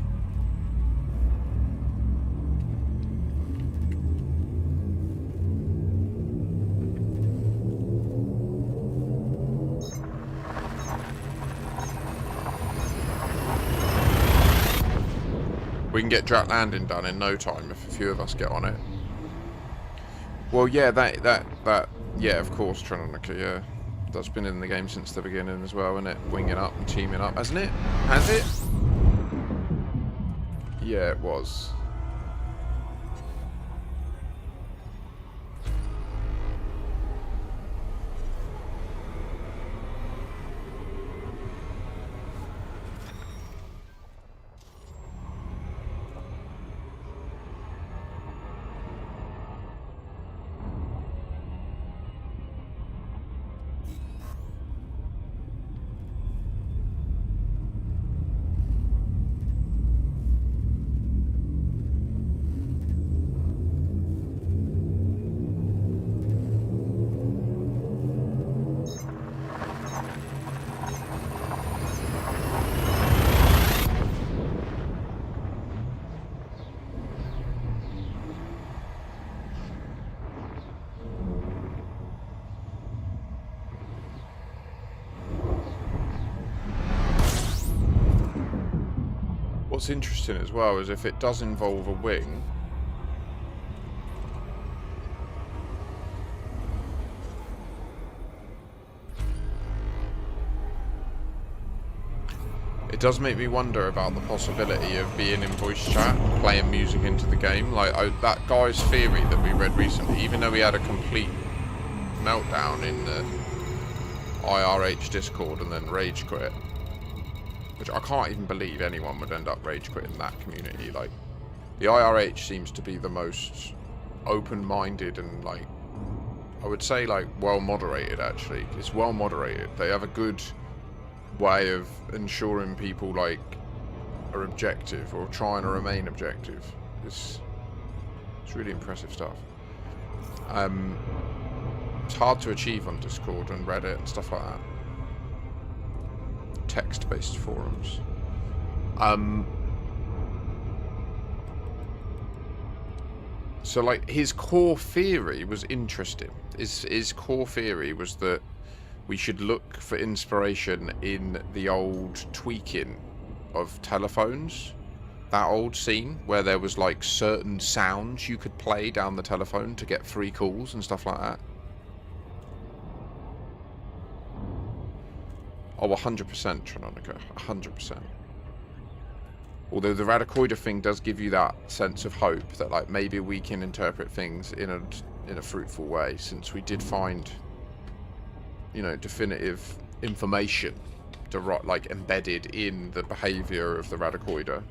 We can get Drat Landing done in no time if a few of us get on it. Well, yeah, yeah, of course, Trononica, yeah. That's been in the game since the beginning as well, isn't it? Winging up and teaming up, hasn't it? Has it? Yeah, it was. what's interesting as well is if it does involve a wing, it does make me wonder about the possibility of being in voice chat, playing music into the game. Like, that guy's theory that we read recently, even though he had a complete meltdown in the IRH Discord and then rage quit, which I can't even believe anyone would end up rage quitting that community. Like, the IRH seems to be the most open-minded and, like, I would say, like, well-moderated, actually. It's well-moderated. They have a good way of ensuring people, like, are objective or trying to remain objective. It's really impressive stuff. It's hard to achieve on Discord and Reddit and stuff like that. Text-based forums. So, like, his core theory was interesting. His core theory was that we should look for inspiration in the old tweaking of telephones. That old scene where there was, like, certain sounds you could play down the telephone to get free calls and stuff like that. Oh, 100%, Trononica. 100%. Although the Radicoider thing does give you that sense of hope that, like, maybe we can interpret things in a fruitful way, since we did find, you know, definitive information to, like, embedded in the behavior of the Radicoider.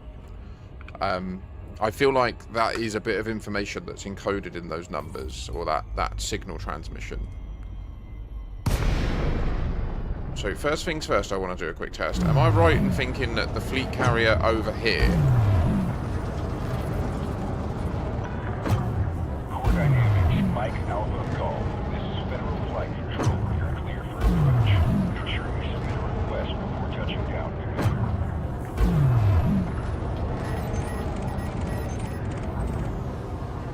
I feel like that is a bit of information that's encoded in those numbers, or that signal transmission. So first things first, I want to do a quick test. Am I right in thinking that the fleet carrier over here... Core dynamics, Mike Alpha Golf. This is Federal Flight Control. You're clear for approach. For sure, we submit a request before touching down, Commander.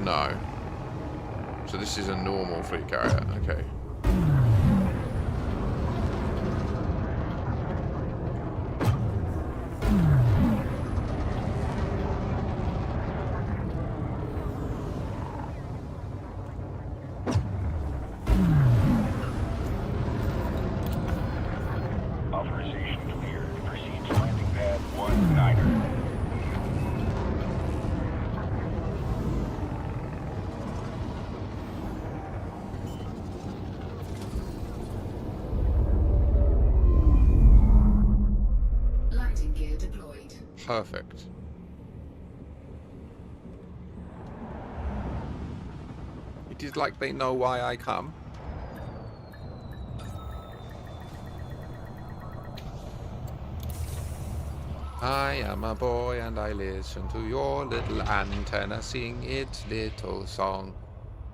No. So this is a normal fleet carrier. Okay. Authorization cleared. Proceed to landing pad 19er. Landing gear deployed. Perfect. It is like they know why I come. I am a boy and I listen to your little antenna sing its little song.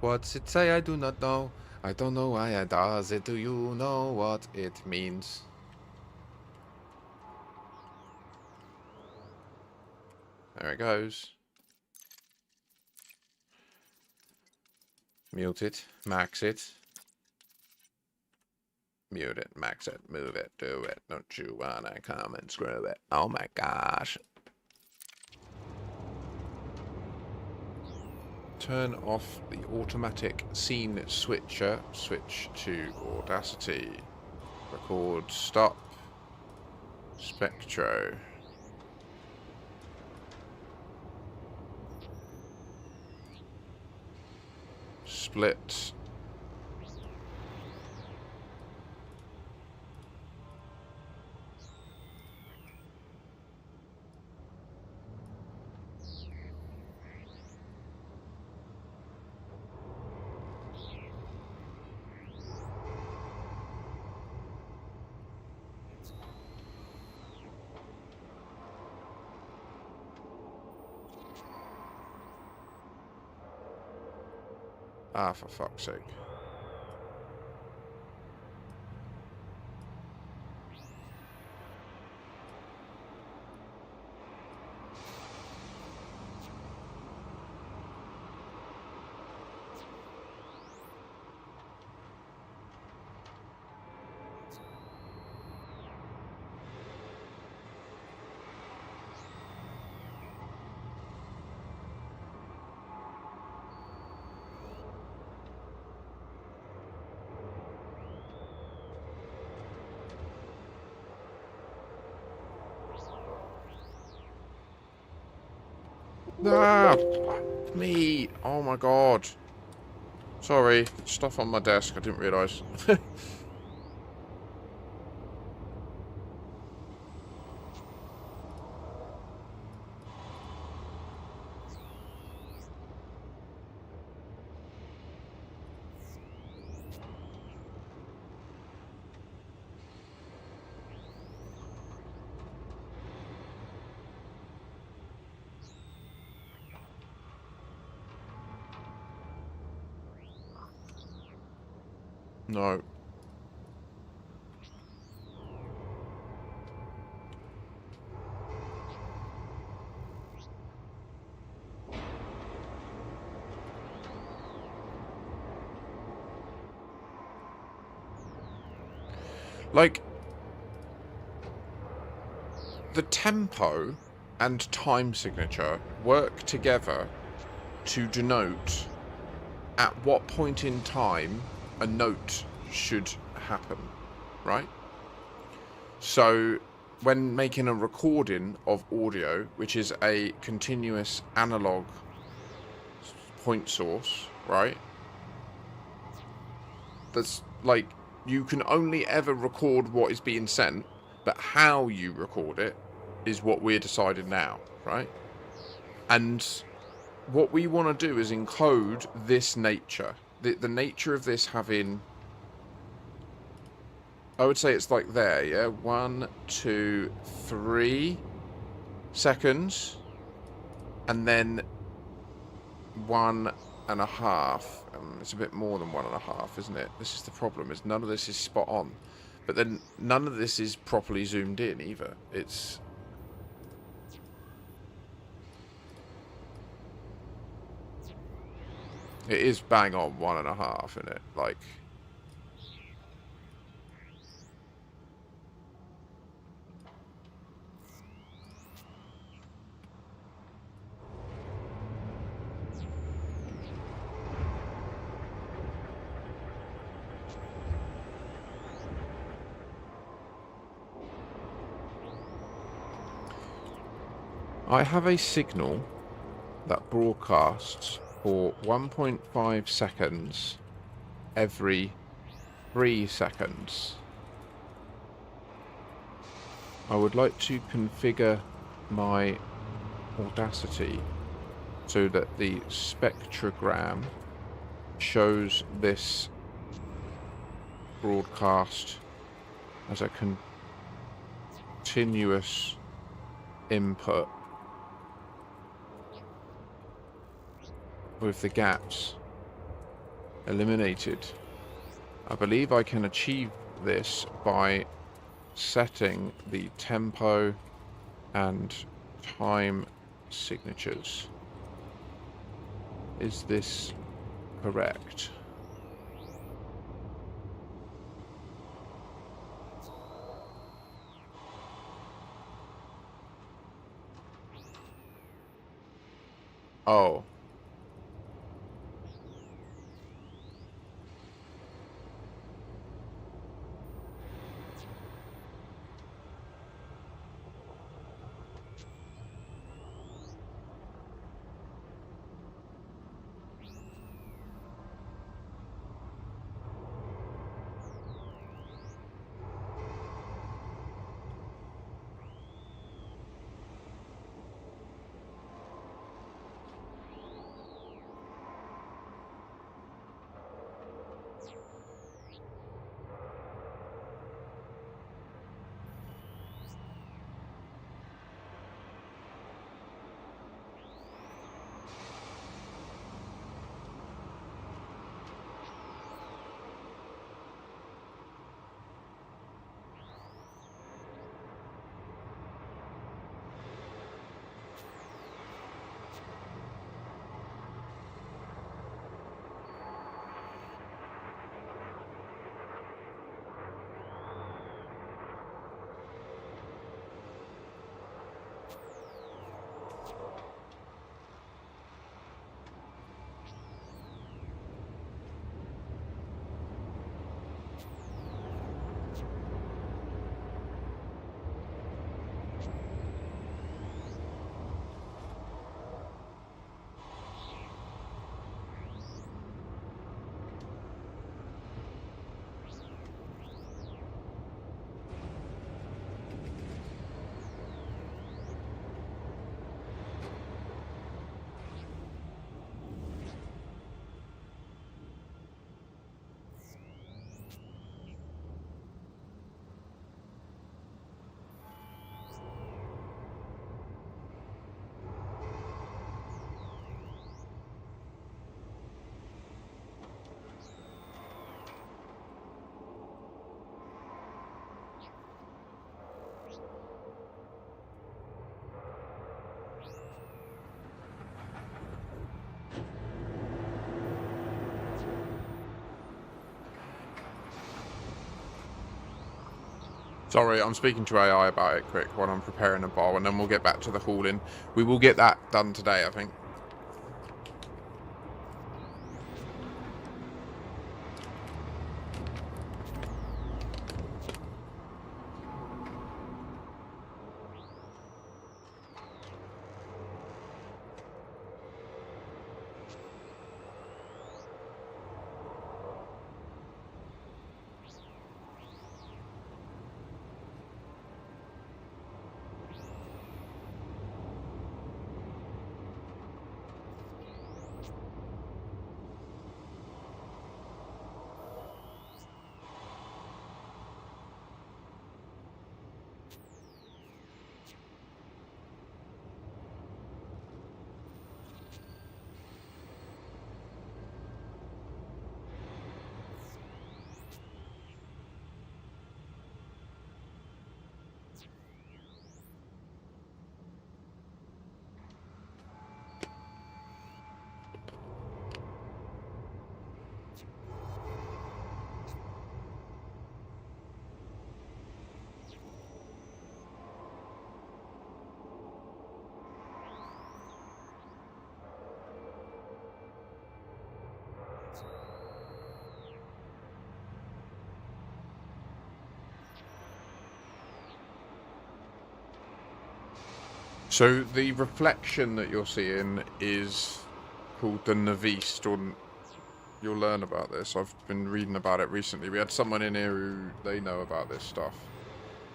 What's it say? I do not know. I don't know why it does it. Do you know what it means? There it goes. Mute it. Max it. Mute it, max it, move it, do it. Don't you wanna come and screw it? Oh my gosh. Turn off the automatic scene switcher. Switch to Audacity. Record stop. Spectro. Split. Ah, for fuck's sake. Ah, me. Oh my god. Sorry, stuff on my desk. I didn't realise. No. Like, the tempo and time signature work together to denote at what point in time a note should happen, right? So when making a recording of audio, which is a continuous analog point source, right? That's like, you can only ever record what is being sent, but how you record it is what we're deciding now, right? And what we want to do is encode this nature. The nature of this having, I would say it's like there, yeah? 1, 2, 3 seconds. And then 1.5. It's a bit more than 1.5, isn't it? This is the problem, is none of this is spot on. But then none of this is properly zoomed in either. It is bang on 1.5, isn't it? Like, I have a signal that broadcasts for 1.5 seconds every 3 seconds. I would like to configure my Audacity so that the spectrogram shows this broadcast as a continuous input with the gaps eliminated. I believe I can achieve this by setting the tempo and time signatures. Is this correct? Oh. Sorry, I'm speaking to AI about it quick while I'm preparing a bowl, and then we'll get back to the hauling. We will get that done today, I think. So the reflection that you're seeing is called the Naviste, or you'll learn about this. I've been reading about it recently. We had someone in here who they know about this stuff.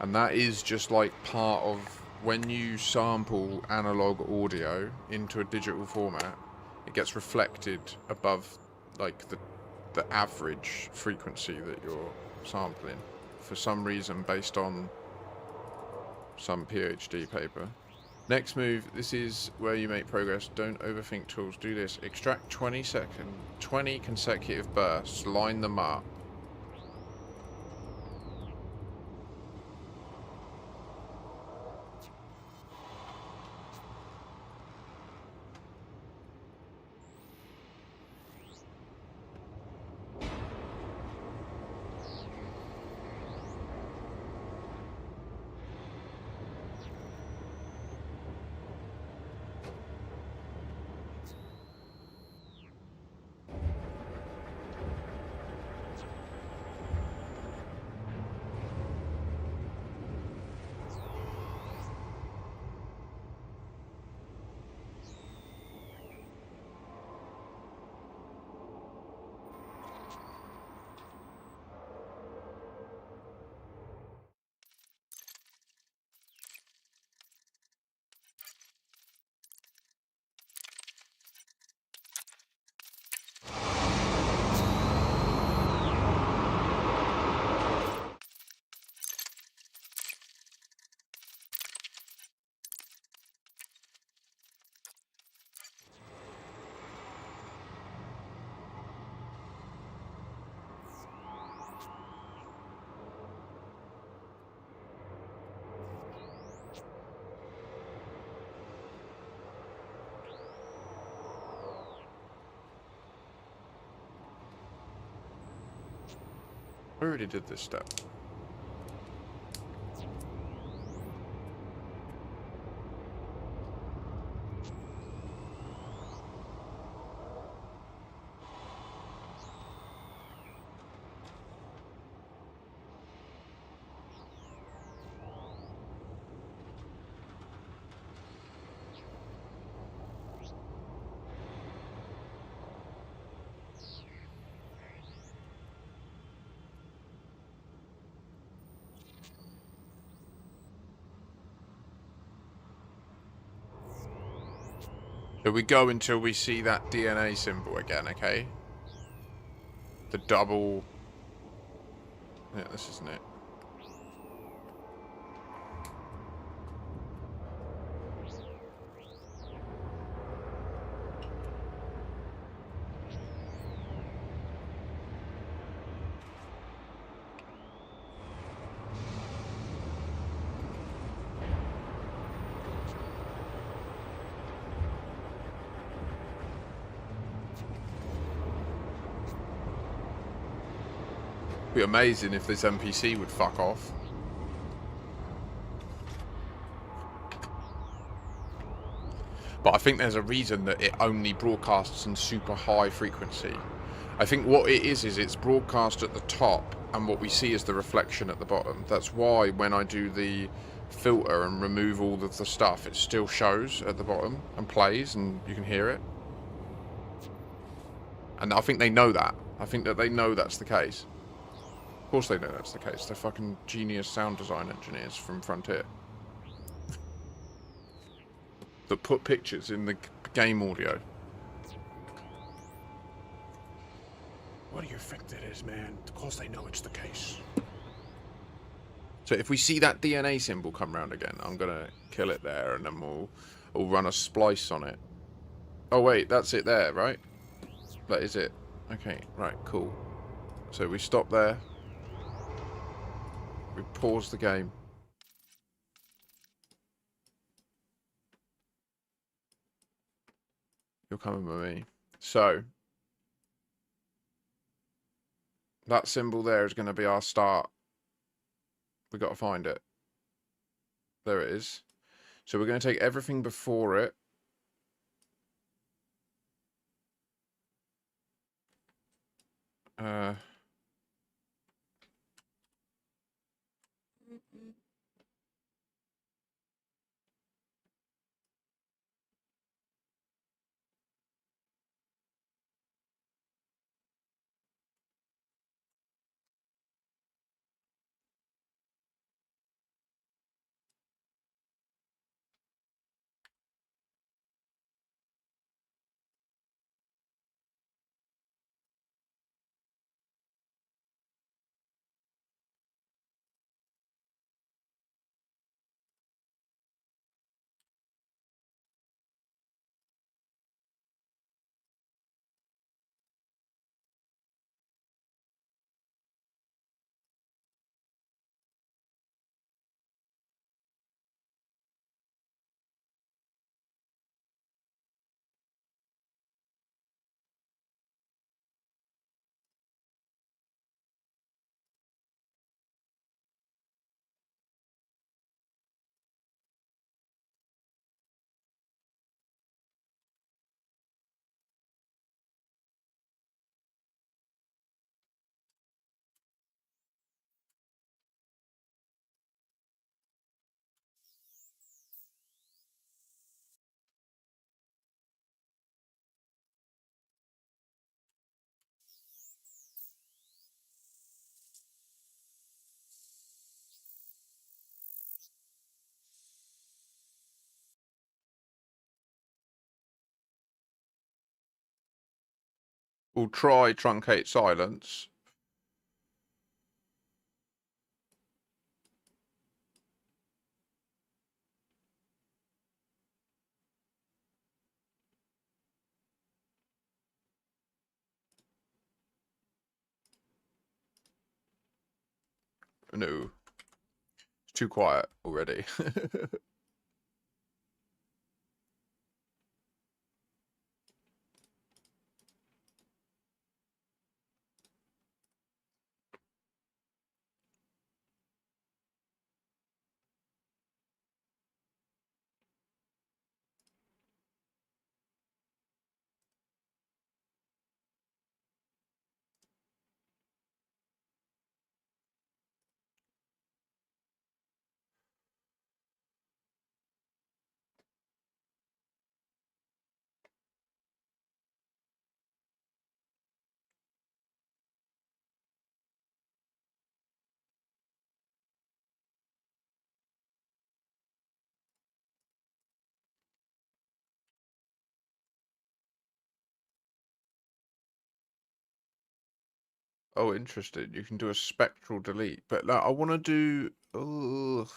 And that is just like part of when you sample analog audio into a digital format, it gets reflected above like the average frequency that you're sampling for some reason based on some PhD paper. Next move, this is where you make progress. Don't overthink tools. Do this. Extract 20 consecutive bursts. Line them up. I already did this step. So we go until we see that DNA symbol again, okay? The double... Yeah, this isn't it. Be amazing if this NPC would fuck off. But I think there's a reason that it only broadcasts in super high frequency. I think what it is it's broadcast at the top, and what we see is the reflection at the bottom. That's why when I do the filter and remove all of the stuff, it still shows at the bottom and plays, and you can hear it. And I think they know that. I think that they know that's the case. Of course they know that's the case. They're fucking genius sound design engineers from Frontier. That put pictures in the game audio. What do you think that is, man? Of course they know it's the case. So if we see that DNA symbol come round again, I'm gonna kill it there, and then we'll run a splice on it. Oh wait, that's it there, right? That is it. Okay, right, cool. So we stop there. We pause the game. You're coming with me. So that symbol there is going to be our start. We got to find it. There it is. So we're going to take everything before it. We'll try truncate silence. No. It's too quiet already. Oh, interesting. You can do a spectral delete. But like, I want to do... Ugh.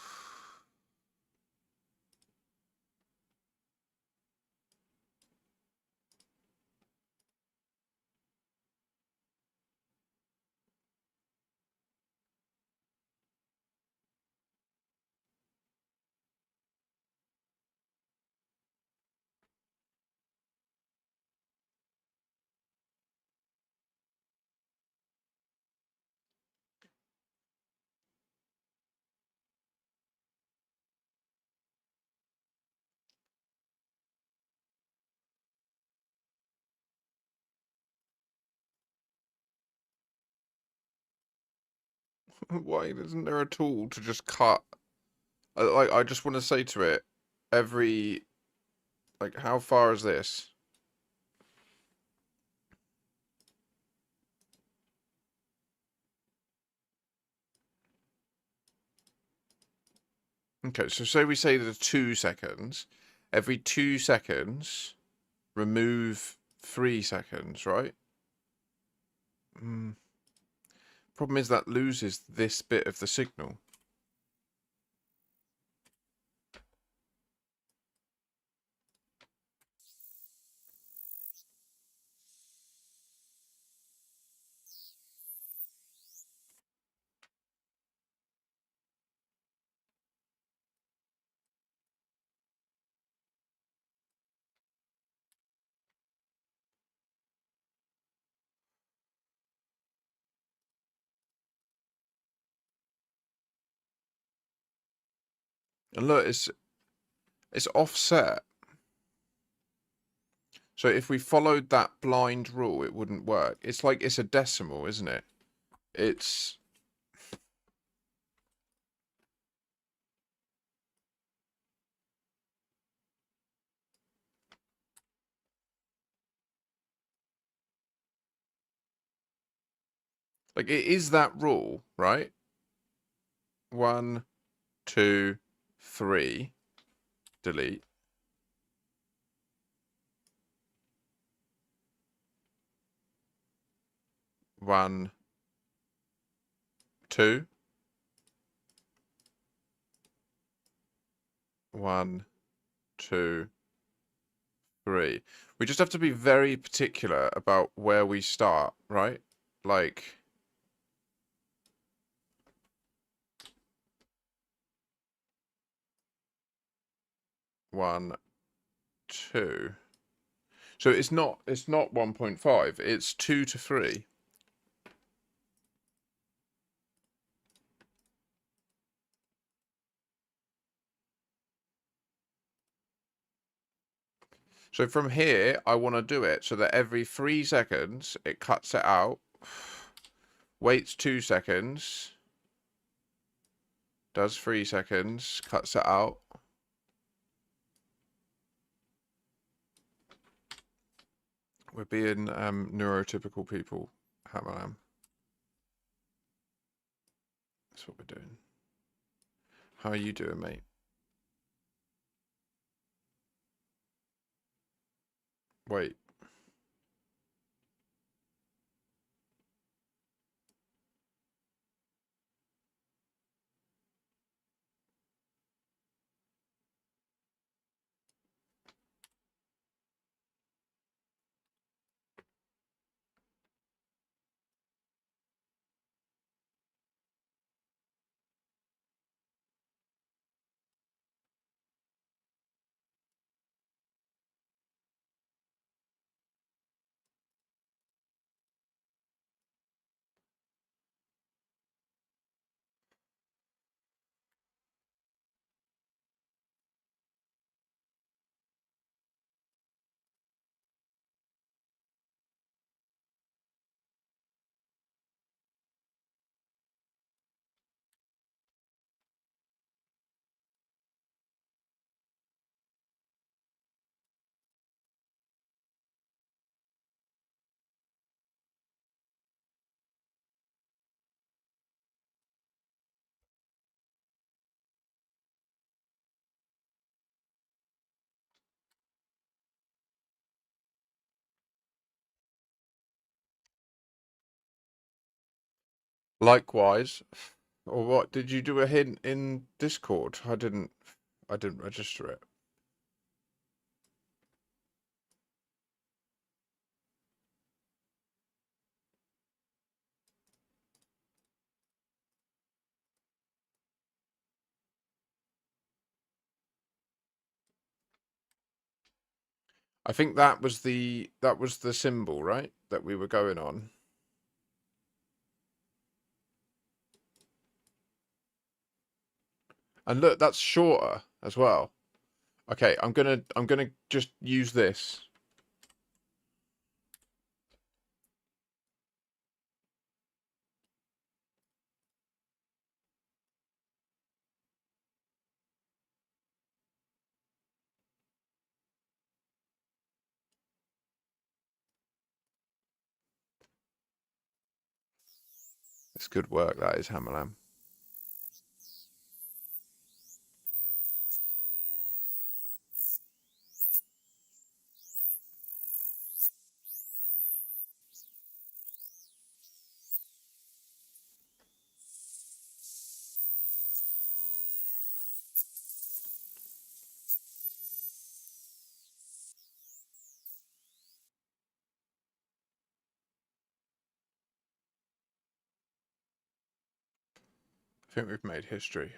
Why isn't there a tool to just cut? I just want to say to it, every, like, how far is this? Okay, so say we say there's 2 seconds. Every 2 seconds, remove 3 seconds, right? Problem is that loses this bit of the signal. And look, it's offset. So if we followed that blind rule, it wouldn't work. It's like it's a decimal, isn't it? It's... like, it is that rule, right? 1, 2, 3. Delete. 1, 2. 1, 2, 3. We just have to be very particular about where we start, right? Like... 1, 2. So it's not 1.5, it's 2 to 3. So from here, I want to do it so that every 3 seconds, it cuts it out, waits 2 seconds, does 3 seconds, cuts it out. We're being neurotypical people, Hamalam. That's what we're doing. How are you doing, mate? Wait. Likewise. Or what? Did you do a hint in Discord? I didn't register it. I think that was the symbol, right? That we were going on. And look, that's shorter as well. Okay, I'm gonna just use this. It's good work, that is, Hammerlam. I think we've made history.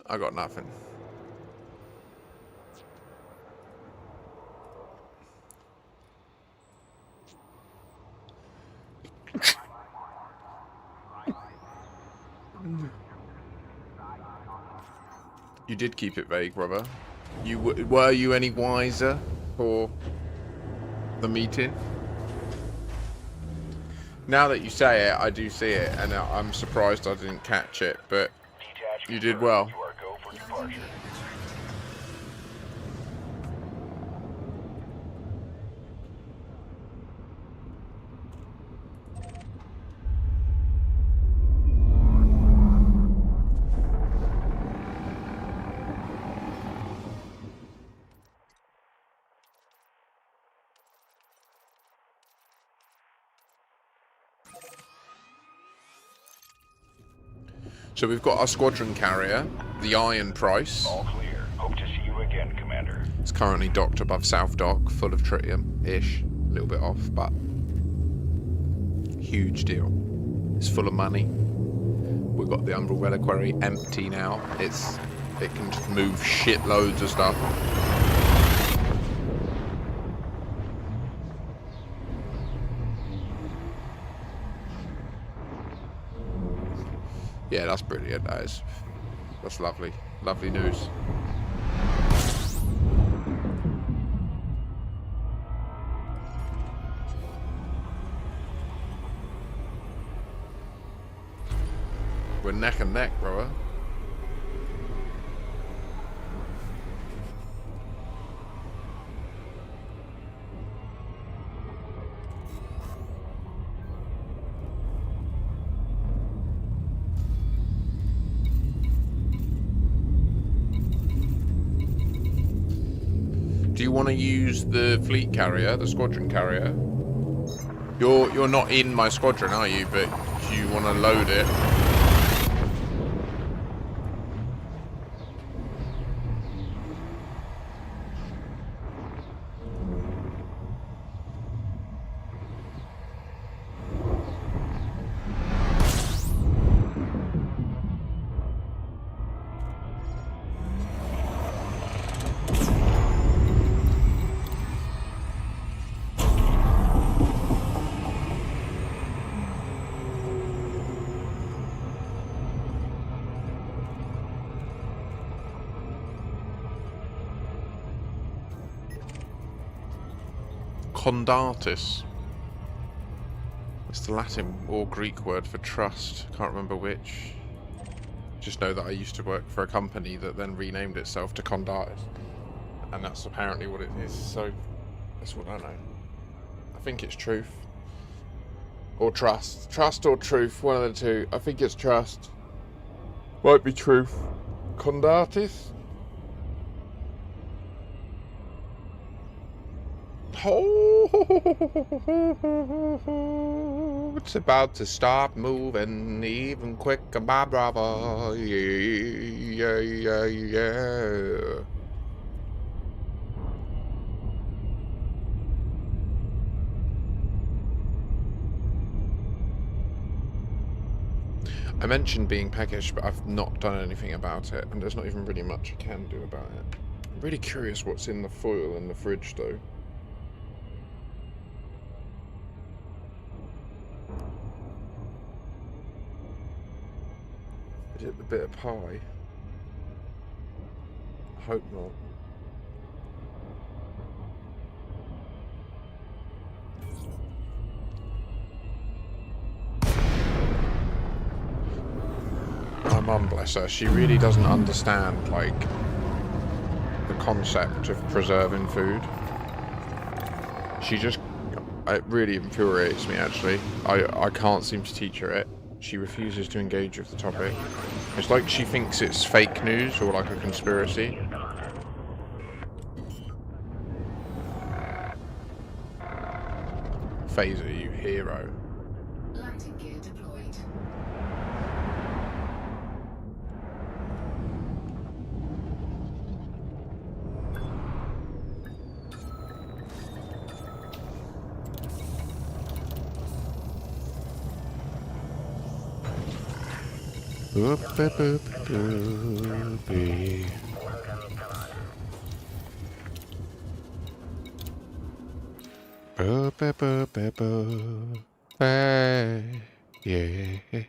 I got nothing. You did keep it vague, brother. Were you any wiser for the meeting? Now that you say it, I do see it, and I'm surprised I didn't catch it, but you did well. You are go for departure. So we've got our Squadron Carrier, the Iron Price. All clear. Hope to see you again, Commander. It's currently docked above South Dock, full of tritium-ish. A little bit off, but huge deal. It's full of money. We've got the Umbrella Quarry empty now. It can just move shitloads of stuff. Yeah, that's brilliant, that is. That's lovely. Lovely news. We're neck and neck, brother. Do you want to use the fleet carrier, the Squadron Carrier? You're not in my squadron, are you? But do you want to load it? Condatus. It's the Latin or Greek word for trust. Can't remember which. Just know that I used to work for a company that then renamed itself to Condatus. And that's apparently what it is. So, that's what I know. I think it's truth. Or trust. Trust or truth. One of the two. I think it's trust. Might be truth. Condatus? Oh, it's about to start moving even quicker, my brother. Yeah, yeah, yeah. I mentioned being peckish, but I've not done anything about it, and there's not even really much I can do about it. I'm really curious what's in the foil in the fridge, though. Is it the bit of pie? I hope not. mum, bless her, she really doesn't understand, like, the concept of preserving food. She just... It really infuriates me, actually. I can't seem to teach her it. She refuses to engage with the topic. It's like she thinks it's fake news or like a conspiracy. Phaser, you hero. Lighting gear deployed. Boop, boop, boop, boopy. Boop, boop, boop, boop, boop. Hey, yeah.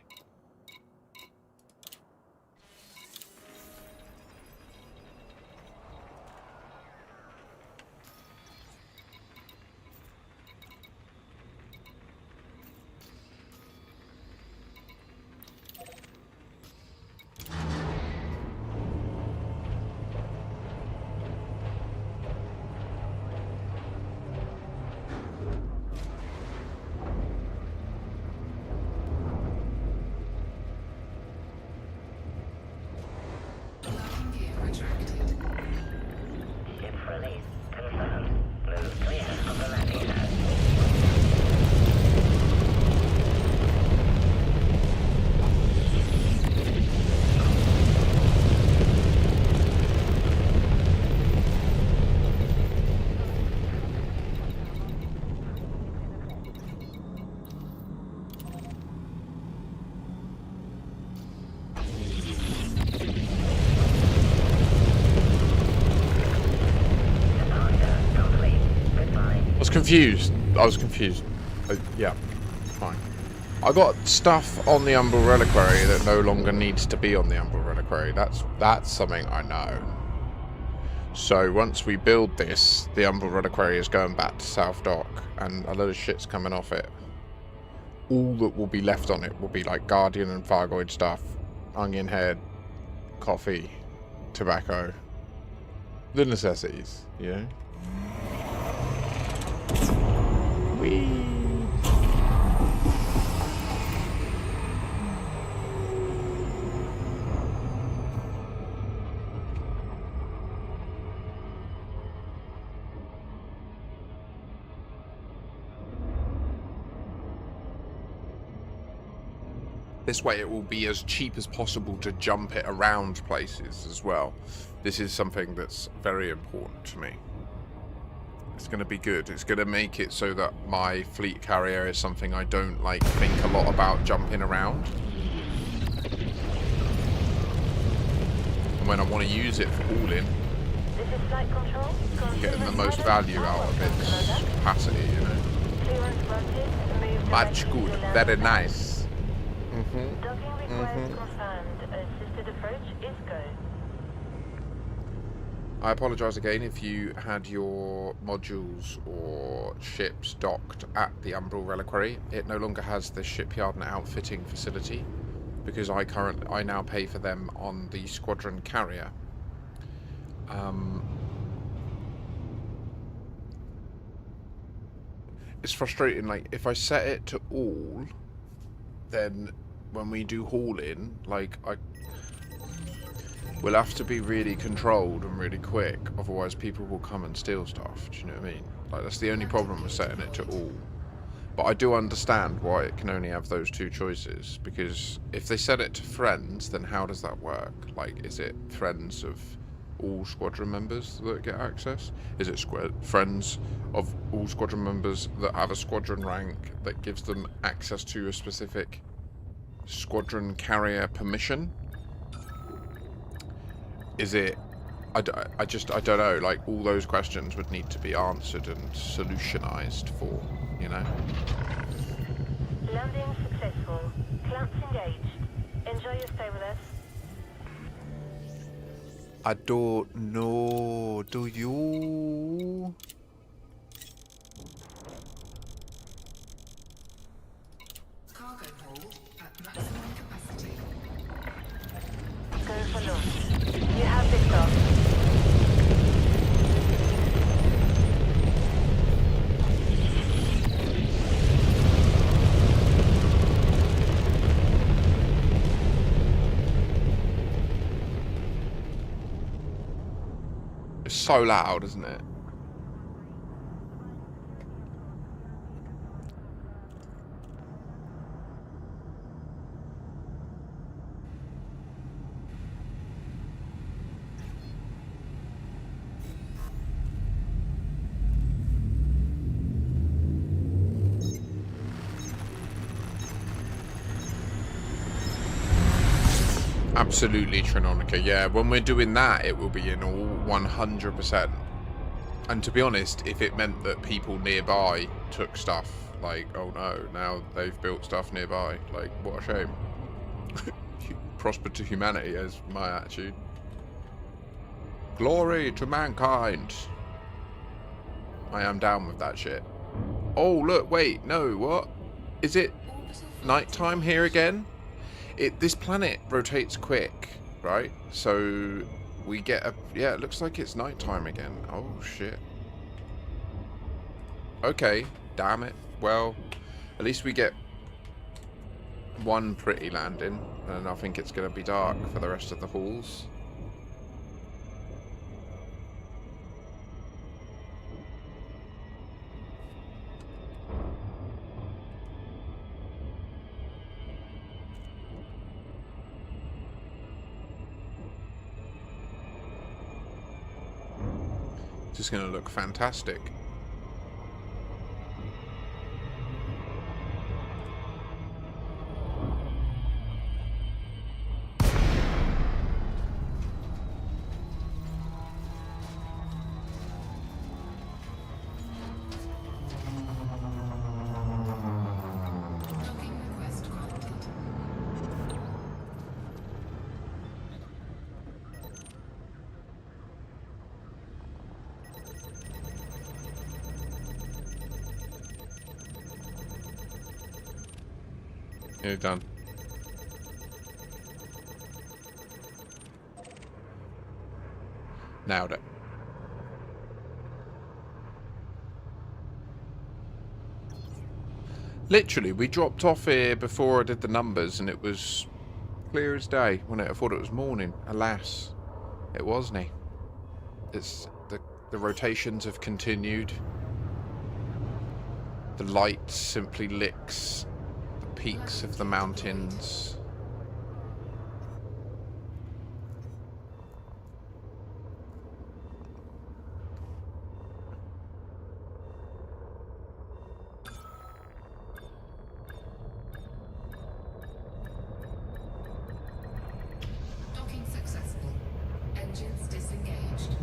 Lighting gear retracted. Ship release confirmed. Move clear of the landing pad. I was confused. Yeah, fine. I got stuff on the Umbral Reliquary that no longer needs to be on the Umbral Reliquary. That's something I know. So once we build this, the Umbral Reliquary is going back to South Dock, and a load of shit's coming off it. All that will be left on it will be like Guardian and Fargoid stuff, onion head, coffee, tobacco, the necessities, you know? Whee! This way it will be as cheap as possible to jump it around places as well. This is something that's very important to me. It's going to be good. It's going to make it so that my fleet carrier is something I don't like think a lot about jumping around. And when I want to use it for hauling, This is flight control. getting the most value out of its capacity, you know. Clearance granted. Move Much directly good. to Very landing. nice. Docking request confirmed. Assisted approach is go. I apologise again if you had your modules or ships docked at the Umbral Reliquary. It no longer has the shipyard and outfitting facility because I now pay for them on the Squadron Carrier. It's frustrating, like if I set it to all, then when we do hauling, like we'll have to be really controlled and really quick, otherwise people will come and steal stuff. Do you know what I mean? Like that's the only problem with setting it to all. But I do understand why it can only have those two choices, because if they set it to friends, then how does that work? Like, is it friends of all squadron members that get access? Is it friends of all squadron members that have a squadron rank that gives them access to a specific squadron carrier permission? Is it... I don't know, like all those questions would need to be answered and solutionized for, you know? Landing successful. Clamps engaged. Enjoy your stay with us. I don't know, do you? Cargo hold at maximum capacity. Go for launch. You have liftoff. It's so loud, isn't it? Absolutely, Trinonica. Yeah, when we're doing that, it will be in all 100%. And to be honest, if it meant that people nearby took stuff, like, oh no, now they've built stuff nearby, like, what a shame. Prosper to humanity is my attitude. Glory to mankind. I am down with that shit. Oh, look, wait, no, what? Is it nighttime here again? This planet rotates quick, right? So we get a... Yeah, it looks like it's nighttime again. Oh, shit. Okay, damn it. Well, at least we get one pretty landing, and I think it's going to be dark for the rest of the halls. It's going to look fantastic. Docking request granted. You're done. Nailed it. Literally, we dropped off here before I did the numbers, and it was clear as day, wasn't it? I thought it was morning. Alas, it wasn't. It's the rotations have continued. The light simply licks the peaks of the mountains. Docking successful. Engines disengaged.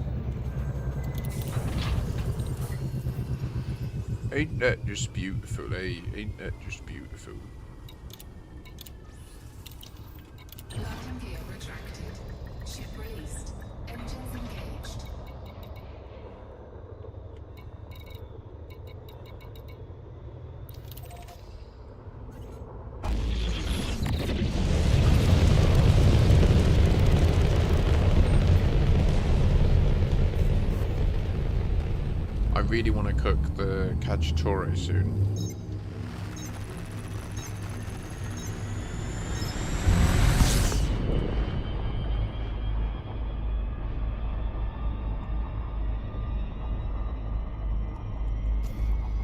Ain't that just beautiful, eh? Ain't that just beautiful? Landing gear retracted. Ship released. Engines engaged. I really want to cook the cacciatore soon.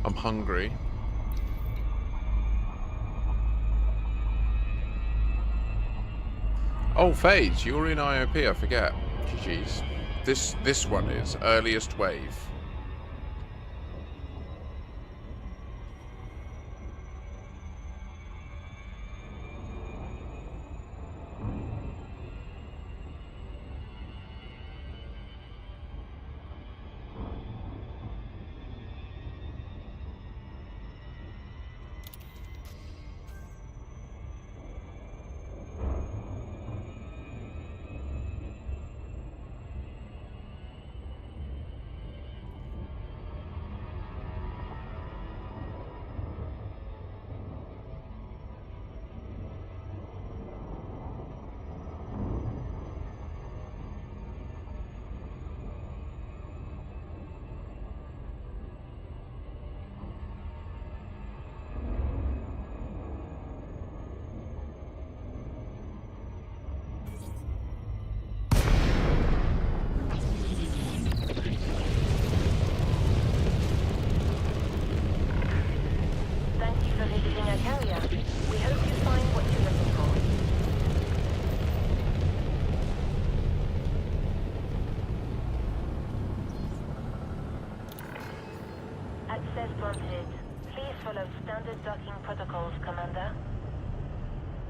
I'm hungry. Oh, Phase, you're in IOP, I forget. GG's. This one is earliest wave. docking protocols, Commander.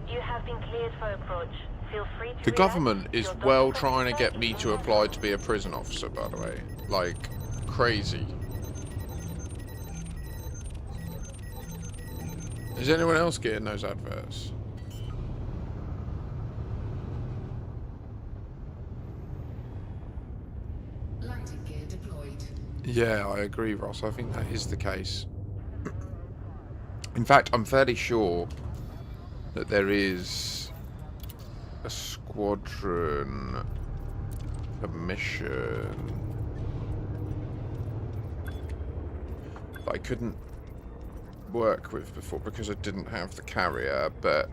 You have been cleared for approach. Feel free to The relax. government is Your well docking trying to officer get me is to in apply control. to be a prison officer, by the way. Like, crazy. Is anyone else getting those adverts? Landing gear deployed. Yeah, I agree, Ross. I think that is the case. In fact, I'm fairly sure that there is a squadron commission that I couldn't work with before because I didn't have the carrier, but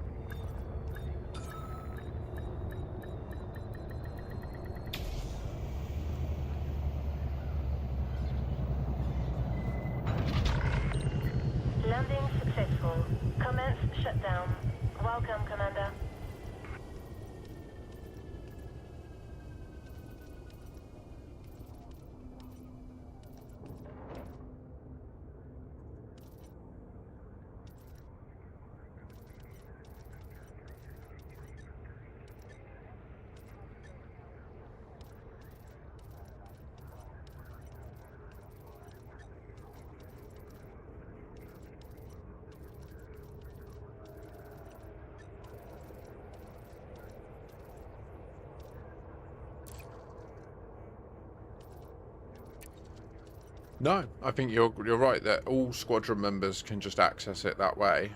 Landing successful. Commence shutdown. Welcome, Commander. no, I think you're right that all squadron members can just access it that way.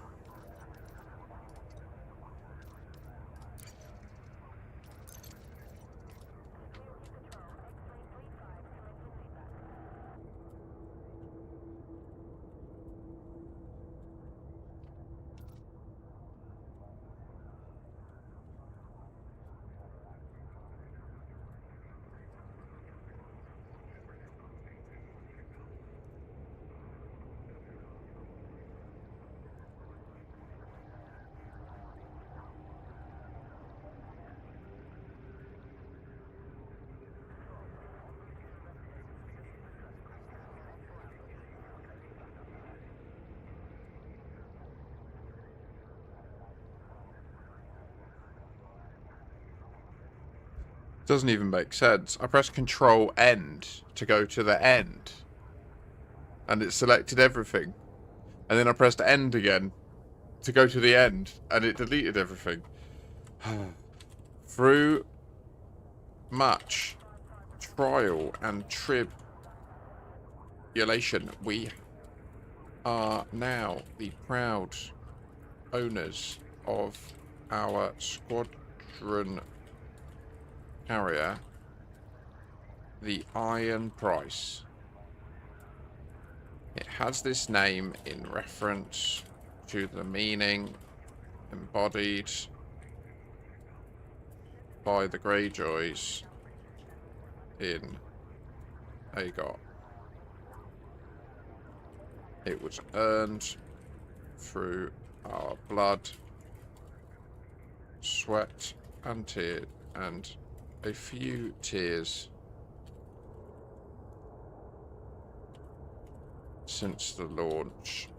Doesn't even make sense. I pressed Control End to go to the end, and it selected everything. And then I pressed End again to go to the end, and it deleted everything. Through much trial and tribulation, we are now the proud owners of our Squadron Carrier, the Iron Price. It has this name in reference to the meaning embodied by the Greyjoys in Agot. It was earned through our blood, sweat, and tears, and a few tears since the launch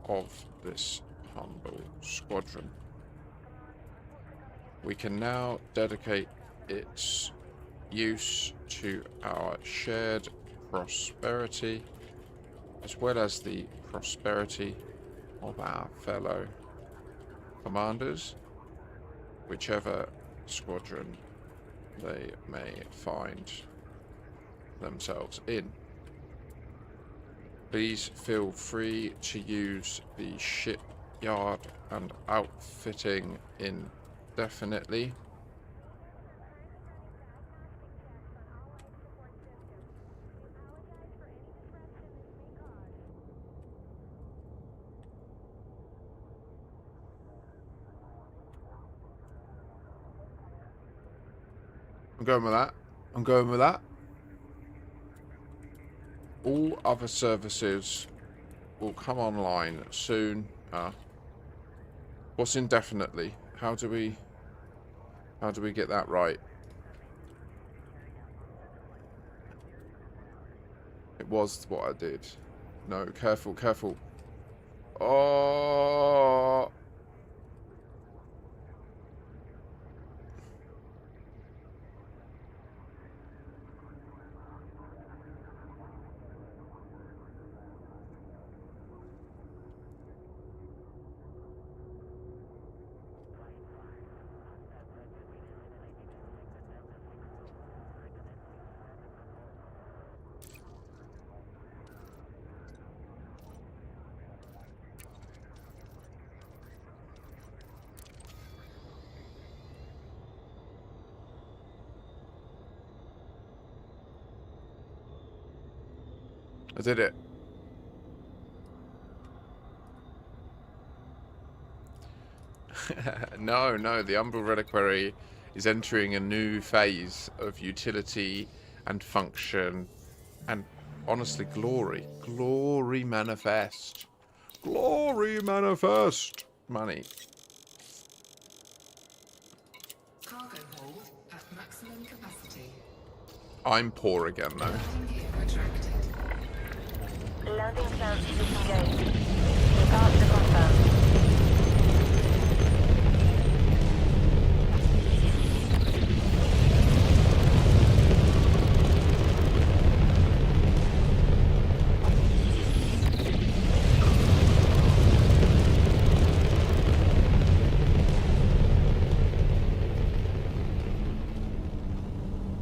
of this humble squadron. We can now dedicate its use to our shared prosperity, as well as the prosperity of our fellow commanders, whichever squadron they may find themselves in. Please feel free to use the shipyard and outfitting indefinitely. I'm going with that. I'm going with that. All other services will come online soon. What's indefinitely? How do we get that right? It was what I did. No, careful, careful. Oh. I did it. No, the Umbral Reliquary is entering a new phase of utility and function and, honestly, glory. Glory manifest. Glory manifest. Money. Cargo hold at maximum capacity. I'm poor again, though. Landing gear retracted. Landing plans disengaged. Departure confirmed.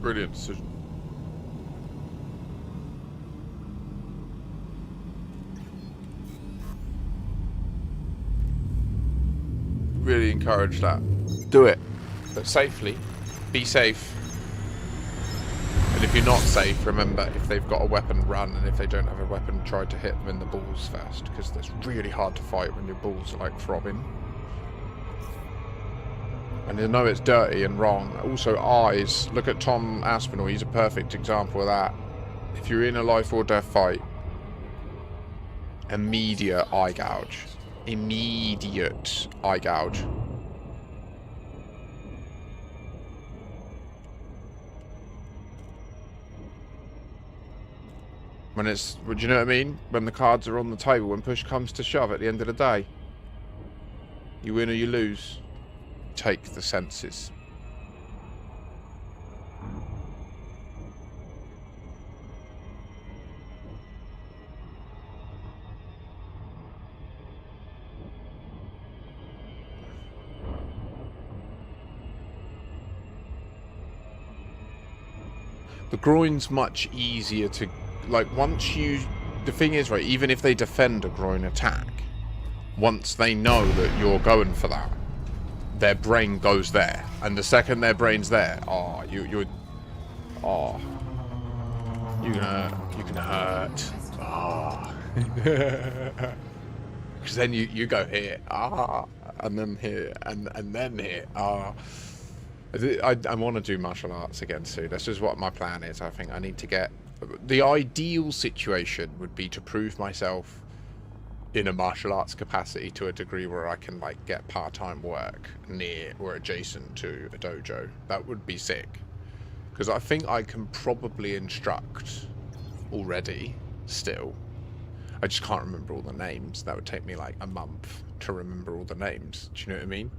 Brilliant decision. Really encourage that. Do it, but safely. Be safe. And if you're not safe, remember, if they've got a weapon, run, and if they don't have a weapon, try to hit them in the balls first, because it's really hard to fight when your balls are like throbbing. And you know it's dirty and wrong. Also, eyes. Look at Tom Aspinall. He's a perfect example of that. If you're in a life or death fight, immediate eye gouge. Immediate eye gouge. When it's, do you know what I mean? When the cards are on the table, when push comes to shove at the end of the day. You win or you lose. Take the senses. The groin's much easier to, like, once you, the thing is, right, even if they defend a groin attack, once they know that you're going for that, their brain goes there, and the second their brain's there, you can hurt. Because then you go here, and then here, and then here, I want to do martial arts again soon. This is what my plan is. I think I need to get, the ideal situation would be to prove myself in a martial arts capacity to a degree where I can, like, get part-time work near or adjacent to a dojo. That would be sick, because I think I can probably instruct already still. I just can't remember all the names. That would take me like a month to remember all the names. Do you know what I mean?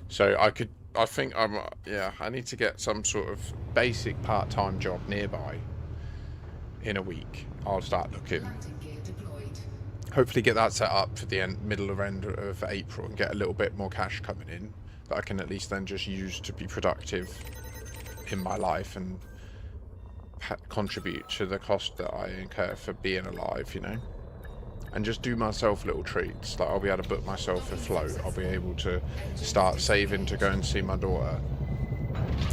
So I think I need to get some sort of basic part-time job nearby in a week. I'll start looking. Landing gear deployed. Hopefully get that set up for the middle of end of April and get a little bit more cash coming in that I can at least then just use to be productive in my life and contribute to the cost that I incur for being alive, you know, and just do myself little treats. Like, I'll be able to book myself a float, I'll be able to start saving to go and see my daughter.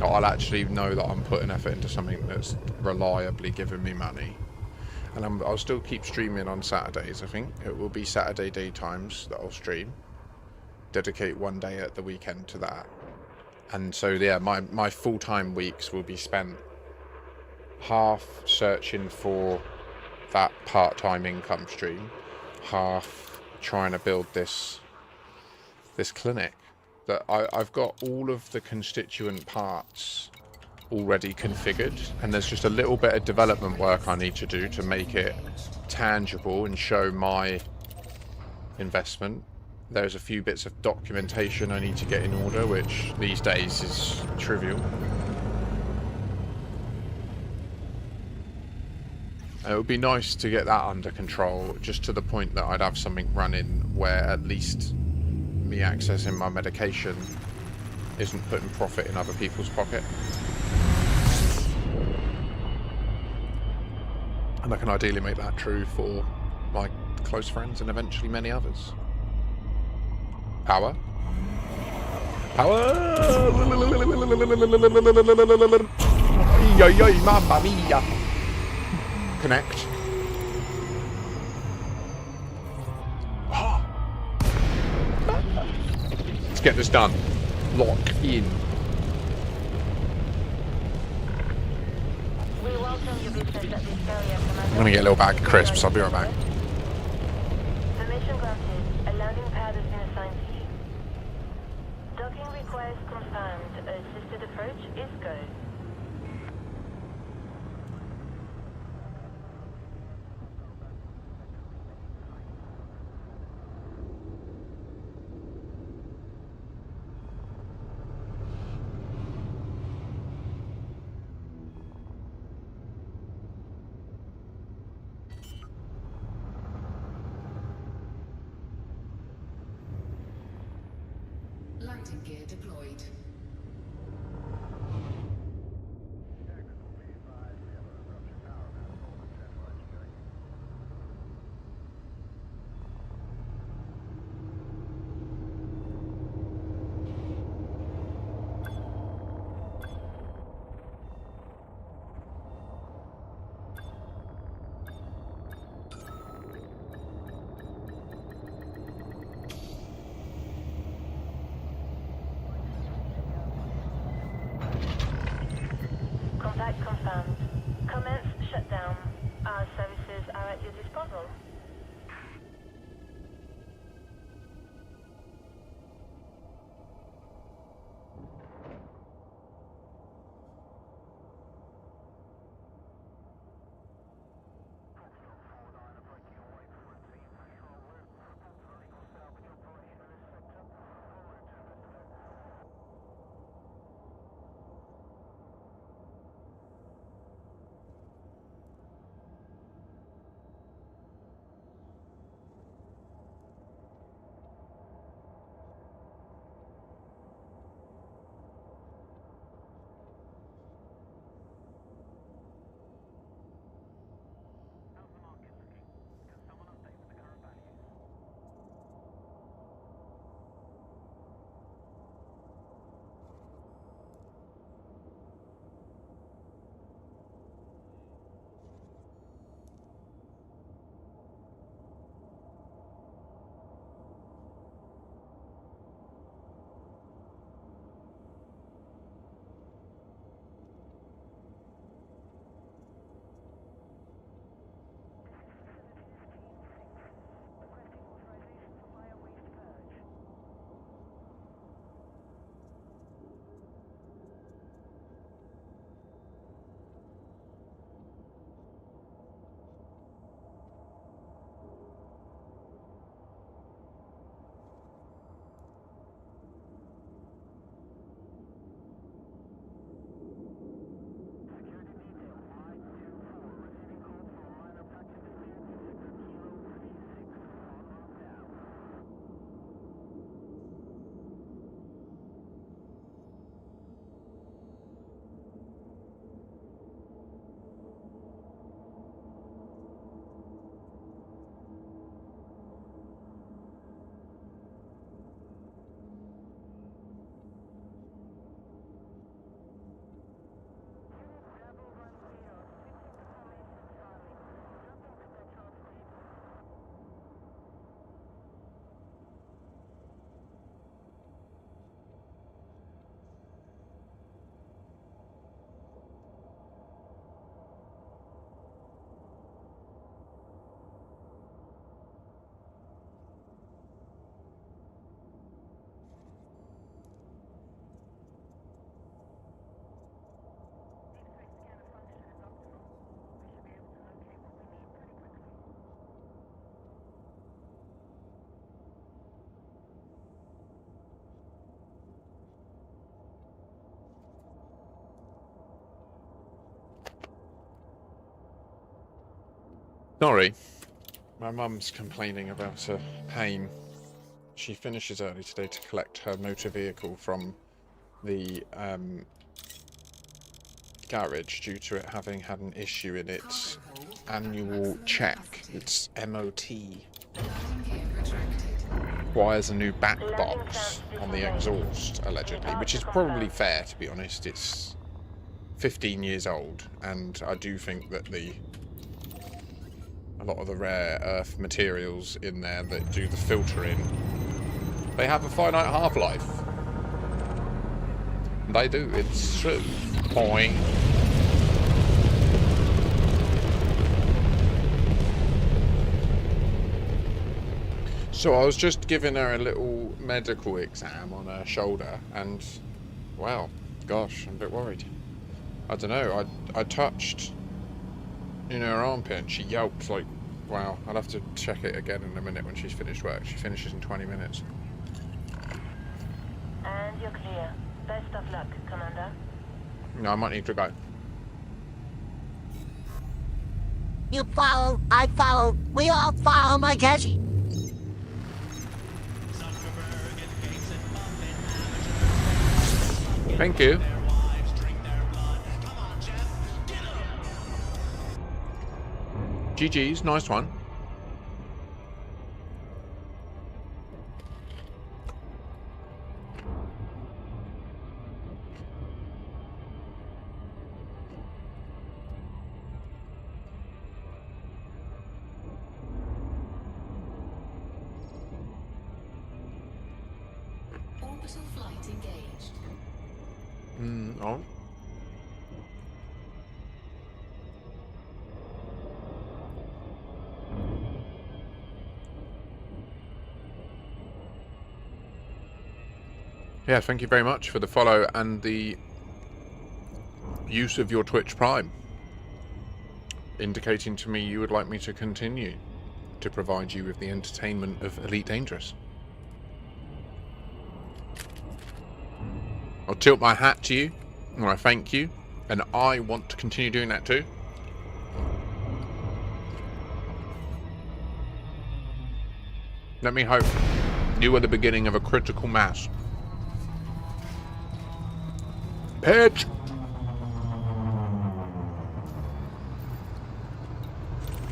I'll actually know that I'm putting effort into something that's reliably giving me money. And I'll still keep streaming on Saturdays. I think it will be Saturday daytimes that I'll stream. Dedicate one day at the weekend to that. And so, yeah, my full-time weeks will be spent half searching for that part-time income stream, half trying to build this clinic. That I've got all of the constituent parts already configured, and there's just a little bit of development work I need to do to make it tangible and show my investment. There's a few bits of documentation I need to get in order, which these days is trivial. And it would be nice to get that under control, just to the point that I'd have something running where at least me accessing my medication isn't putting profit in other people's pocket. And I can ideally make that true for my close friends and eventually many others. Power. Power! Yo, yo, mamma mia! Connect. Let's get this done. Lock in. We welcome your business at this area, Commander. I'm gonna get a little bag of crisps, I'll be right back. Permission granted. A landing pad has been assigned to you. Docking request confirmed. Assisted approach is go. Landing gear deployed. Sorry, my mum's complaining about a pain. She finishes early today to collect her motor vehicle from the garage due to it having had an issue in its annual check. Its MOT. Requires a new back box on the exhaust, allegedly, which is probably fair, to be honest. It's 15 years old, and I do think that a lot of the rare earth materials in there that do the filtering, they have a finite half-life. They do, it's true. Boing. So I was just giving her a little medical exam on her shoulder, and, wow, gosh, I'm a bit worried. I don't know, I touched in her armpit and she yelped like, wow. I'll have to check it again in a minute when she's finished work. She finishes in 20 minutes. And you're clear. Best of luck, Commander. No, I might need to go. You follow, I follow, we all follow my Cassie. Thank you. GG's, nice one. Orbital flight engaged. Oh. Yeah, thank you very much for the follow and the use of your Twitch Prime, indicating to me you would like me to continue to provide you with the entertainment of Elite Dangerous. I'll tilt my hat to you, and I thank you, and I want to continue doing that too. Let me hope you are the beginning of a critical mass. Pitch!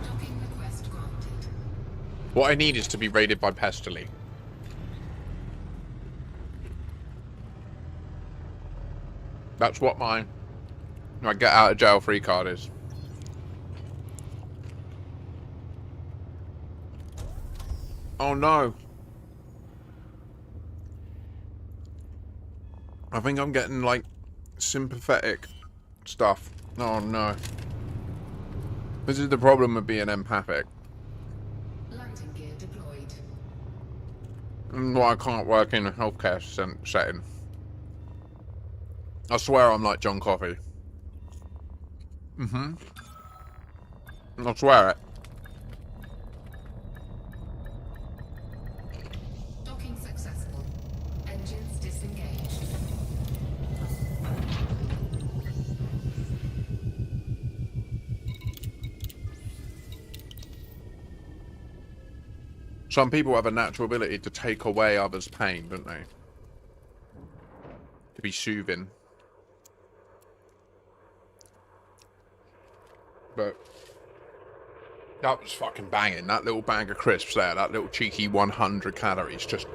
Docking request granted. What I need is to be raided by Pestily. That's what my get out of jail free card is. Oh no. I think I'm getting like sympathetic stuff. Oh no. This is the problem with being empathic. Landing gear deployed. And why I can't work in a healthcare setting. I swear I'm like John Coffey. I swear it. Docking successful. Engines disengaged. Some people have a natural ability to take away others' pain, don't they? To be soothing. But that was fucking banging. That little bag of crisps there, that little cheeky 100 calories just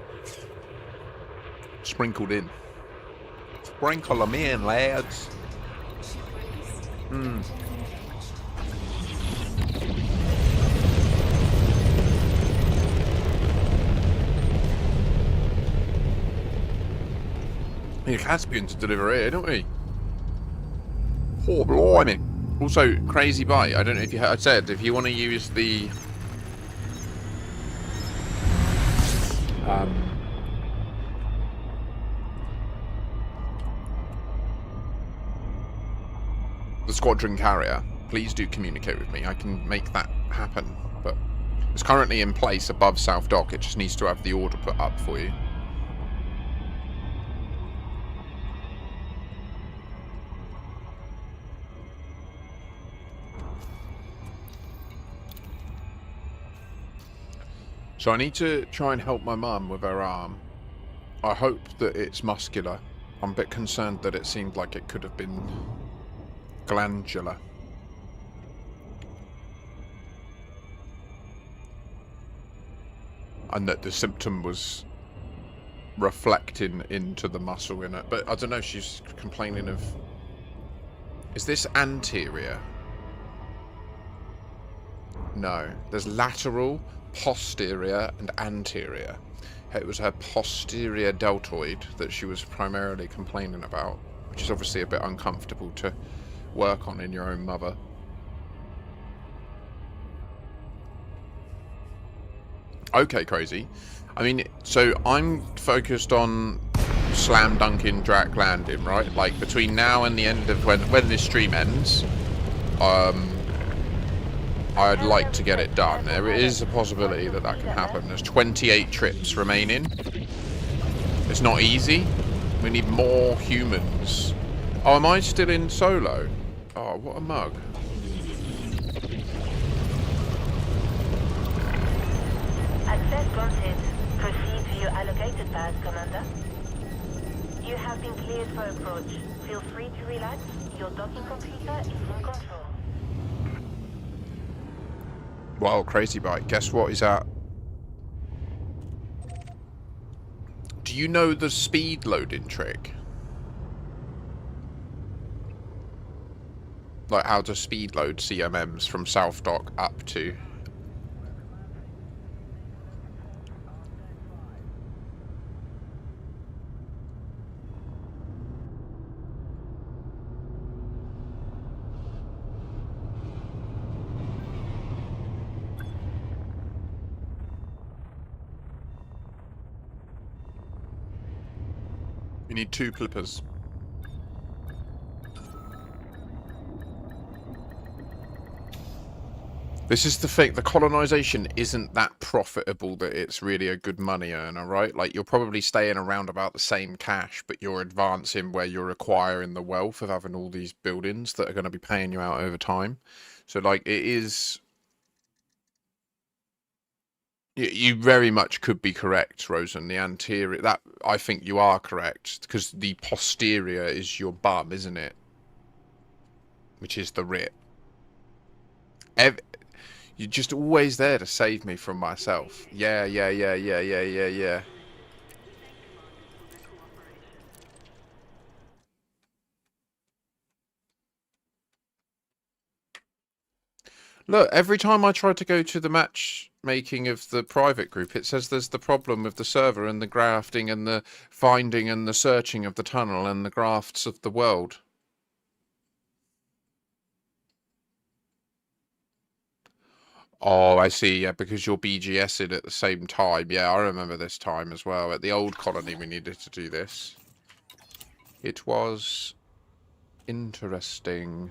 sprinkled in. Sprinkle them in, lads. Ship released. Mm. Engines engaged. Need a Caspian to deliver here, don't we? Oh, blimey. Also, crazy bite. I don't know if you heard, I said, if you want to use the Squadron Carrier, please do communicate with me. I can make that happen, but it's currently in place above South Dock. It just needs to have the order put up for you. So I need to try and help my mum with her arm. I hope that it's muscular. I'm a bit concerned that it seemed like it could have been glandular. And that the symptom was reflecting into the muscle in it. But I don't know, she's complaining of... Is this anterior? No. There's lateral, posterior, and anterior. It was her posterior deltoid that she was primarily complaining about, which is obviously a bit uncomfortable to work on in your own mother. Okay, crazy. I mean, so I'm focused on slam dunking Drac landing, right? Like between now and the end of when this stream ends, I'd like to get it done. There is a possibility that that can happen. There's 28 trips remaining. It's not easy. We need more humans. Oh, am I still in solo? Oh, what a mug. Access granted. Proceed to your allocated path, Commander. You have been cleared for approach. Feel free to relax. Your docking computer is in control. Well, crazy bike. Guess what is at? Do you know the speed loading trick? Like how to speed load CMMs from South Dock up to... You need 2 clippers. This is the thing, the colonization isn't that profitable that it's really a good money earner, right? Like, you're probably staying around about the same cash, but you're advancing where you're acquiring the wealth of having all these buildings that are going to be paying you out over time. So, like, it is... You very much could be correct, Rosen. The anterior, that I think you are correct, because the posterior is your bum, isn't it? Which is the rip. You're just always there to save me from myself. Yeah. Look, every time I try to go to the matchmaking of the private group, it says there's the problem with the server and the grafting and the finding and the searching of the tunnel and the grafts of the world. Oh, I see. Yeah, because you're BGSing at the same time. Yeah, I remember this time as well. At the old colony, we needed to do this. It was interesting.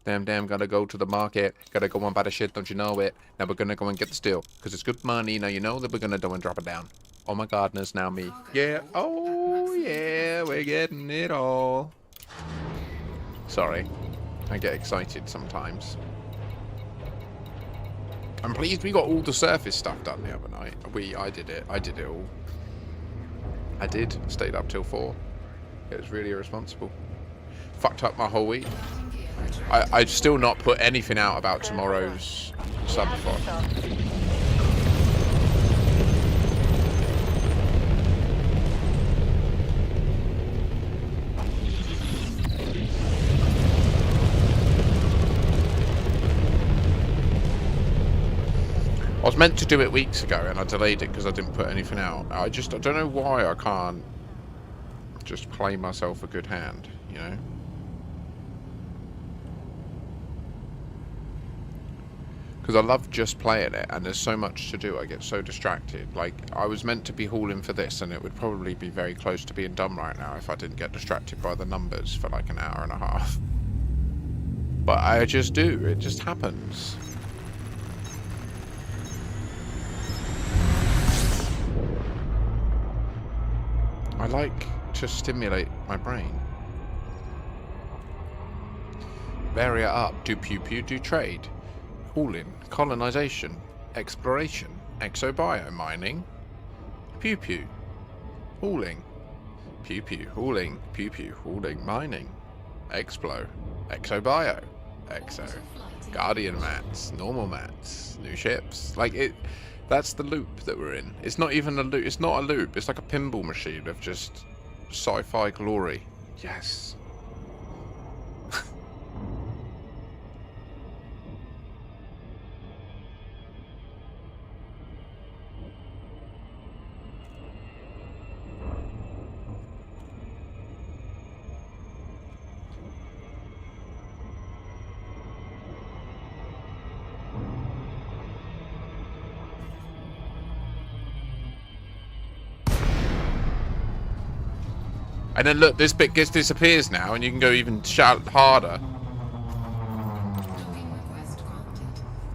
Damn, gotta go to the market. Gotta go and buy the shit, don't you know it? Now we're gonna go and get the steel. Because it's good money. Now you know that we're gonna go and drop it down. Oh my god, and it's now me. Yeah. Oh, yeah. We're getting it all. Sorry. I get excited sometimes. I'm pleased we got all the surface stuff done the other night. I did it. I did it all. I did. Stayed up till 4. It was really irresponsible. Fucked up my whole week. I've still not put anything out about tomorrow's subathon. I was meant to do it weeks ago and I delayed it because I didn't put anything out. I don't know why I can't just play myself a good hand, you know? Because I love just playing it and there's so much to do, I get so distracted. Like, I was meant to be hauling for this and it would probably be very close to being done right now if I didn't get distracted by the numbers for like an hour and a half. But I just do, it just happens. I like to stimulate my brain. Barrier up, do pew pew, do trade. Hauling. Colonization. Exploration. Exobio. Mining. Pew pew. Hauling. Pew pew. Hauling. Pew pew. Hauling. Mining. Explo. Exobio. Exo. Guardian mats. Normal mats. New ships. Like it. That's the loop that we're in. It's not even a loop. It's not a loop. It's like a pinball machine of just sci-fi glory. Yes. And then look, this bit disappears now, and you can go even shout harder.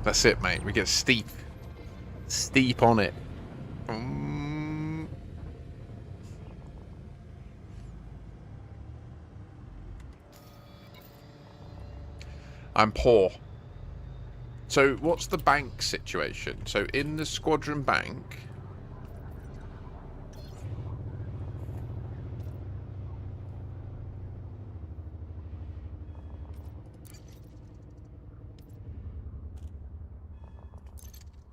That's it, mate. We get steep on it. I'm poor. So what's the bank situation? So in the Squadron bank,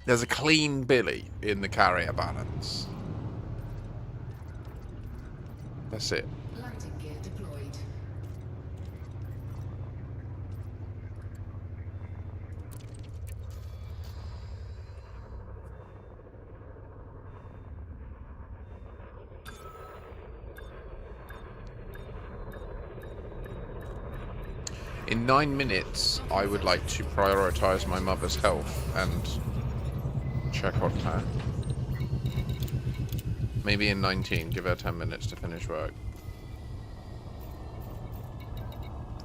there's a clean Billy in the carrier balance. That's it. Landing gear deployed. In 9 minutes, I would like to prioritize my mother's health and check on her. Maybe in 19, give her 10 minutes to finish work.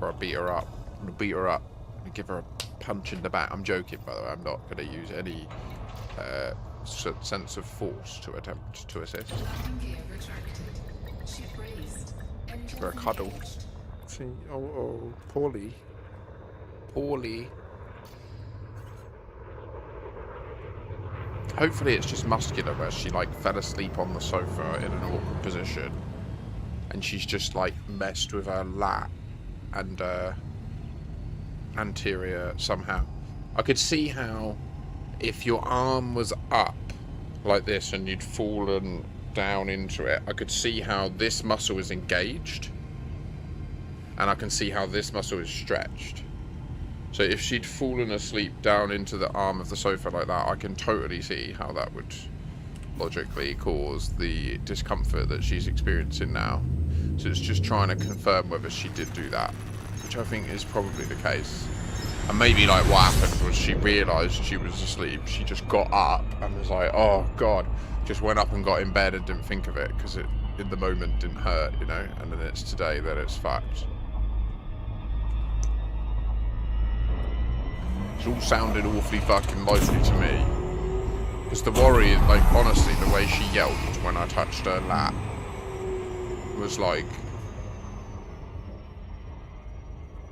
Or I'll beat her up. I'm gonna beat her up and give her a punch in the back. I'm joking, by the way. I'm not going to use any sense of force to attempt to assist. Landing gear retracted. Ship raised. Give her a cuddle. See, oh, poorly. Hopefully it's just muscular, where she like fell asleep on the sofa in an awkward position, and she's just like messed with her lat and anterior somehow. I could see how if your arm was up like this and you'd fallen down into it, I could see how this muscle is engaged, and I can see how this muscle is stretched. So if she'd fallen asleep down into the arm of the sofa like that, I can totally see how that would logically cause the discomfort that she's experiencing now. So it's just trying to confirm whether she did do that, which I think is probably the case. And maybe like what happened was she realised she was asleep, she just got up and was like, oh god, just went up and got in bed and didn't think of it because it in the moment didn't hurt, you know, and then it's today that it's fact. It all sounded awfully fucking likely to me. Because the worry, like, honestly, the way she yelped when I touched her lap was like...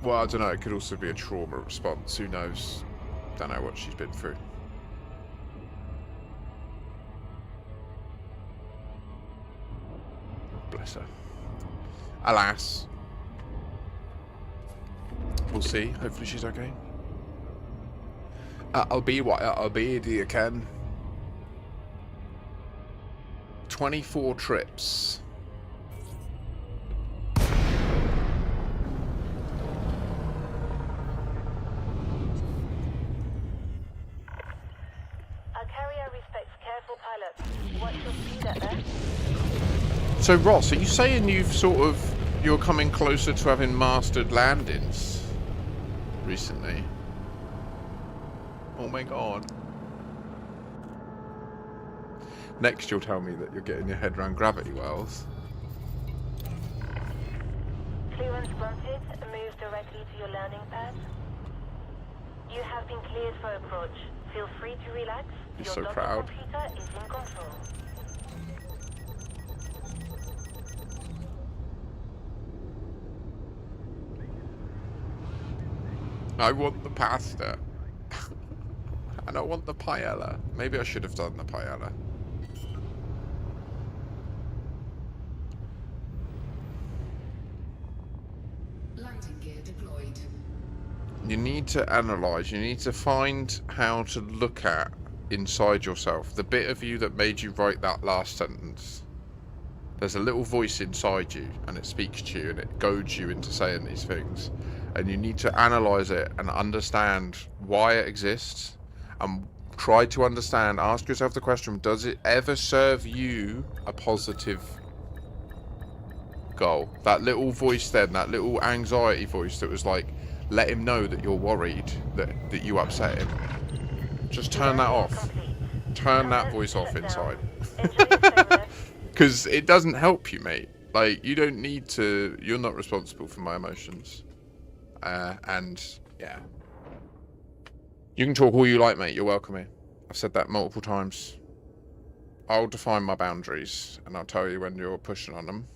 Well, I don't know, it could also be a trauma response, who knows? Don't know what she's been through. Bless her. Alas. We'll see, hopefully she's okay. I'll be what I'll be, do you can? 24 trips. Our carrier respects careful pilots. What's your speed at there? So Ross, are you saying you're coming closer to having mastered landings recently? Oh my god. Next you'll tell me that you're getting your head around gravity wells. Clearance granted. Move directly to your landing pad. You have been cleared for approach. Feel free to relax. You're Your so docking proud. computer is in control. I want the pasta. And I want the paella. Maybe I should have done the paella. Landing gear deployed. You need to analyze. You need to find how to look at inside yourself. The bit of you that made you write that last sentence. There's a little voice inside you, and it speaks to you, and it goads you into saying these things. And you need to analyze it and understand why it exists, and try to understand. Ask yourself the question: does it ever serve you a positive goal? That little voice then, that little anxiety voice that was like, let him know that you're worried, that you upset him. Just turn that off. Turn that voice off inside. Because it doesn't help you, mate. Like, you don't need to... You're not responsible for my emotions. And, yeah. You can talk all you like, mate. You're welcome here. I've said that multiple times. I'll define my boundaries, and I'll tell you when you're pushing on them.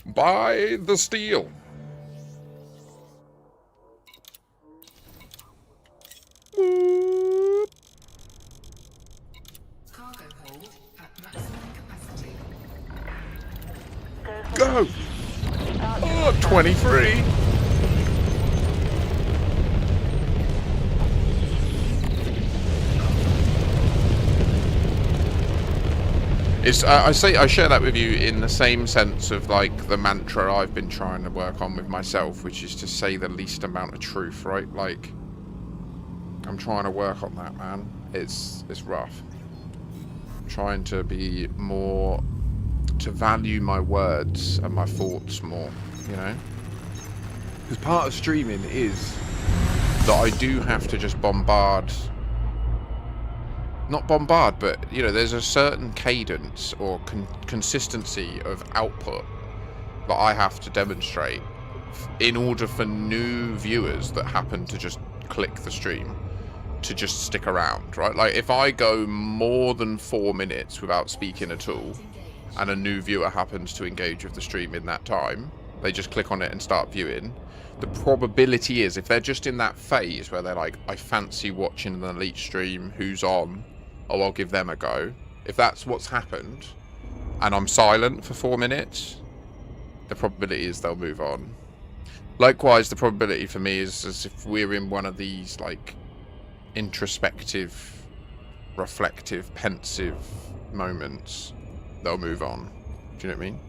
Buy the steel. Cargo hold at maximum capacity. Go! Oh, 23! It's, I share that with you in the same sense of like the mantra I've been trying to work on with myself, which is to say the least amount of truth, right? Like, I'm trying to work on that, man. It's rough. I'm trying to be more, to value my words and my thoughts more, you know? Because part of streaming is that I do have to just bombard. Not bombard, but, you know, there's a certain cadence or consistency of output that I have to demonstrate in order for new viewers that happen to just click the stream to just stick around, right? Like, if I go more than 4 minutes without speaking at all, and a new viewer happens to engage with the stream in that time, they just click on it and start viewing, the probability is, if they're just in that phase where they're like, I fancy watching an elite stream, who's on? Oh, I'll give them a go. If that's what's happened, and I'm silent for 4 minutes, the probability is they'll move on. Likewise, the probability for me is as if we're in one of these, like, introspective, reflective, pensive moments, they'll move on. Do you know what I mean?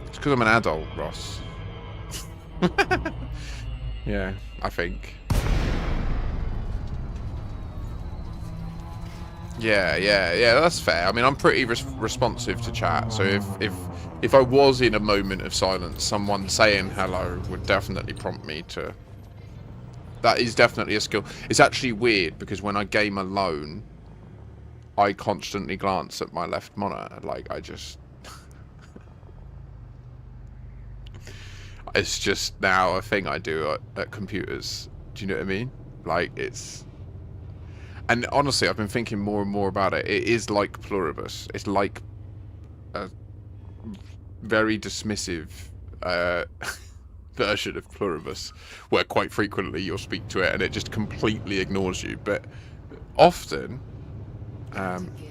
It's because I'm an adult, Ross. Yeah, I think. Yeah, that's fair. I mean, I'm pretty responsive to chat, so if I was in a moment of silence, someone saying hello would definitely prompt me to... That is definitely a skill. It's actually weird, because when I game alone, I constantly glance at my left monitor. Like, I just... It's just now a thing I do at computers. Do you know what I mean? Like, it's... And honestly, I've been thinking more and more about it. It is like Pluribus. It's like a very dismissive version of Pluribus, where quite frequently you'll speak to it and it just completely ignores you. But often,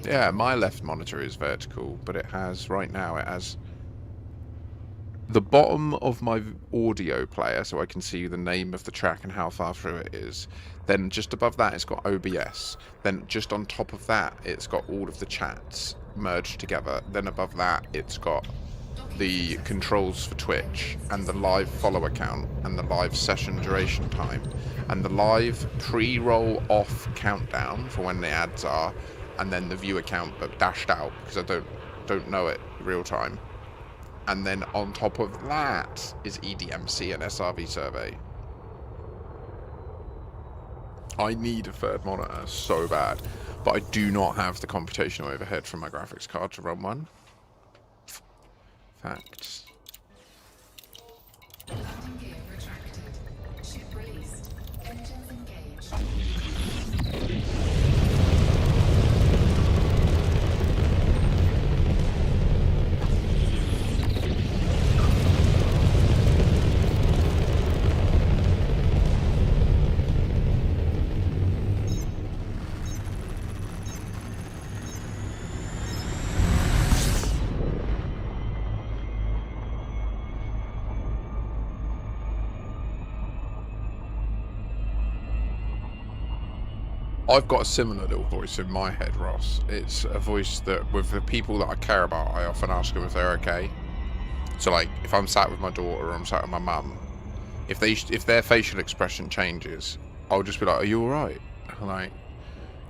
yeah, my left monitor is vertical, but it has, right now, it has... the bottom of my audio player, so I can see the name of the track and how far through it is. Then just above that, it's got OBS. Then just on top of that, it's got all of the chats merged together. Then above that, it's got the controls for Twitch and the live follower count and the live session duration time and the live pre-roll off countdown for when the ads are, and then the viewer count but dashed out because I don't know it real time. And then on top of that is EDMC and SRV survey. I need a third monitor so bad, but I do not have the computational overhead from my graphics card to run one. Facts. Landing gear retracted. Ship released. Engines engaged. I've got a similar little voice in my head, Ross. It's a voice that, with the people that I care about, I often ask them if they're okay. So, like, if I'm sat with my daughter or I'm sat with my mum, if their facial expression changes, I'll just be like, "Are you all right?" Like,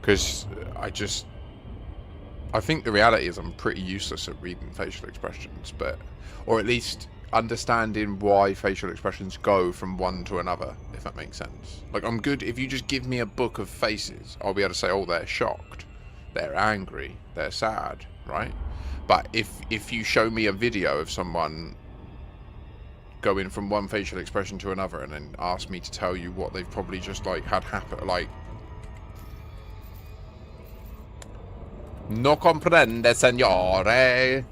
because I think the reality is I'm pretty useless at reading facial expressions, or at least understanding why facial expressions go from one to another, if that makes sense. Like, I'm good if you just give me a book of faces, I'll be able to say, oh, they're shocked, they're angry, they're sad, right? But if you show me a video of someone going from one facial expression to another and then ask me to tell you what they've probably just like had happen, like, no comprende, signore.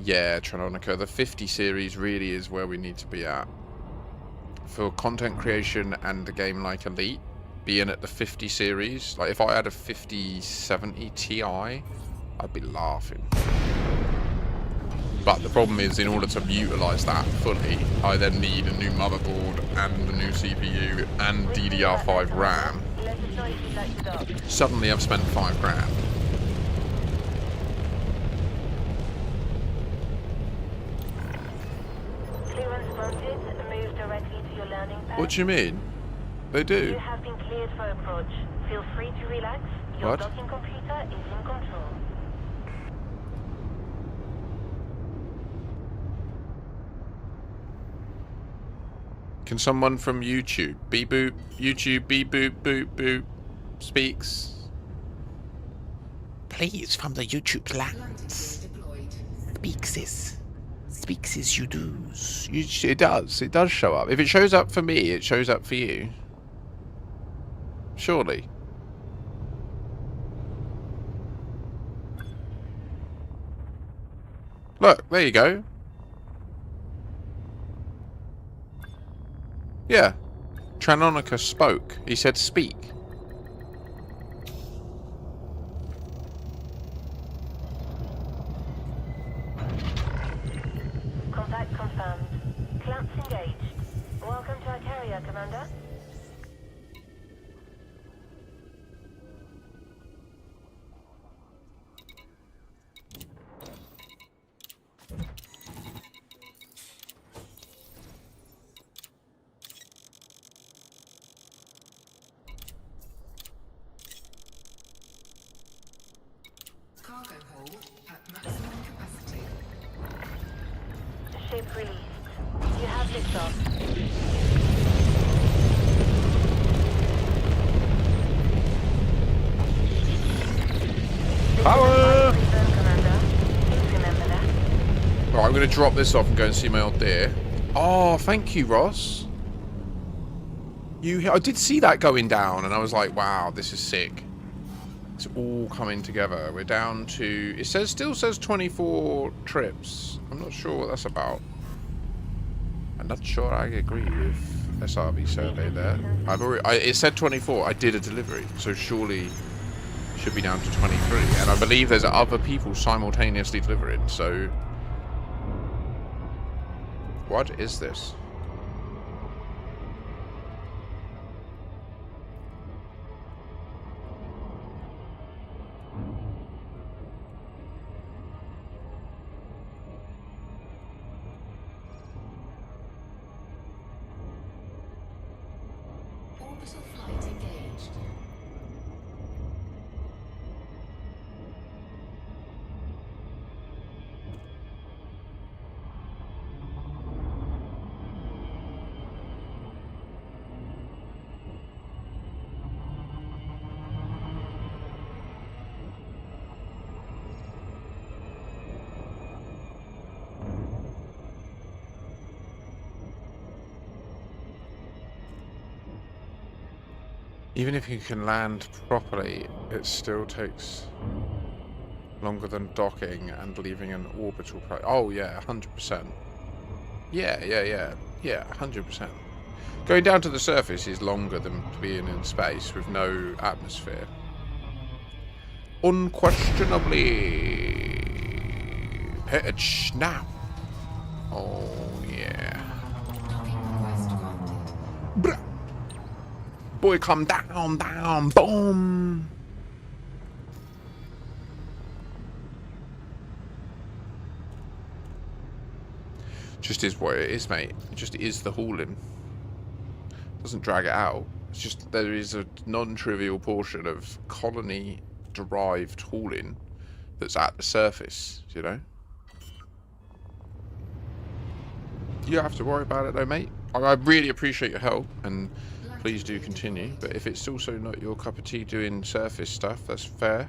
Yeah, Trononica, the 50 series really is where we need to be at. For content creation and a game like Elite, being at the 50 series, like if I had a 5070 Ti, I'd be laughing. But the problem is, in order to utilise that fully, I then need a new motherboard and a new CPU and DDR5 RAM. Suddenly I've spent £5 grand. What do you mean? They do. You have been cleared for approach. Feel free to relax. Your What? docking computer is in control. Can someone from YouTube, beep boop, YouTube, beep boop, boop boop, speaks? Please, from the YouTube lands. Speaks you do. It does show up. If it shows up for me, it shows up for you. Surely. Look, there you go. Yeah. Tranonica spoke. He said speak. Contact confirmed. Clamps engaged. Welcome to our carrier, Commander. Cargo hold at maximum capacity. Ship released. You have liftoff. Power! Commander. Please remember that. Right, I'm going to drop this off and go and see my old dear. Oh, thank you, Ross. I did see that going down, and I was like, wow, this is sick. It's all coming together. We're down to... It still says 24 trips. I'm not sure what that's about. I'm not sure I agree with SRV survey there. It said 24. I did a delivery, so surely should be down to 23. And I believe there's other people simultaneously delivering, so... What is this? Orbital flight engaged. Even if you can land properly, it still takes longer than docking and leaving an orbital plane. Oh yeah, 100%. Yeah, 100%. Going down to the surface is longer than being in space with no atmosphere. Unquestionably. Pitch now. Oh yeah. Docking request granted. Bruh. boy, come down, down, boom. Just is what it is, mate. It just is the hauling. Doesn't drag it out. It's just there is a non-trivial portion of colony-derived hauling that's at the surface, you know? You don't have to worry about it though, mate. I really appreciate your help, and please do continue. But if it's also not your cup of tea doing surface stuff, that's fair.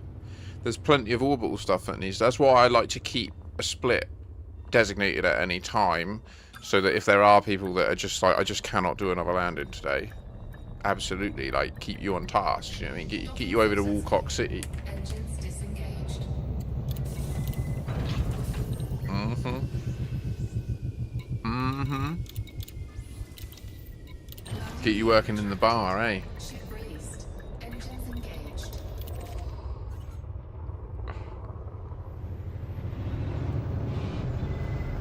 There's plenty of orbital stuff that needs. That's why I like to keep a split designated at any time, so that if there are people that are just like, I just cannot do another landing today, absolutely, like, keep you on task, you know what I mean? Get you over to Walcock City. Engines disengaged. Get you working in the bar, eh? Ship released. Engines engaged.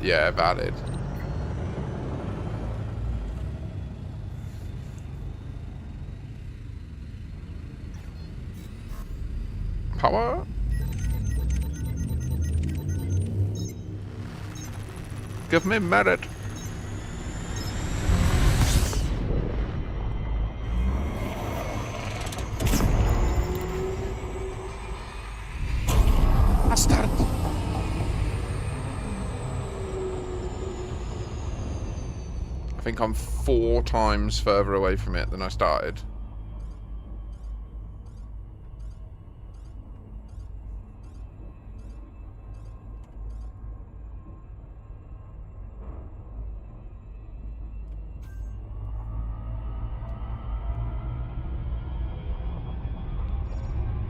Yeah, valid. Power. Give me merit. Bastard. I think I'm 4 times further away from it than I started.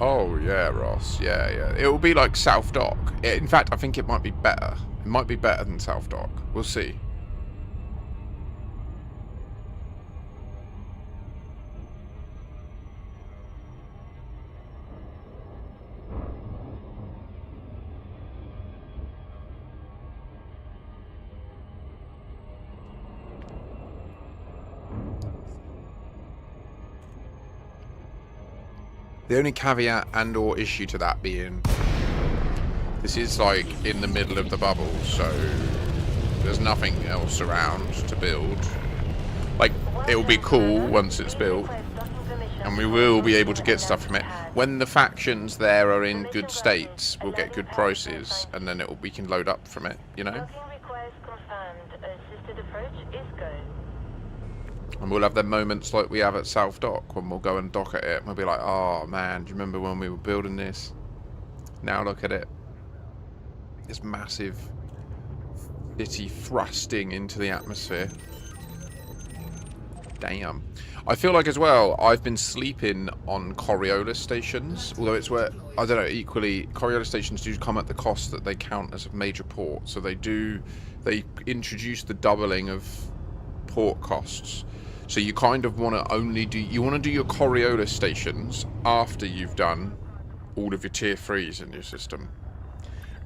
Oh, yeah, Ross. Yeah, yeah. It will be like South Dock. In fact, I think it might be better. It might be better than South Dock. We'll see. The only caveat and or issue to that being, this is like in the middle of the bubble, so there's nothing else around to build. Like, it'll be cool once it's built, and we will be able to get stuff from it. When the factions there are in good states, we'll get good prices, and then we can load up from it, you know? And we'll have them moments like we have at South Dock, when we'll go and dock at it, and we'll be like, oh man, do you remember when we were building this? Now look at it. This massive city thrusting into the atmosphere. Damn. I feel like as well, I've been sleeping on Coriolis stations, although it's where, I don't know, equally, Coriolis stations do come at the cost that they count as a major port, so they introduce the doubling of port costs. So you kind of want to only do, you want to do your Coriolis stations after you've done all of your tier 3s in your system.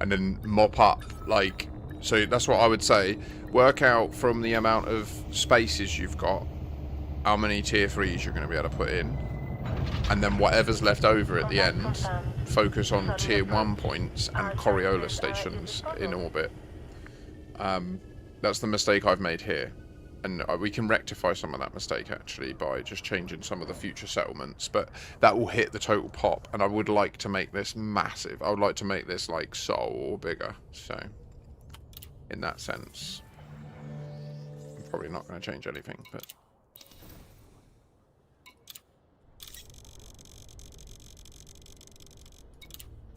And then mop up, like, so that's what I would say. Work out from the amount of spaces you've got, how many tier 3s you're going to be able to put in. And then whatever's left over at the end, focus on tier 1 points and Coriolis stations in orbit. That's the mistake I've made here. And we can rectify some of that mistake, actually, by just changing some of the future settlements. But that will hit the total pop. And I would like to make this massive. I would like to make this, like, Sol or bigger. So, in that sense, I'm probably not going to change anything. But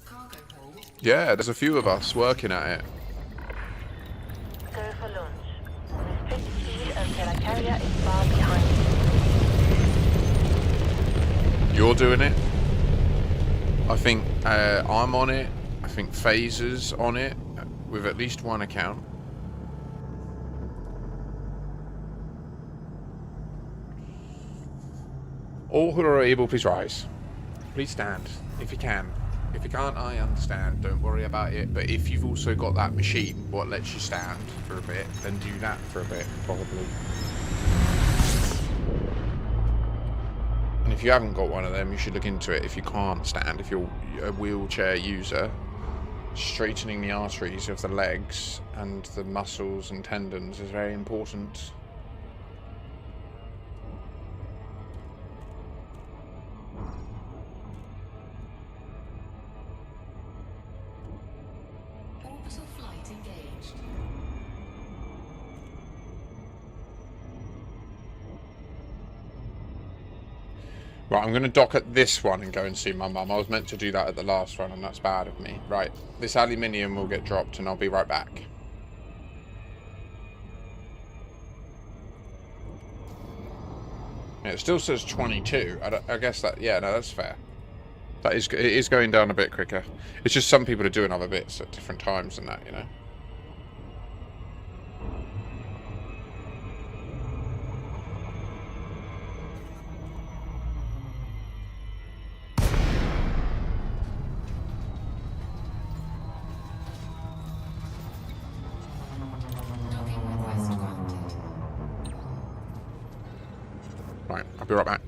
Cargo hold. yeah, there's a few of us working at it. Go for launch. Restrict speed until a carrier is far behind. You're doing it. I think I'm on it. I think Phaser's on it with at least one account. All who are able, please rise. Please stand, if you can. If you can't, I understand. Don't worry about it. But if you've also got that machine, what lets you stand for a bit, then do that for a bit, probably. if you haven't got one of them, you should look into it. If you can't stand, if you're a wheelchair user, straightening the arteries of the legs and the muscles and tendons is very important. Orbital flight engaged. Right, I'm going to dock at this one and go and see my mum. I was meant to do that at the last one, and that's bad of me. Right, this aluminium will get dropped, and I'll be right back. Yeah, it still says 22. I guess that, yeah, no, that's fair. It is going down a bit quicker. It's just some people are doing other bits at different times and that, you know. Docking request granted. Right, I'll be right back.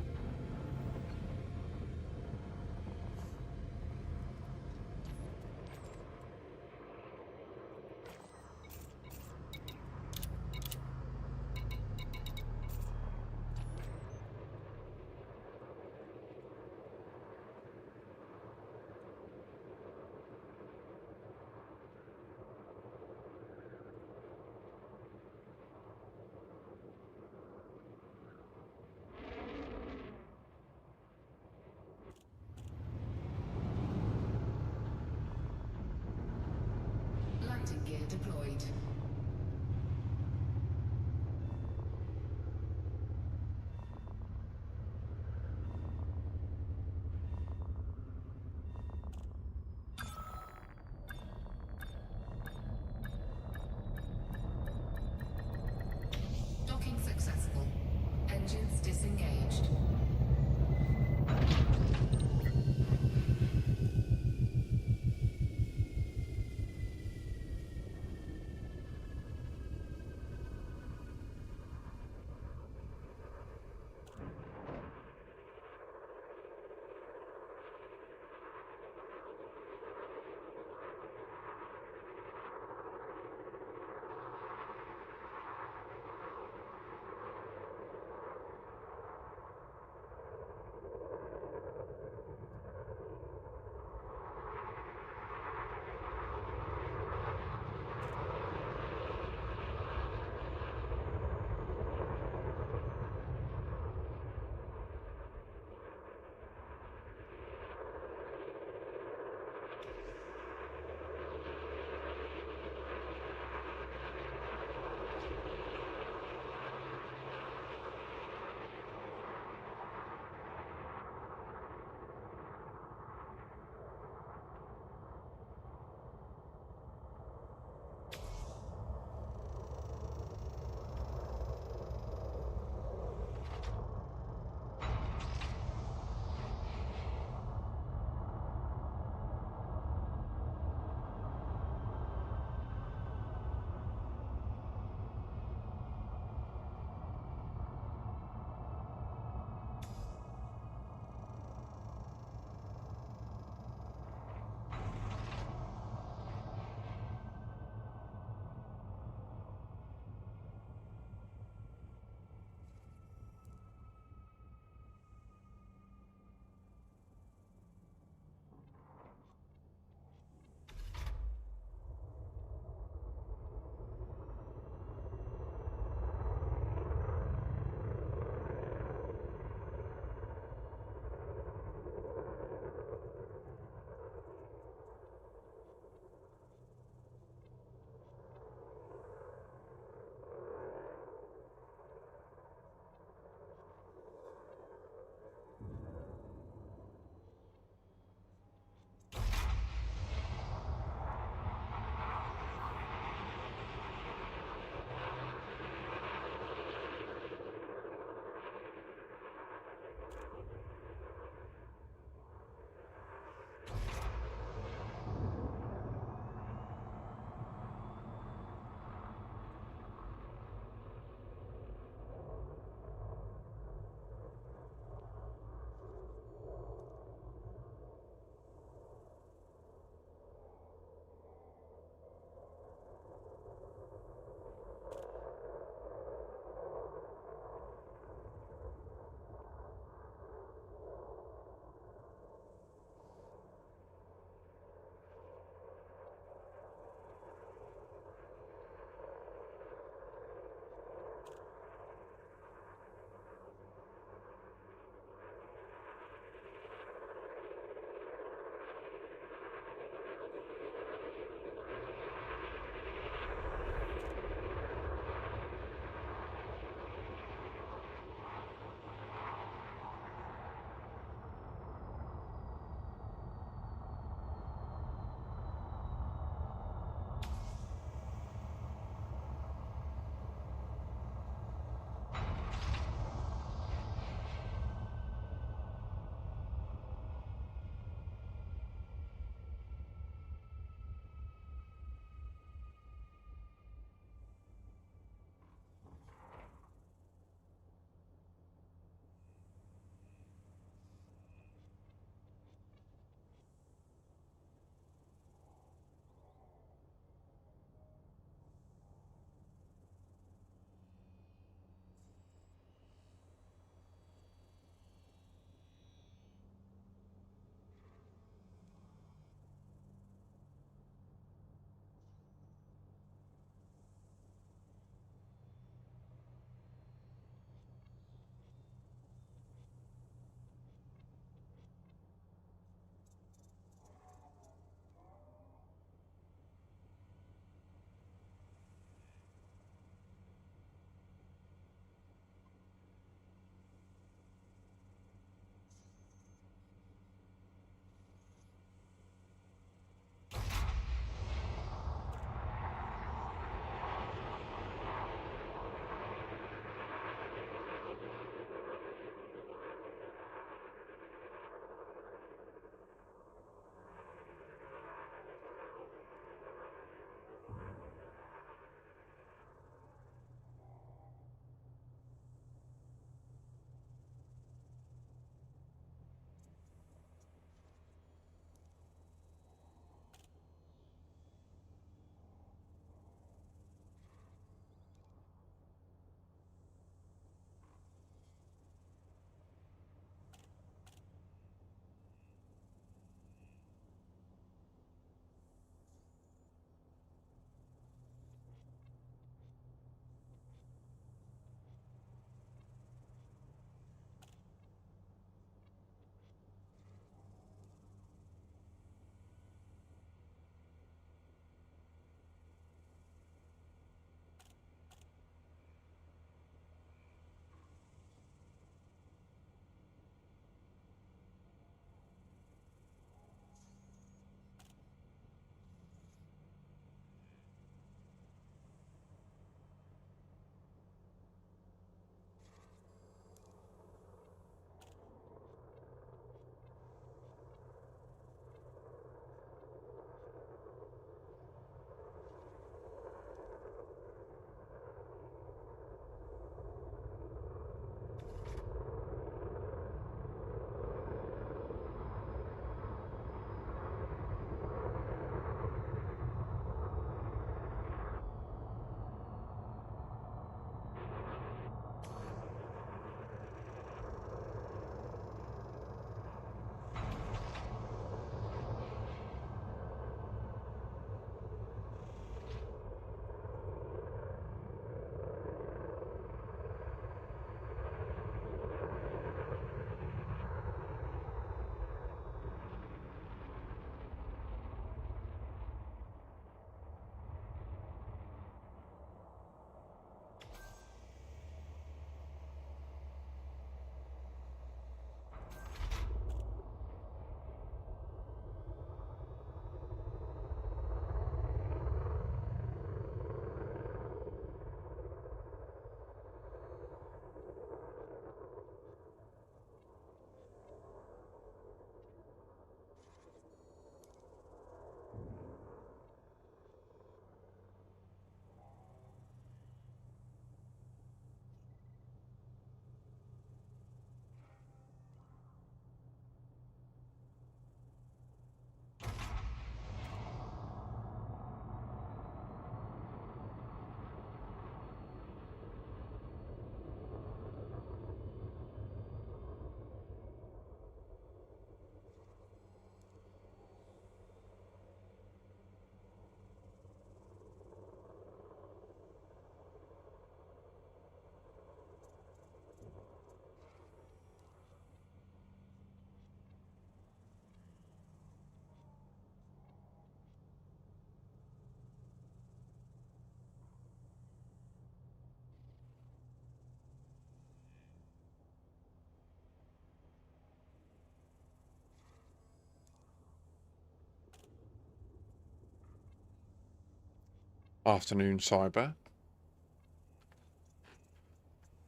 Afternoon, Cyber.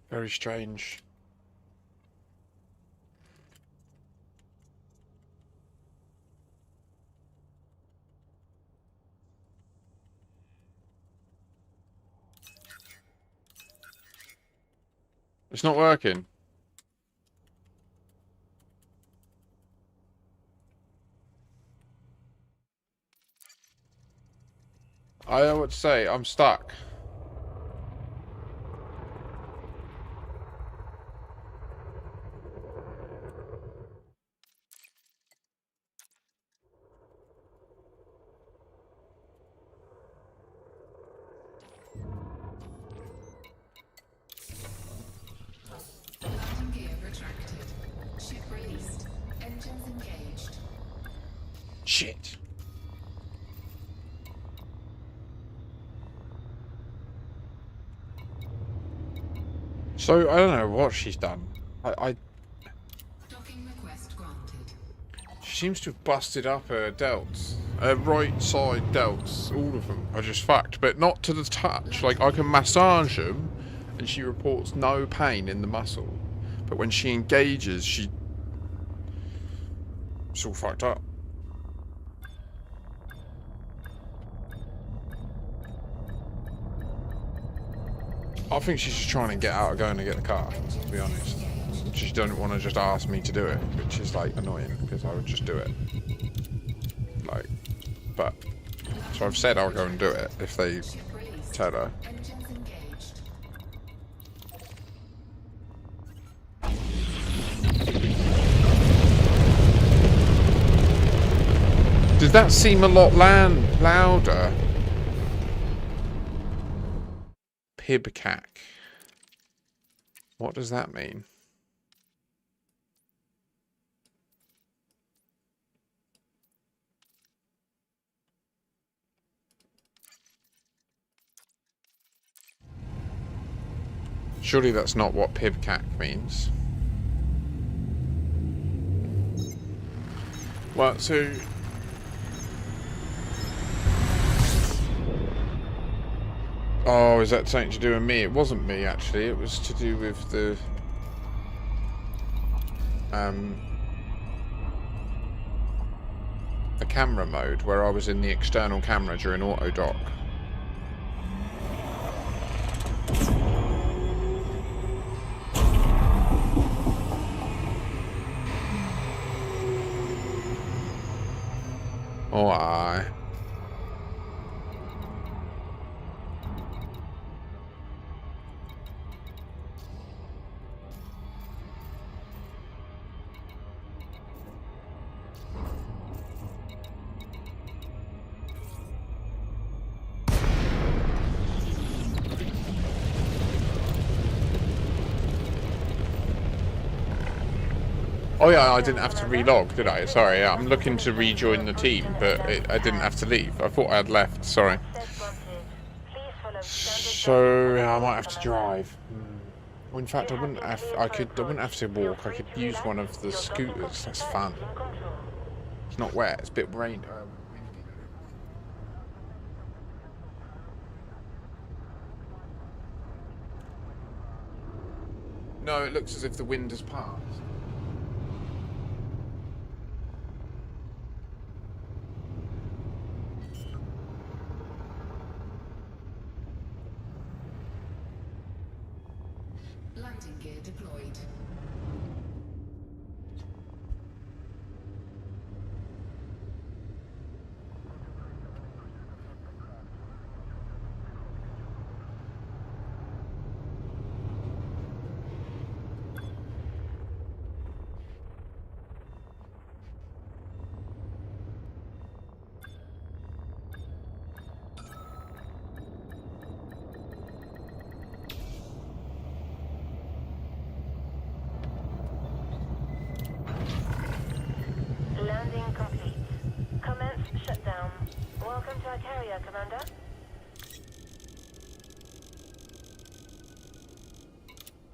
Very strange. It's not working. I don't know what to say. I'm stuck. Landing gear retracted. Ship released. Engines engaged. Shit. So, I don't know what she's done. Docking request granted. She seems to have busted up her delts. Her right side delts. All of them are just fucked. But not to the touch. Like, I can massage them, and she reports no pain in the muscle. But when she engages, it's all fucked up. I think she's just trying to get out of going to get the car, to be honest. She doesn't want to just ask me to do it, which is like annoying because I would just do it. Like, but so I've said I'll go and do it if they tell her. Engines engaged. Did that seem a lot louder? Pibcac. What does that mean? Surely that's not what pibcac means. Well, so... Oh, is that something to do with me? It wasn't me, actually. It was to do with the... the camera mode, where I was in the external camera during auto dock. Oh, aye. Oh yeah, I didn't have to relog, did I? Sorry, yeah, I'm looking to rejoin the team, but I didn't have to leave. I thought I had left, sorry. So, yeah, I might have to drive. Well, in fact, I wouldn't have to walk. I could use one of the scooters. That's fun. It's not wet, it's a bit rainy. No, it looks as if the wind has passed. Landing gear deployed. Landing complete. Commence shutdown. Welcome to our carrier, Commander.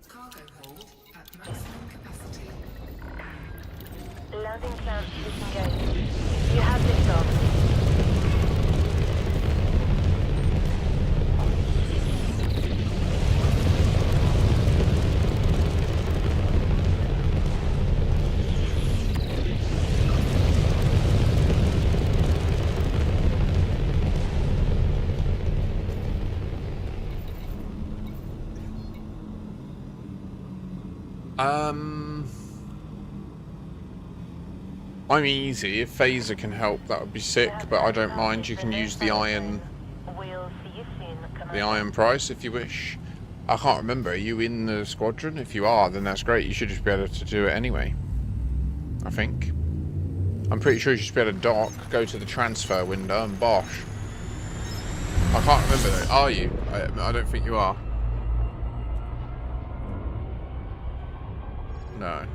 Cargo hold at maximum capacity. Landing clamps disengaged. You have liftoff. I'm easy. If Phaser can help, that would be sick, but I don't mind. You can use the iron price if you wish. I can't remember. Are you in the squadron? If you are, then that's great. You should just be able to do it anyway. I think. I'm pretty sure you should be able to dock, go to the transfer window, and bosh. I can't remember though. Are you? I don't think you are. No.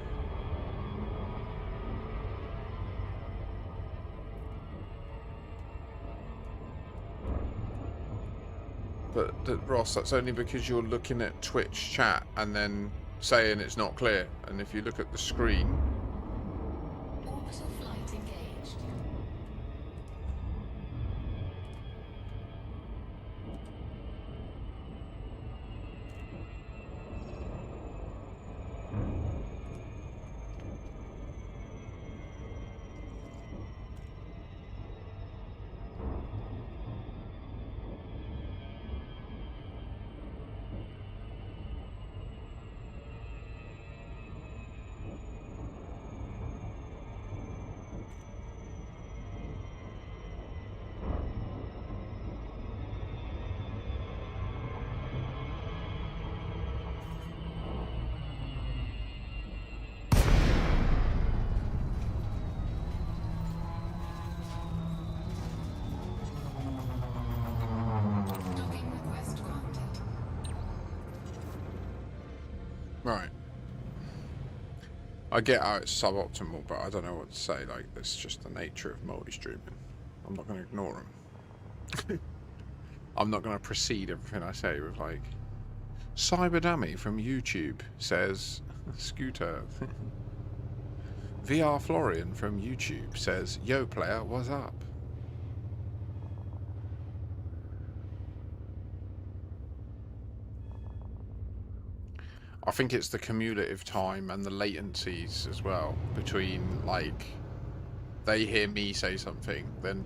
But Ross, that's only because you're looking at Twitch chat and then saying it's not clear. And if you look at the screen... Orbital flight engaged. Docking request granted. Right. I get how it's suboptimal, but I don't know what to say. Like, it's just the nature of multi-streaming. I'm not going to ignore them. I'm not going to precede everything I say with, like, Cyberdammy from YouTube says, Scooter. VR Florian from YouTube says, yo player, what's up? I think it's the cumulative time and the latencies as well between, like, they hear me say something, then,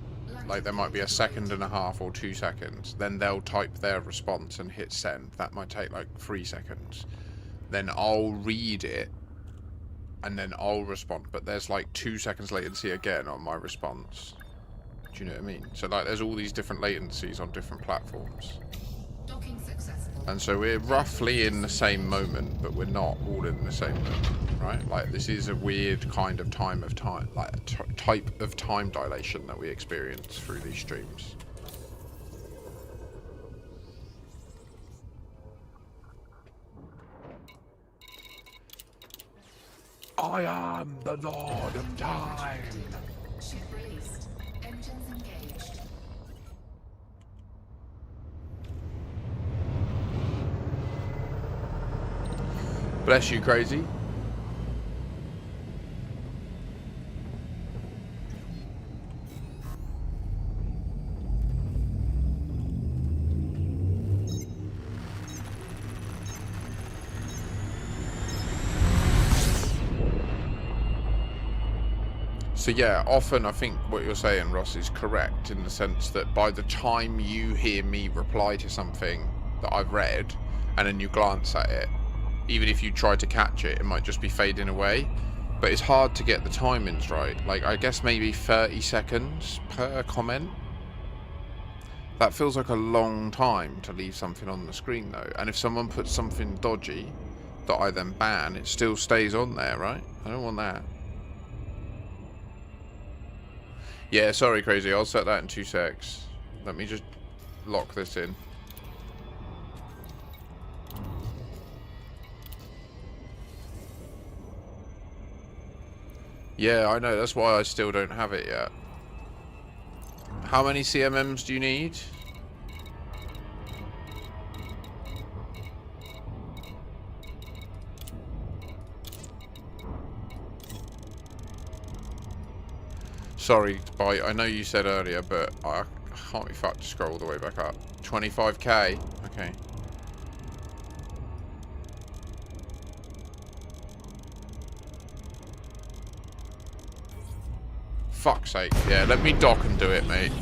like, there might be a 1.5 seconds or 2 seconds, then they'll type their response and hit send. That might take, like, 3 seconds. Then I'll read it, and then I'll respond, but there's, like, 2 seconds latency again on my response. Do you know what I mean? So, like, there's all these different latencies on different platforms. Docking successful. And so we're roughly in the same moment, but we're not all in the same moment, right? Like, this is a weird kind of type of time dilation that we experience through these streams. I am the Lord of Time. Ship released. Engines engaged. Bless you, Crazy. So yeah, often I think what you're saying, Ross, is correct in the sense that by the time you hear me reply to something that I've read, and then you glance at it, even if you try to catch it, it might just be fading away. But it's hard to get the timings right. Like, I guess maybe 30 seconds per comment. That feels like a long time to leave something on the screen though. And if someone puts something dodgy that I then ban, it still stays on there, right? I don't want that. Yeah, sorry, Crazy. I'll set that in 2 secs. Let me just lock this in. Yeah, I know. That's why I still don't have it yet. How many CMMs do you need? Sorry, Bite. I know you said earlier, but I can't be fucked to scroll all the way back up. 25k? Okay. Fuck's sake. Yeah, let me dock and do it, mate.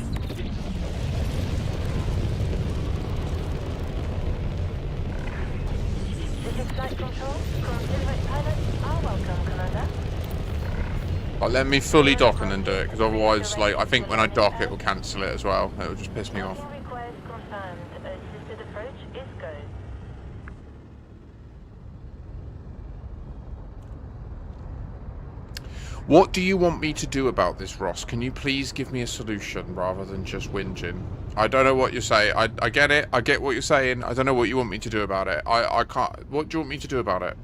This is flight control. Confederate pilots are welcome, Commander. Like, let me fully dock and then do it, because otherwise, like, I think when I dock, it will cancel it as well. It will just piss me off. Docking request confirmed. Assisted approach is go. What do you want me to do about this, Ross? Can you please give me a solution rather than just whinging? I don't know what you're saying. I get it. I get what you're saying. I don't know what you want me to do about it. I can't. What do you want me to do about it?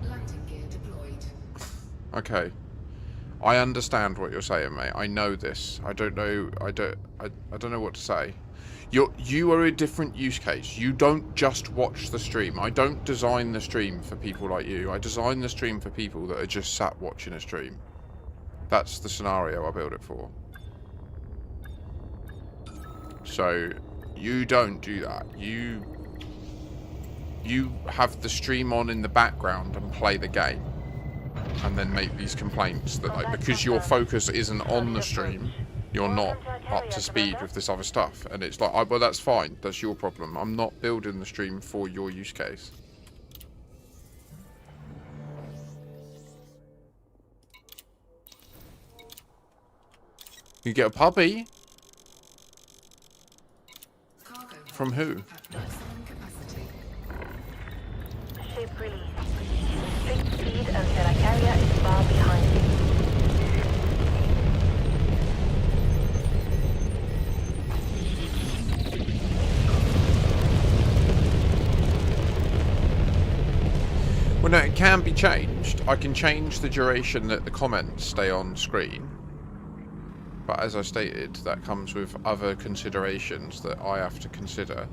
Landing gear deployed. Okay. I understand what you're saying, mate. I know this. I don't know. I don't know what to say. You are a different use case. You don't just watch the stream. I don't design the stream for people like you. I design the stream for people that are just sat watching a stream. That's the scenario I build it for. So, you don't do that. You have the stream on in the background and play the game. And then make these complaints that, like, because your focus isn't on the stream, you're not up to speed with this other stuff. And it's like, well, that's fine. That's your problem. I'm not building the stream for your use case. You get a puppy? Cargo From who? at maximum capacity. Ship release. Strict speed until a carrier is far behind you. Well, no, it can be changed. I can change the duration that the comments stay on screen. But as I stated, that comes with other considerations that I have to consider.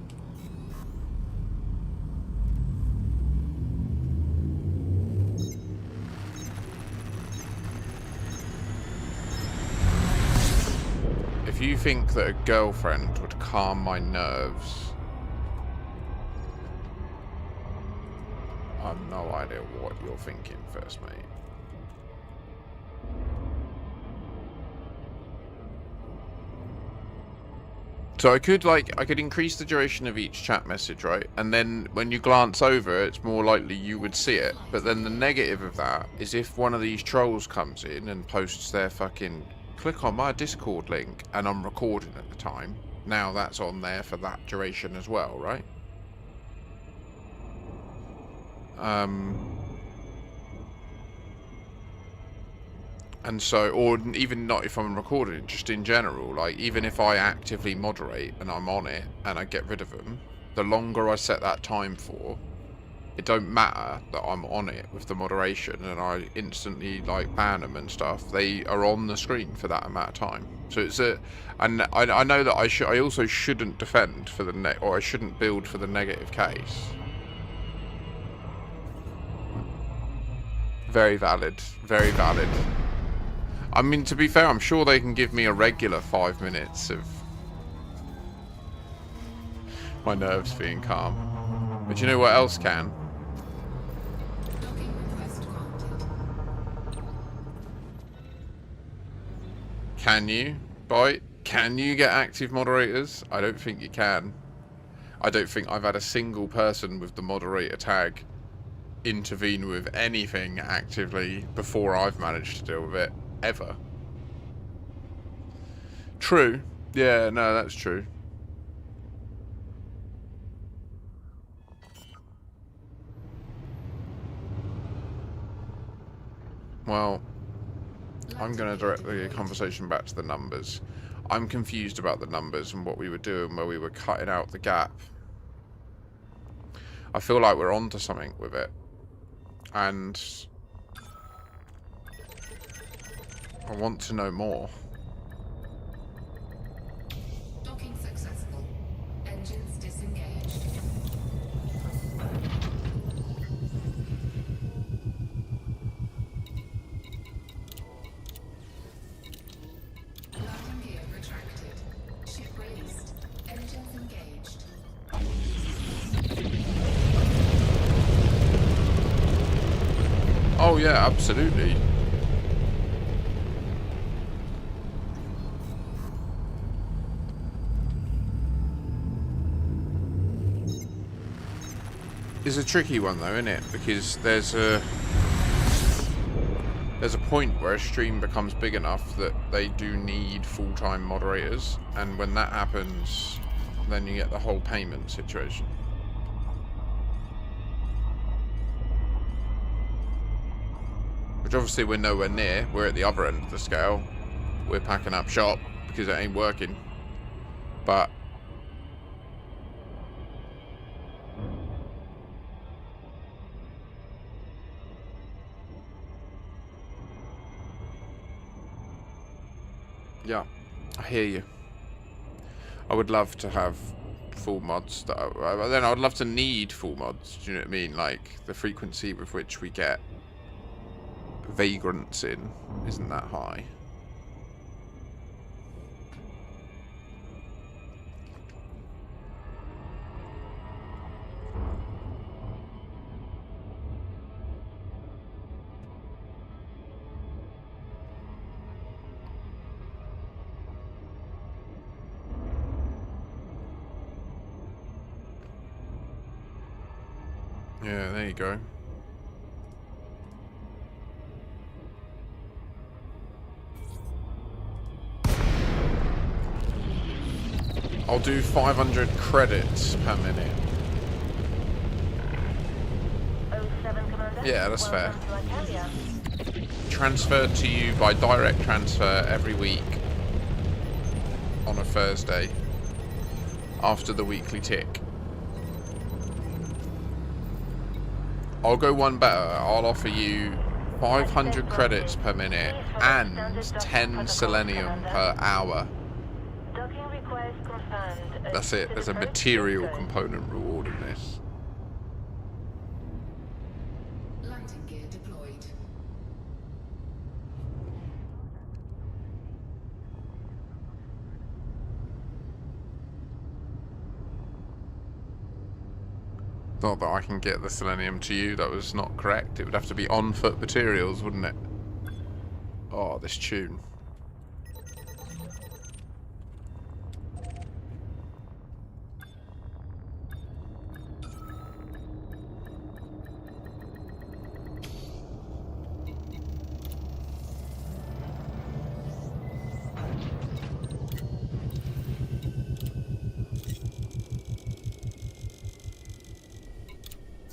If you think that a girlfriend would calm my nerves, I've no idea what you're thinking, first mate. So I could increase the duration of each chat message, right? And then when you glance over, it's more likely you would see it. But then the negative of that is if one of these trolls comes in and posts their fucking click on my Discord link and I'm recording at the time, now that's on there for that duration as well, right? And so, or even not if I'm recording, just in general, like even if I actively moderate and I'm on it and I get rid of them, the longer I set that time for, it don't matter that I'm on it with the moderation and I instantly like ban them and stuff. They are on the screen for that amount of time. So it's and I know that I also shouldn't defend for the or I shouldn't build for the negative case. Very valid. Very valid. I mean, to be fair, I'm sure they can give me a regular 5 minutes of my nerves being calm. But you know what else can? Docking request granted. Can you? Bite? Can you get active moderators? I don't think you can. I don't think I've had a single person with the moderator tag intervene with anything actively before I've managed to deal with it. Ever. True. Yeah, no, that's true. Well, I'm going to direct the conversation back to the numbers. I'm confused about the numbers and what we were doing where we were cutting out the gap. I feel like we're onto something with it. And I want to know more. Docking successful. Engines disengaged. Landing gear retracted. Ship released. Engines engaged. Oh yeah, absolutely. is a tricky one though, isn't it? Because there's a point where a stream becomes big enough that they do need full-time moderators, and when that happens, then you get the whole payment situation. Which obviously we're nowhere near. We're at the other end of the scale. We're packing up shop because it ain't working. But yeah, I hear you. I would love to have full mods. Then I would love to need full mods. Do you know what I mean? Like the frequency with which we get vagrants in isn't that high. Yeah, there you go. I'll do 500 credits per minute. 07, Commander. Yeah, that's fair. Welcome to our carrier. Transferred to you by direct transfer every week on a Thursday after the weekly tick. I'll go one better. I'll offer you 500 credits per minute and 10 selenium per hour. Docking request confirmed. That's it. There's a material component reward in this. Landing gear deployed. Not that I can get the selenium to you. That was not correct. It would have to be on-foot materials, wouldn't it? Oh, this tune.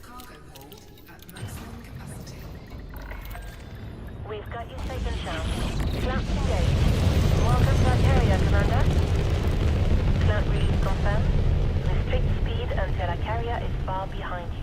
Cargo hold at maximum capacity. We've got you safe and sound. Clamps engaged. Welcome to our carrier, Commander. Clamp release confirmed. Restrict speed until our carrier is far behind you.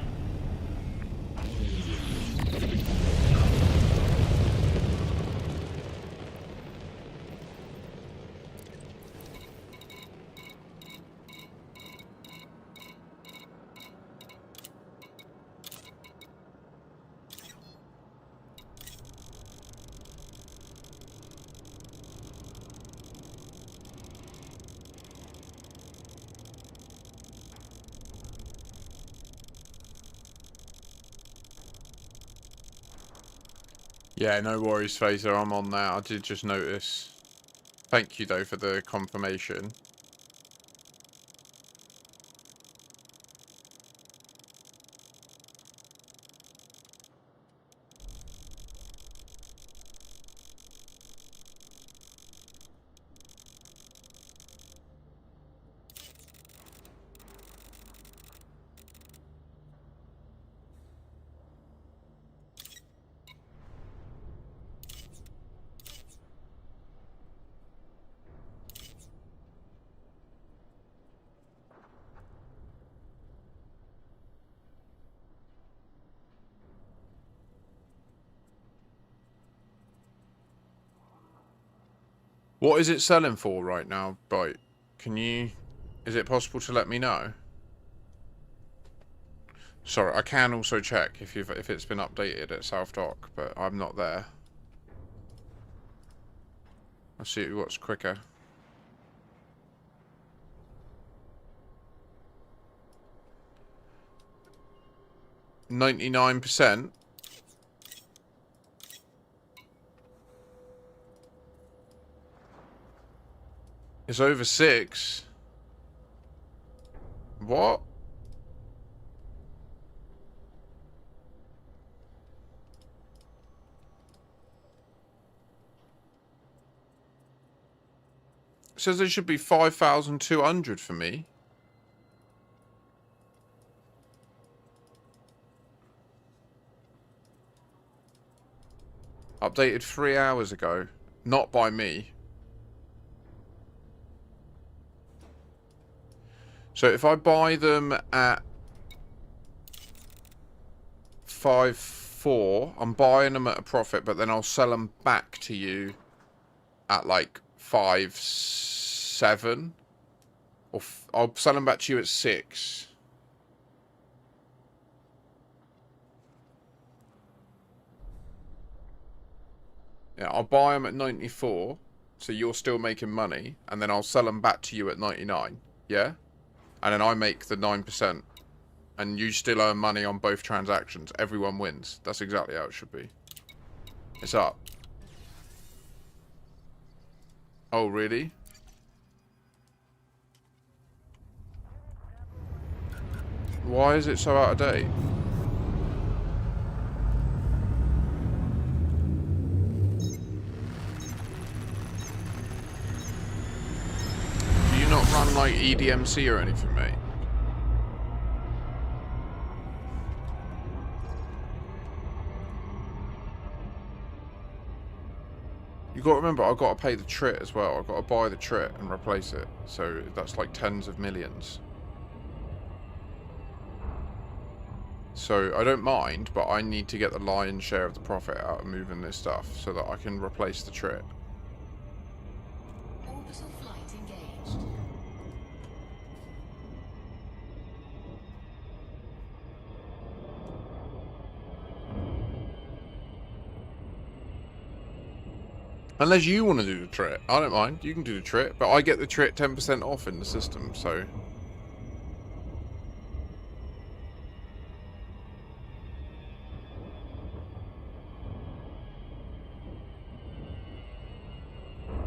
Yeah, no worries, Phaser. I'm on that. I did just notice. Thank you, though, for the confirmation. What is it selling for right now, Byte? Can you... Is it possible to let me know? Sorry, I can also check if it's been updated at South Dock, but I'm not there. I'll see what's quicker. 99%. It's over 6. What? says there should be 5,200 for me. Updated 3 hours ago. Not by me. So if I buy them at 5.4, I'm buying them at a profit, but then I'll sell them back to you at like 5.7. Or I'll sell them back to you at 6. Yeah, I'll buy them at 94, so you're still making money, and then I'll sell them back to you at 99, yeah? And then I make the 9%, and you still earn money on both transactions. Everyone wins. That's exactly how it should be. It's up. Oh, really? Why is it so out of date? Not run like EDMC or anything, mate. You got to remember, I've got to pay the trit as well. I've got to buy the trit and replace it. So that's like tens of millions. So I don't mind, but I need to get the lion's share of the profit out of moving this stuff so that I can replace the trit. Orbital flight engaged. Unless you want to do the trit. I don't mind. You can do the trit. But I get the trit 10% off in the system, so...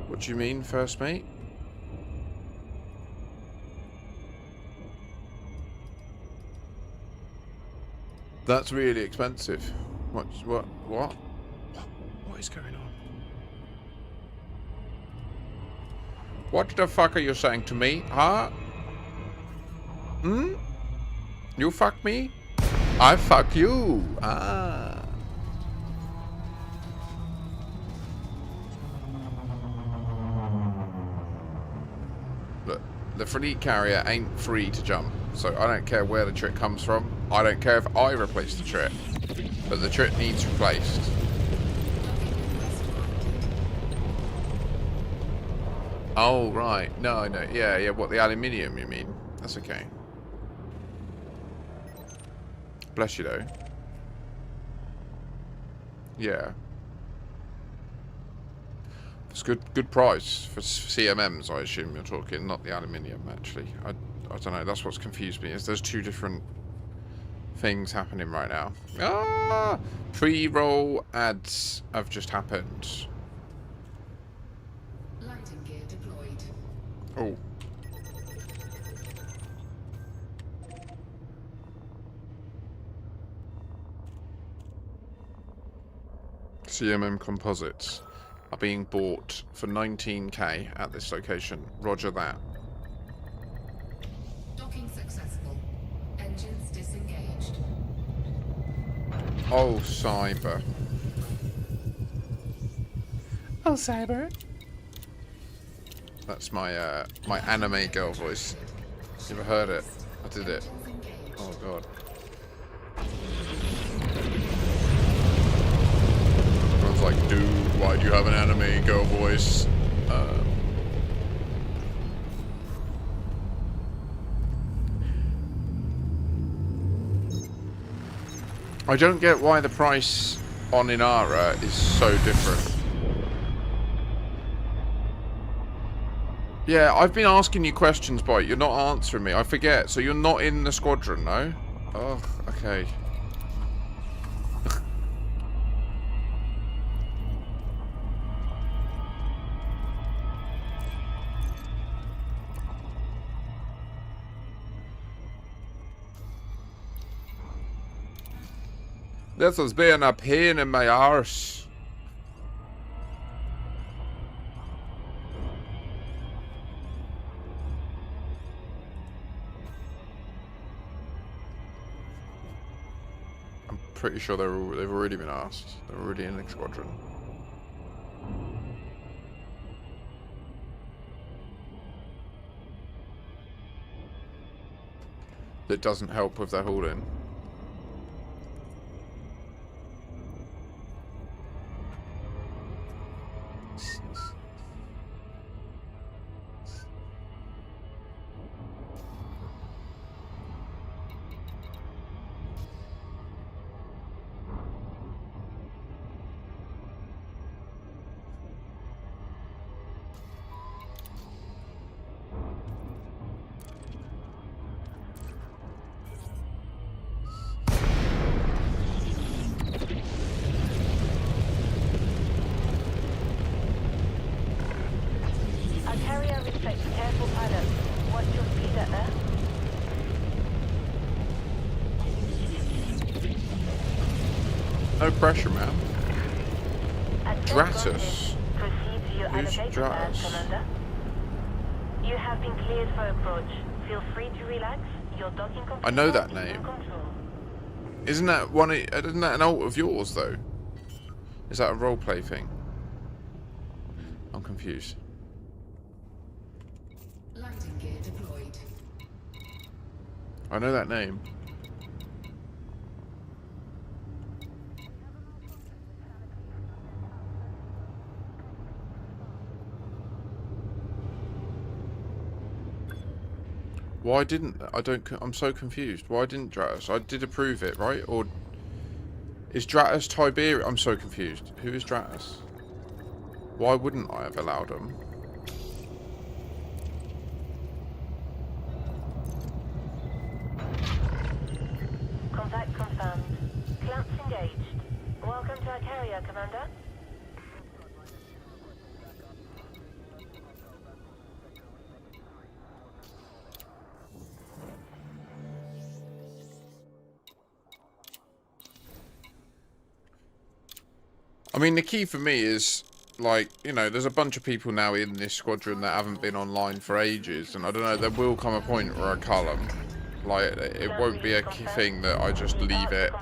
What do you mean, first mate? That's really expensive. What? What is going on? What the fuck are you saying to me, huh? Hmm? You fuck me? I fuck you. Ah. Look, the fleet carrier ain't free to jump, so I don't care where the trick comes from. I don't care if I replace the trick, but the trick needs replaced. Oh, right. No. Yeah, what, the aluminium, you mean? That's okay. Bless you, though. Yeah. It's good price for CMMs, I assume you're talking, not the aluminium, actually. I don't know, that's what's confused me, is there's two different things happening right now. Ah! Pre-roll ads have just happened. Landing gear deployed. Oh. CMM composites are being bought for 19k at this location. Roger that. Docking successful. Engines disengaged. Oh, cyber. Oh, cyber. That's my my anime girl voice. You ever heard it? I did it. Oh god. Everyone's like, dude, why do you have an anime girl voice? I don't get why the price on Inara is so different. Yeah, I've been asking you questions, boy. You're not answering me. I forget. So you're not in the squadron, no? Oh, okay. This has been a pain in my arse. pretty sure they've already been asked. They're already in the squadron. That doesn't help with their haul-in. Our carrier respects careful pilots. Watch your speed at there. No pressure, man. Access Dratus. granted. Proceed to your Who's allocated path, Dratus? Commander. You have been cleared for approach. Feel free to relax. Your docking computer I know that is name. in control. Isn't that one? Isn't that an alt of yours though? Is that a roleplay thing? I'm confused. Landing gear deployed. I know that name. Why didn't I? I'm so confused. Why didn't Dratus? I did approve it, right? Or is Dratus Tiberius? I'm so confused. Who is Dratus? Why wouldn't I have allowed him? Contact confirmed. Clamps engaged. Welcome to our carrier, Commander. I mean, the key for me is, like, you know, there's a bunch of people now in this squadron that haven't been online for ages, and I don't know, there will come a point where I cull them. Like, it won't be a thing that I just leave it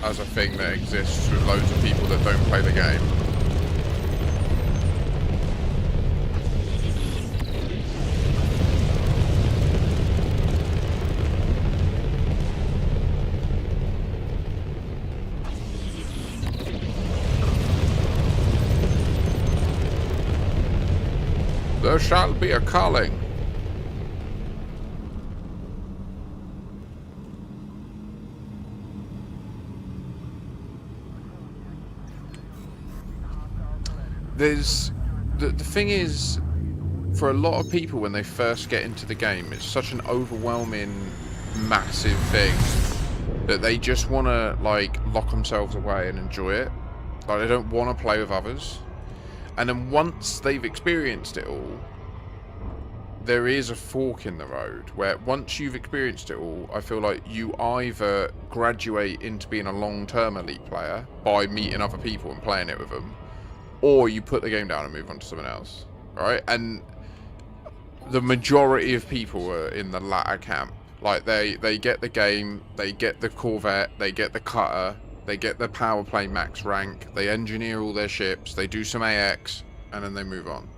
as a thing that exists with loads of people that don't play the game. There shall be a calling. There's the thing is, for a lot of people when they first get into the game, it's such an overwhelming, massive thing that they just want to like lock themselves away and enjoy it. Like, they don't want to play with others. And then once they've experienced it all, there is a fork in the road where once you've experienced it all, I feel like you either graduate into being a long-term elite player by meeting other people and playing it with them, or you put the game down and move on to something else, right? And the majority of people are in the latter camp. Like, they get the game, they get the Corvette, they get the cutter, they get the power play max rank, they engineer all their ships, they do some AX, and then they move on.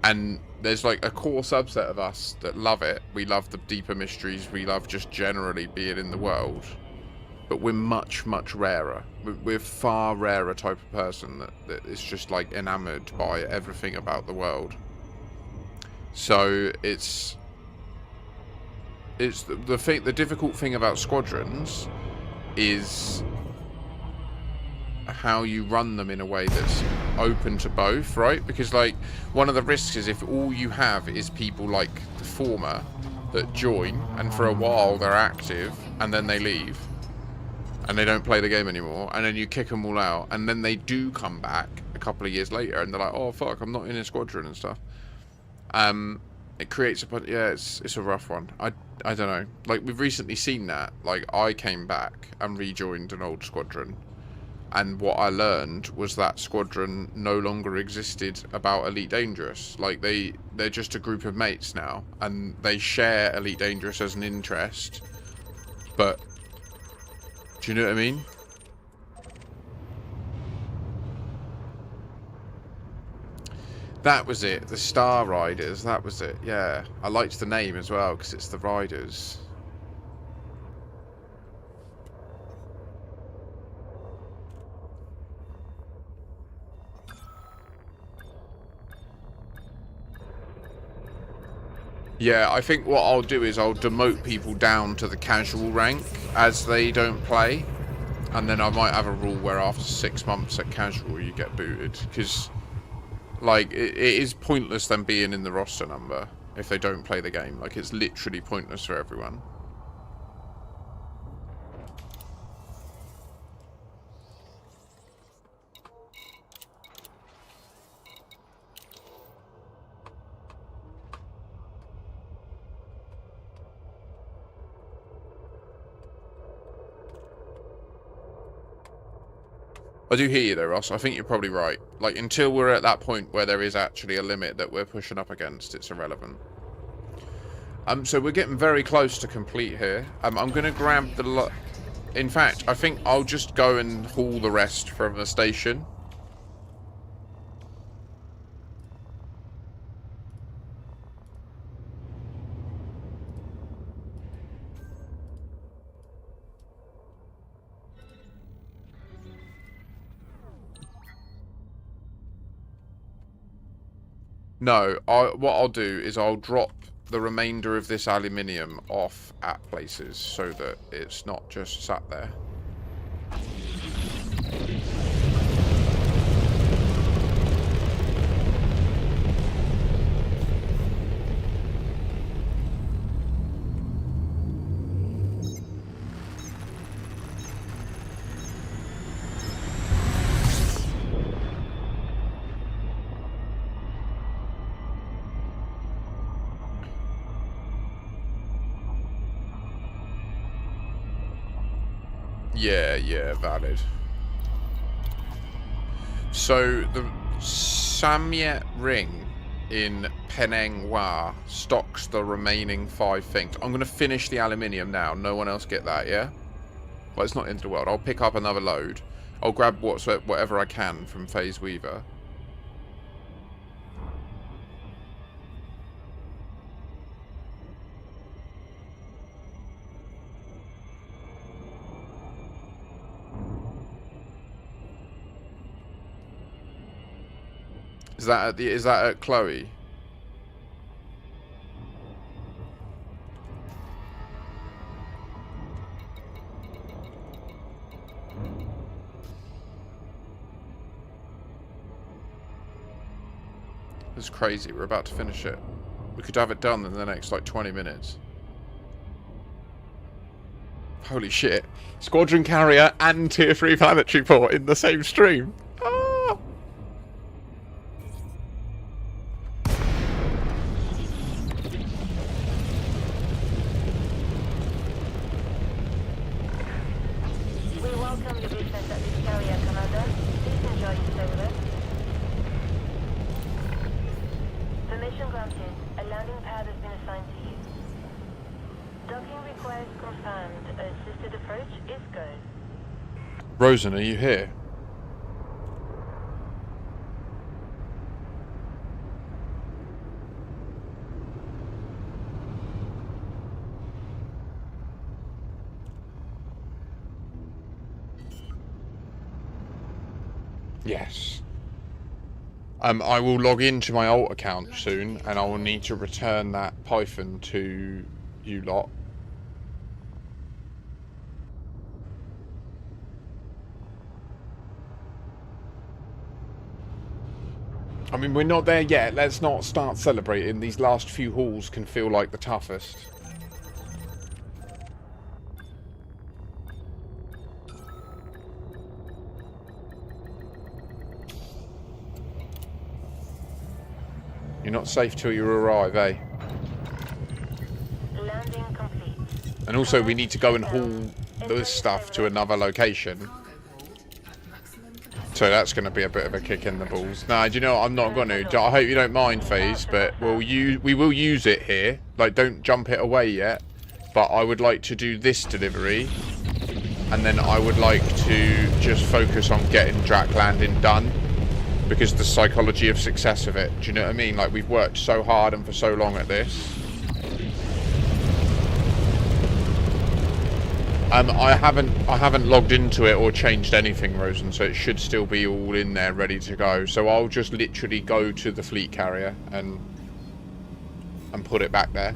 And there's like a core subset of us that love it. We love the deeper mysteries, we love just generally being in the world. But we're much, much rarer. We're far rarer type of person that is just like enamored by everything about the world. So it's the difficult thing about squadrons is how you run them in a way that's open to both, right? Because like one of the risks is if all you have is people like the former that join and for a while they're active and then they leave and they don't play the game anymore, and then you kick them all out, and then they do come back a couple of years later and they're like, oh fuck, I'm not in a squadron and stuff. It creates it's a rough one. I don't know, like we've recently seen that. Like, I came back and rejoined an old squadron, and what I learned was that squadron no longer existed about Elite Dangerous. Like, they're just a group of mates now, and they share Elite Dangerous as an interest, but Do you know what I mean? That was it. The Star Riders. That was it. Yeah. I liked the name as well because it's the Riders. Yeah, I think what I'll do is I'll demote people down to the casual rank as they don't play. And then I might have a rule where after 6 months at casual you get booted. Because, like, it is pointless them being in the roster number if they don't play the game. Like, it's literally pointless for everyone. I do hear you though, Ross. I think you're probably right. Like, until we're at that point where there is actually a limit that we're pushing up against, it's irrelevant. So we're getting very close to complete here. I'm going to grab the... In fact, I think I'll just go and haul the rest from the station. No, what I'll do is I'll drop the remainder of this aluminium off at places so that it's not just sat there. Yeah, valid. So, the Samyet Ring in Penang Wa stocks the remaining 5 things. I'm going to finish the aluminium now. No one else get that, yeah? Well, it's not the end of the world. I'll pick up another load. I'll grab whatever I can from Phase Weaver. Is that at Chloe? This is crazy. We're about to finish it. We could have it done in the next like 20 minutes. Holy shit. Squadron Carrier and Tier 3 Planetary Port in the same stream. Ah! We welcome your business at this carrier, Commander. Please enjoy your stay with us. Permission granted. A landing pad has been assigned to you. Docking request confirmed. Assisted approach is go. Rosen, are you here? Yes. I will log into my alt account soon, and I will need to return that Python to you lot. I mean, we're not there yet. Let's not start celebrating. These last few hauls can feel like the toughest. You're not safe till you arrive, eh? Landing complete. And also, we need to go and haul this stuff to another location. Cargo hold at maximum capacity. So that's going to be a bit of a kick in the balls. Nah, do you know what? I'm not going to. I hope you don't mind, FaZe, but we will use it here. Like, don't jump it away yet. But I would like to do this delivery and then I would like to just focus on getting Drac landing done, because the psychology of success of it. Do you know what I mean? Like, we've worked so hard and for so long at this. I haven't logged into it or changed anything, Rosen, so it should still be all in there ready to go. So I'll just literally go to the fleet carrier and put it back there.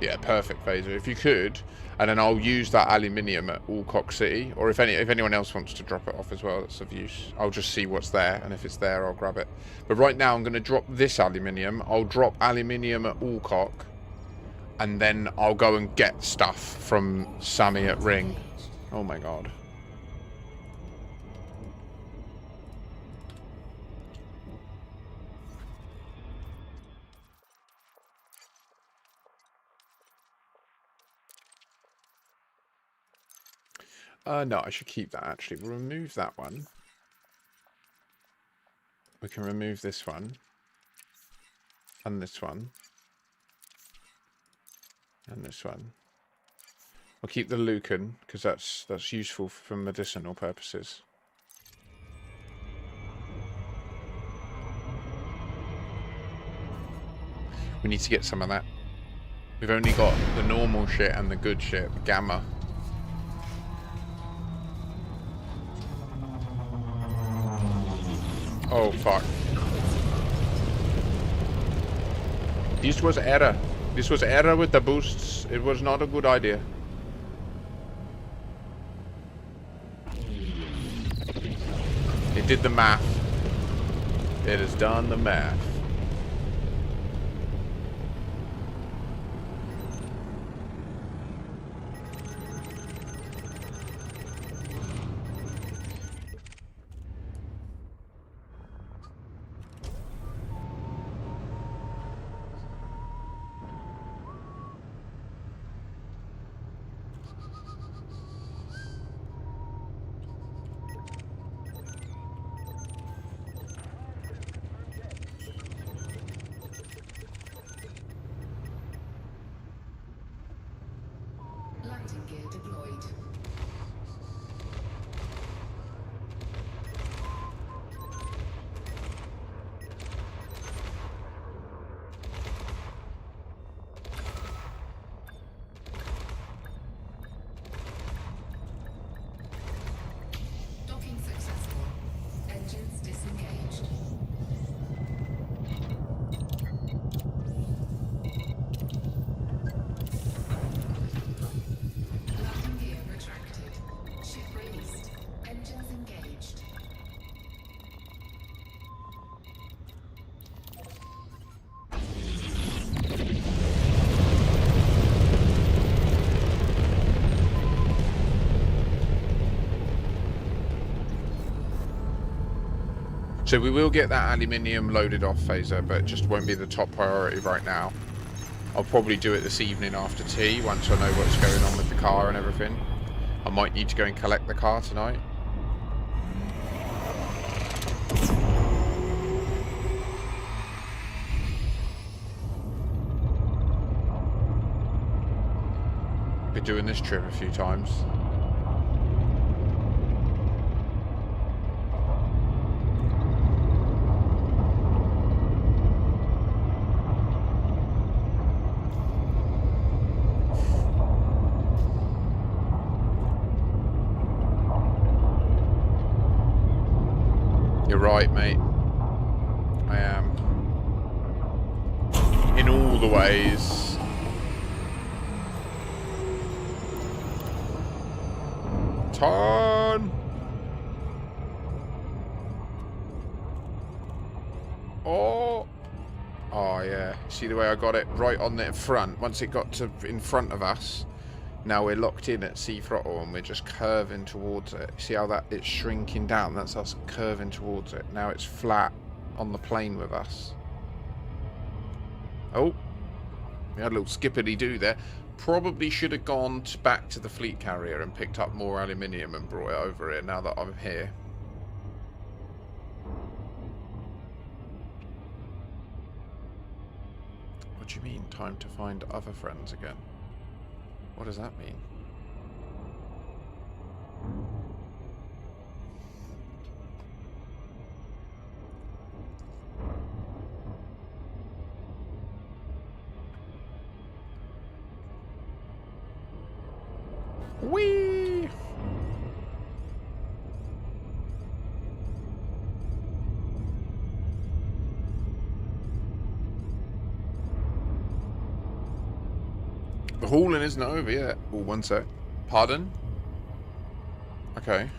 Yeah, perfect, Phaser. If you could, and then I'll use that aluminium at Alcock City, or if anyone else wants to drop it off as well, that's of use. I'll just see what's there, and if it's there, I'll grab it. But right now, I'm going to drop this aluminium. I'll drop aluminium at Alcock, and then I'll go and get stuff from Sammy at Ring. Oh my god. No, I should keep that, actually. We'll remove that one. We can remove this one. And this one. And this one. I'll keep the Lucan, because that's useful for medicinal purposes. We need to get some of that. We've only got the normal shit and the good shit, the gamma. Oh, fuck. This was error. This was error with the boosts. It was not a good idea. It did the math. It has done the math. Landing gear deployed. Docking successful. Engines disengaged. Landing gear retracted. Ship released. Engines engaged. So we will get that aluminium loaded off, Phaser, but it just won't be the top priority right now. I'll probably do it this evening after tea, once I know what's going on with the car and everything. I might need to go and collect the car tonight. Been doing this trip a few times. You're right, mate. I am. In all the ways. Turn! Oh! Oh, yeah. See the way I got it right on the front? Once it got to in front of us, now we're locked in at C throttle and we're just curving towards it. See how that it's shrinking down? That's us curving towards it. Now it's flat on the plane with us. Oh, we had a little skippity-doo there. probably should have gone back to the fleet carrier and picked up more aluminium and brought it over here now that I'm here. What do you mean, time to find other friends again? What does that mean? Whee! The hauling isn't over yet. Oh, one sec. Pardon? Okay.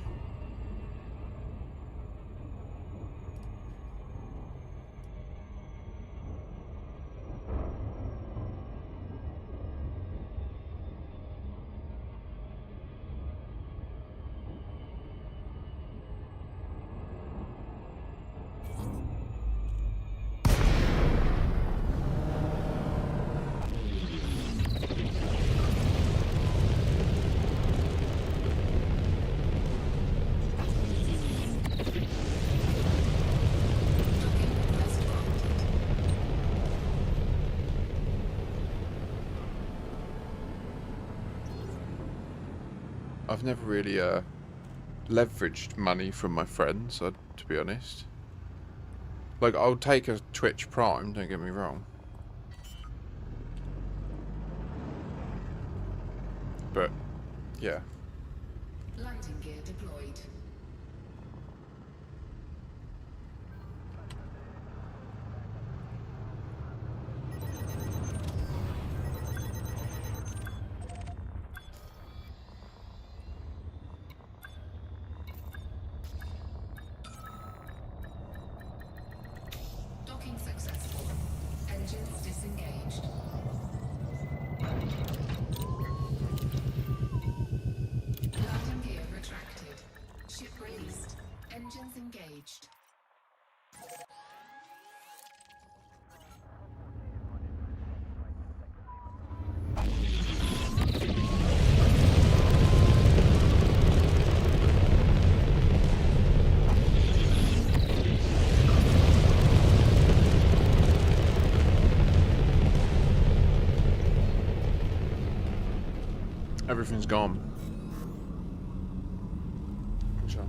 I've never really leveraged money from my friends, to be honest. Like, I'll take a Twitch Prime, don't get me wrong. But, yeah. Landing gear deployed. Docking successful. Engines disengaged. Landing gear retracted. Ship released. Engines engaged. Everything's gone. What's up?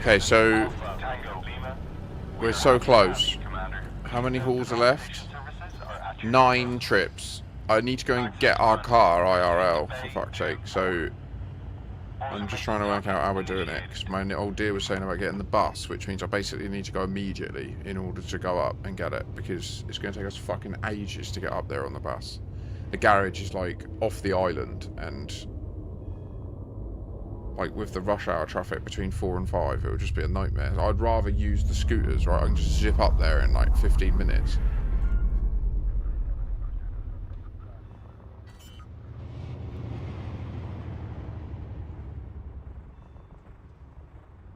Okay, so Alpha Tango Lima. we're so close. Commander. How many halls are left? Services are at your 9 trips. I need to go and get our car IRL, for fuck's sake. So I'm just trying to work out how we're doing it. Because my old dear was saying about getting the bus, which means I basically need to go immediately in order to go up and get it. Because it's going to take us fucking ages to get up there on the bus. The garage is like off the island, and like with the rush hour traffic between 4 and 5, it would just be a nightmare. I'd rather use the scooters, right? I can just zip up there in like 15 minutes.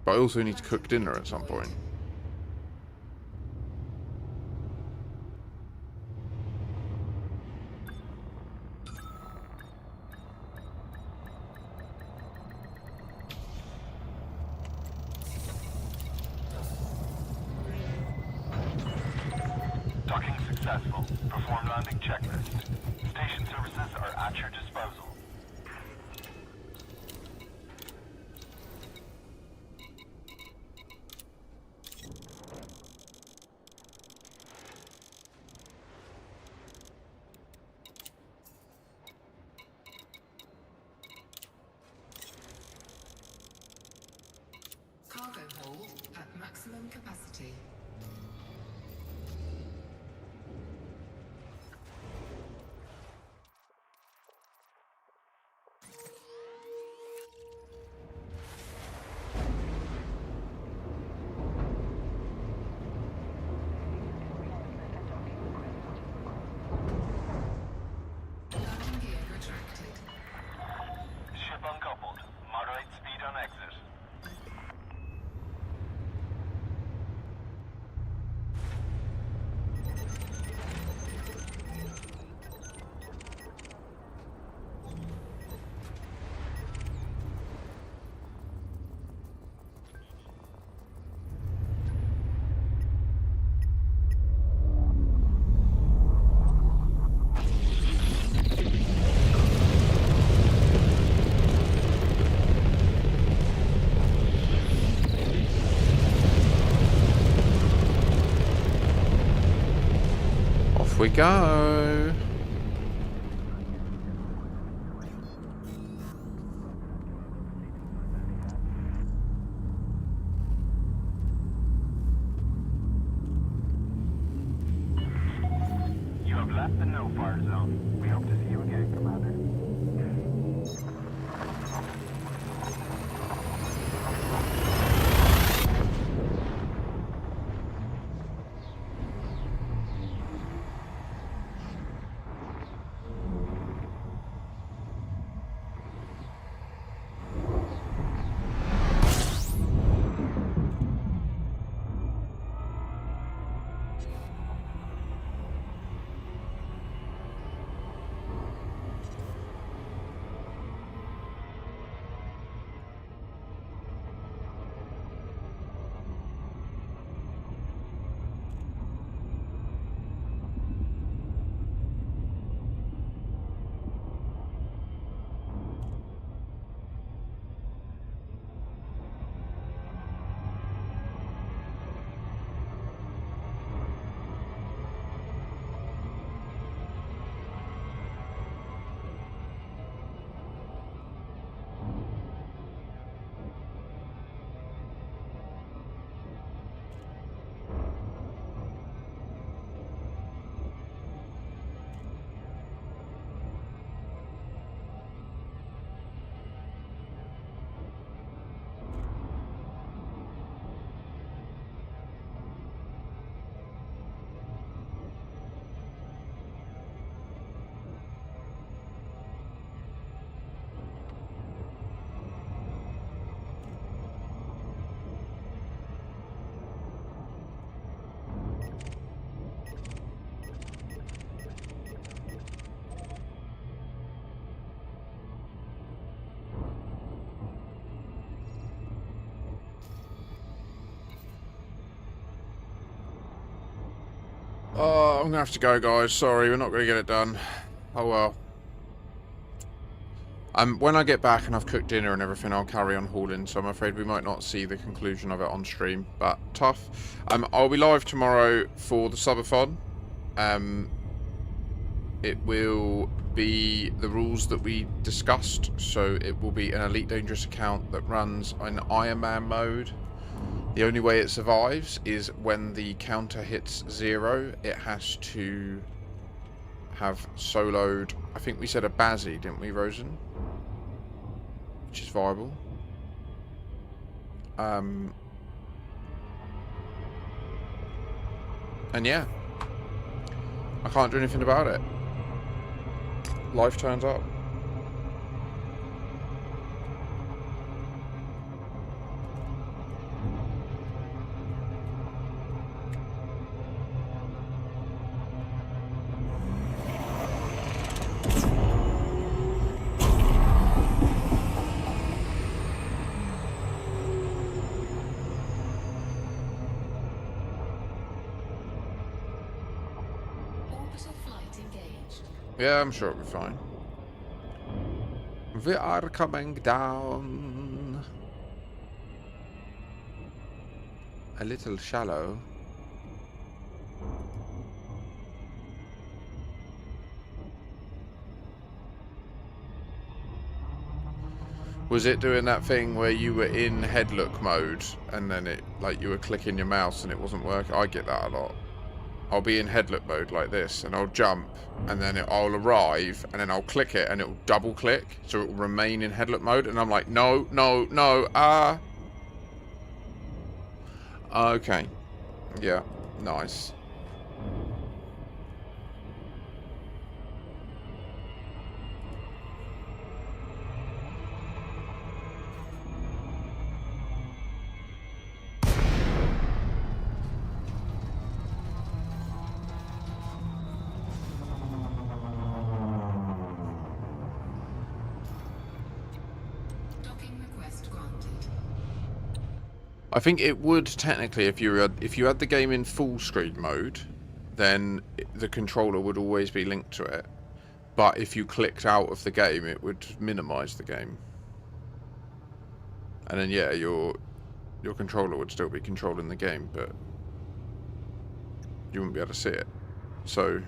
But I also need to cook dinner at some point. Docking successful. Perform landing checklist. Station services are at your disposal. Cargo hold at maximum capacity. Landing gear retracted. Ship uncoupled. Moderate speed on exit. Off we go. You have left the no-fire zone. We hope to see you again, Commander. Oh, I'm gonna have to go, guys. Sorry, we're not gonna get it done. Oh well. When I get back and I've cooked dinner and everything, I'll carry on hauling, so I'm afraid we might not see the conclusion of it on stream, but tough. I'll be live tomorrow for the subathon. It will be the rules that we discussed, so it will be an Elite Dangerous account that runs in Iron Man mode. The only way it survives is when the counter hits 0, it has to have soloed, I think we said a Bazzy, didn't we, Rosen? Which is viable. And yeah, I can't do anything about it. Life turns up. Orbital flight engaged. Yeah, I'm sure it'll be fine. We are coming down. A little shallow. Was it doing that thing where you were in headlook mode and then it, like, you were clicking your mouse and it wasn't working? I get that a lot. I'll be in headlook mode like this and I'll jump and then I'll arrive and then I'll click it and it'll double click so it will remain in headlook mode and I'm like, no, no, no, okay. Yeah, nice. I think it would technically, if you had the game in full screen mode, then the controller would always be linked to it. But if you clicked out of the game, it would minimise the game. And then yeah, your controller would still be controlling the game, but you wouldn't be able to see it. So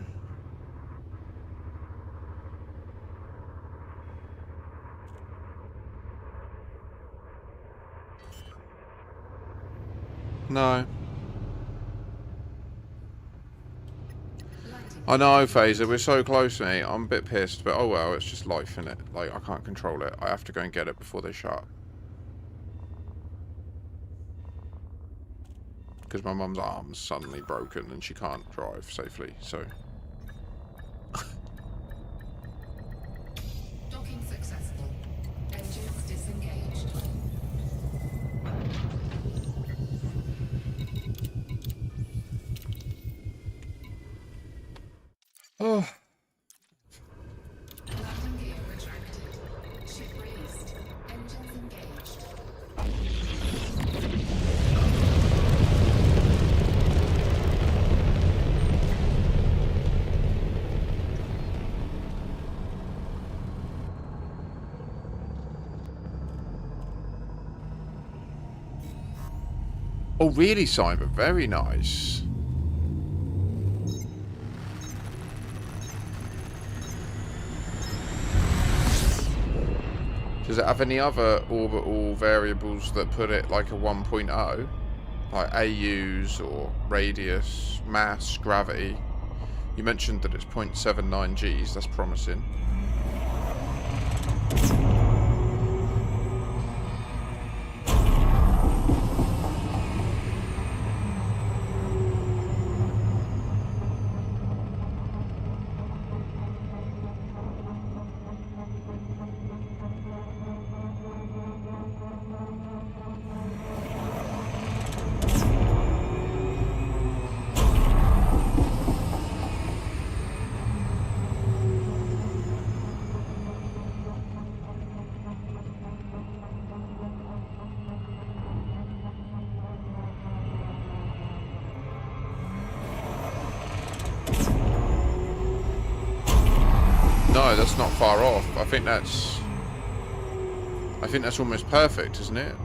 no. I know, Phaser, we're so close, mate. I'm a bit pissed, but oh well, it's just life, innit? Like, I can't control it. I have to go and get it before they shut. Because my mum's arm's suddenly broken and she can't drive safely, so... Docking successful. Engines disengaged. Oh. Landing gear retracted. Ship released. Engines engaged. Oh, really, Simon? Very nice. Does it have any other orbital variables that put it like a 1.0? Like AUs or radius, mass, gravity? You mentioned that it's 0.79 Gs, that's promising. No, that's not far off. I think that's I think that's almost perfect, isn't it?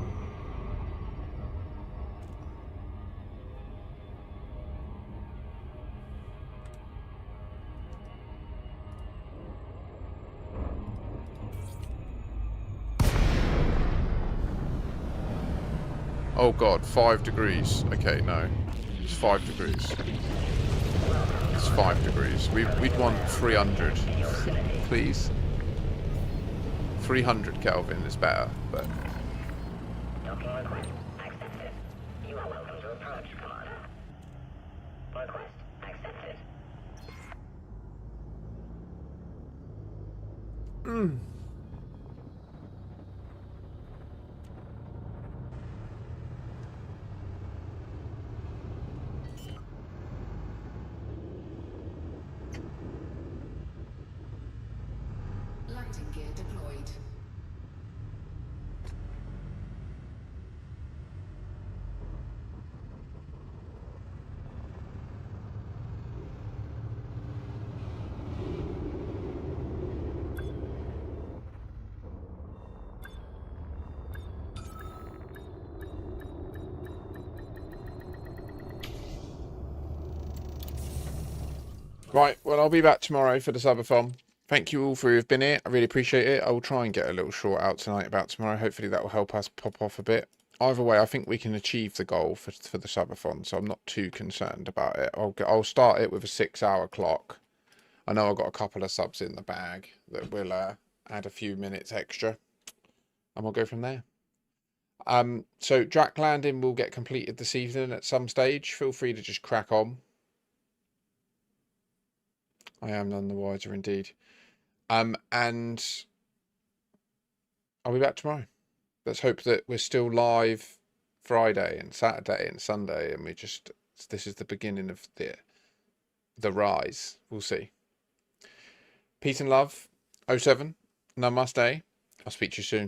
Oh god, 5 degrees. Okay, no. It's 5 degrees. It's 5 degrees. We'd want 300. Please. 300 Kelvin is better, but... Docking request accepted. You are welcome to approach, Commander. Request accepted. Landing gear deployed. Right, well, I'll be back tomorrow for the subathon. Thank you all for who've been here. I really appreciate it. I will try and get a little short out tonight about tomorrow. Hopefully that will help us pop off a bit. Either way, I think we can achieve the goal for the subathon, so I'm not too concerned about it. I'll start it with a 6-hour clock. I know I've got a couple of subs in the bag that will add a few minutes extra, and we'll go from there. So Drac landing will get completed this evening at some stage. Feel free to just crack on. I am none the wiser indeed. And I'll be back tomorrow. Let's hope that we're still live Friday and Saturday and Sunday, and this is the beginning of the rise. We'll see. Peace and love. 07. Namaste. I'll speak to you soon.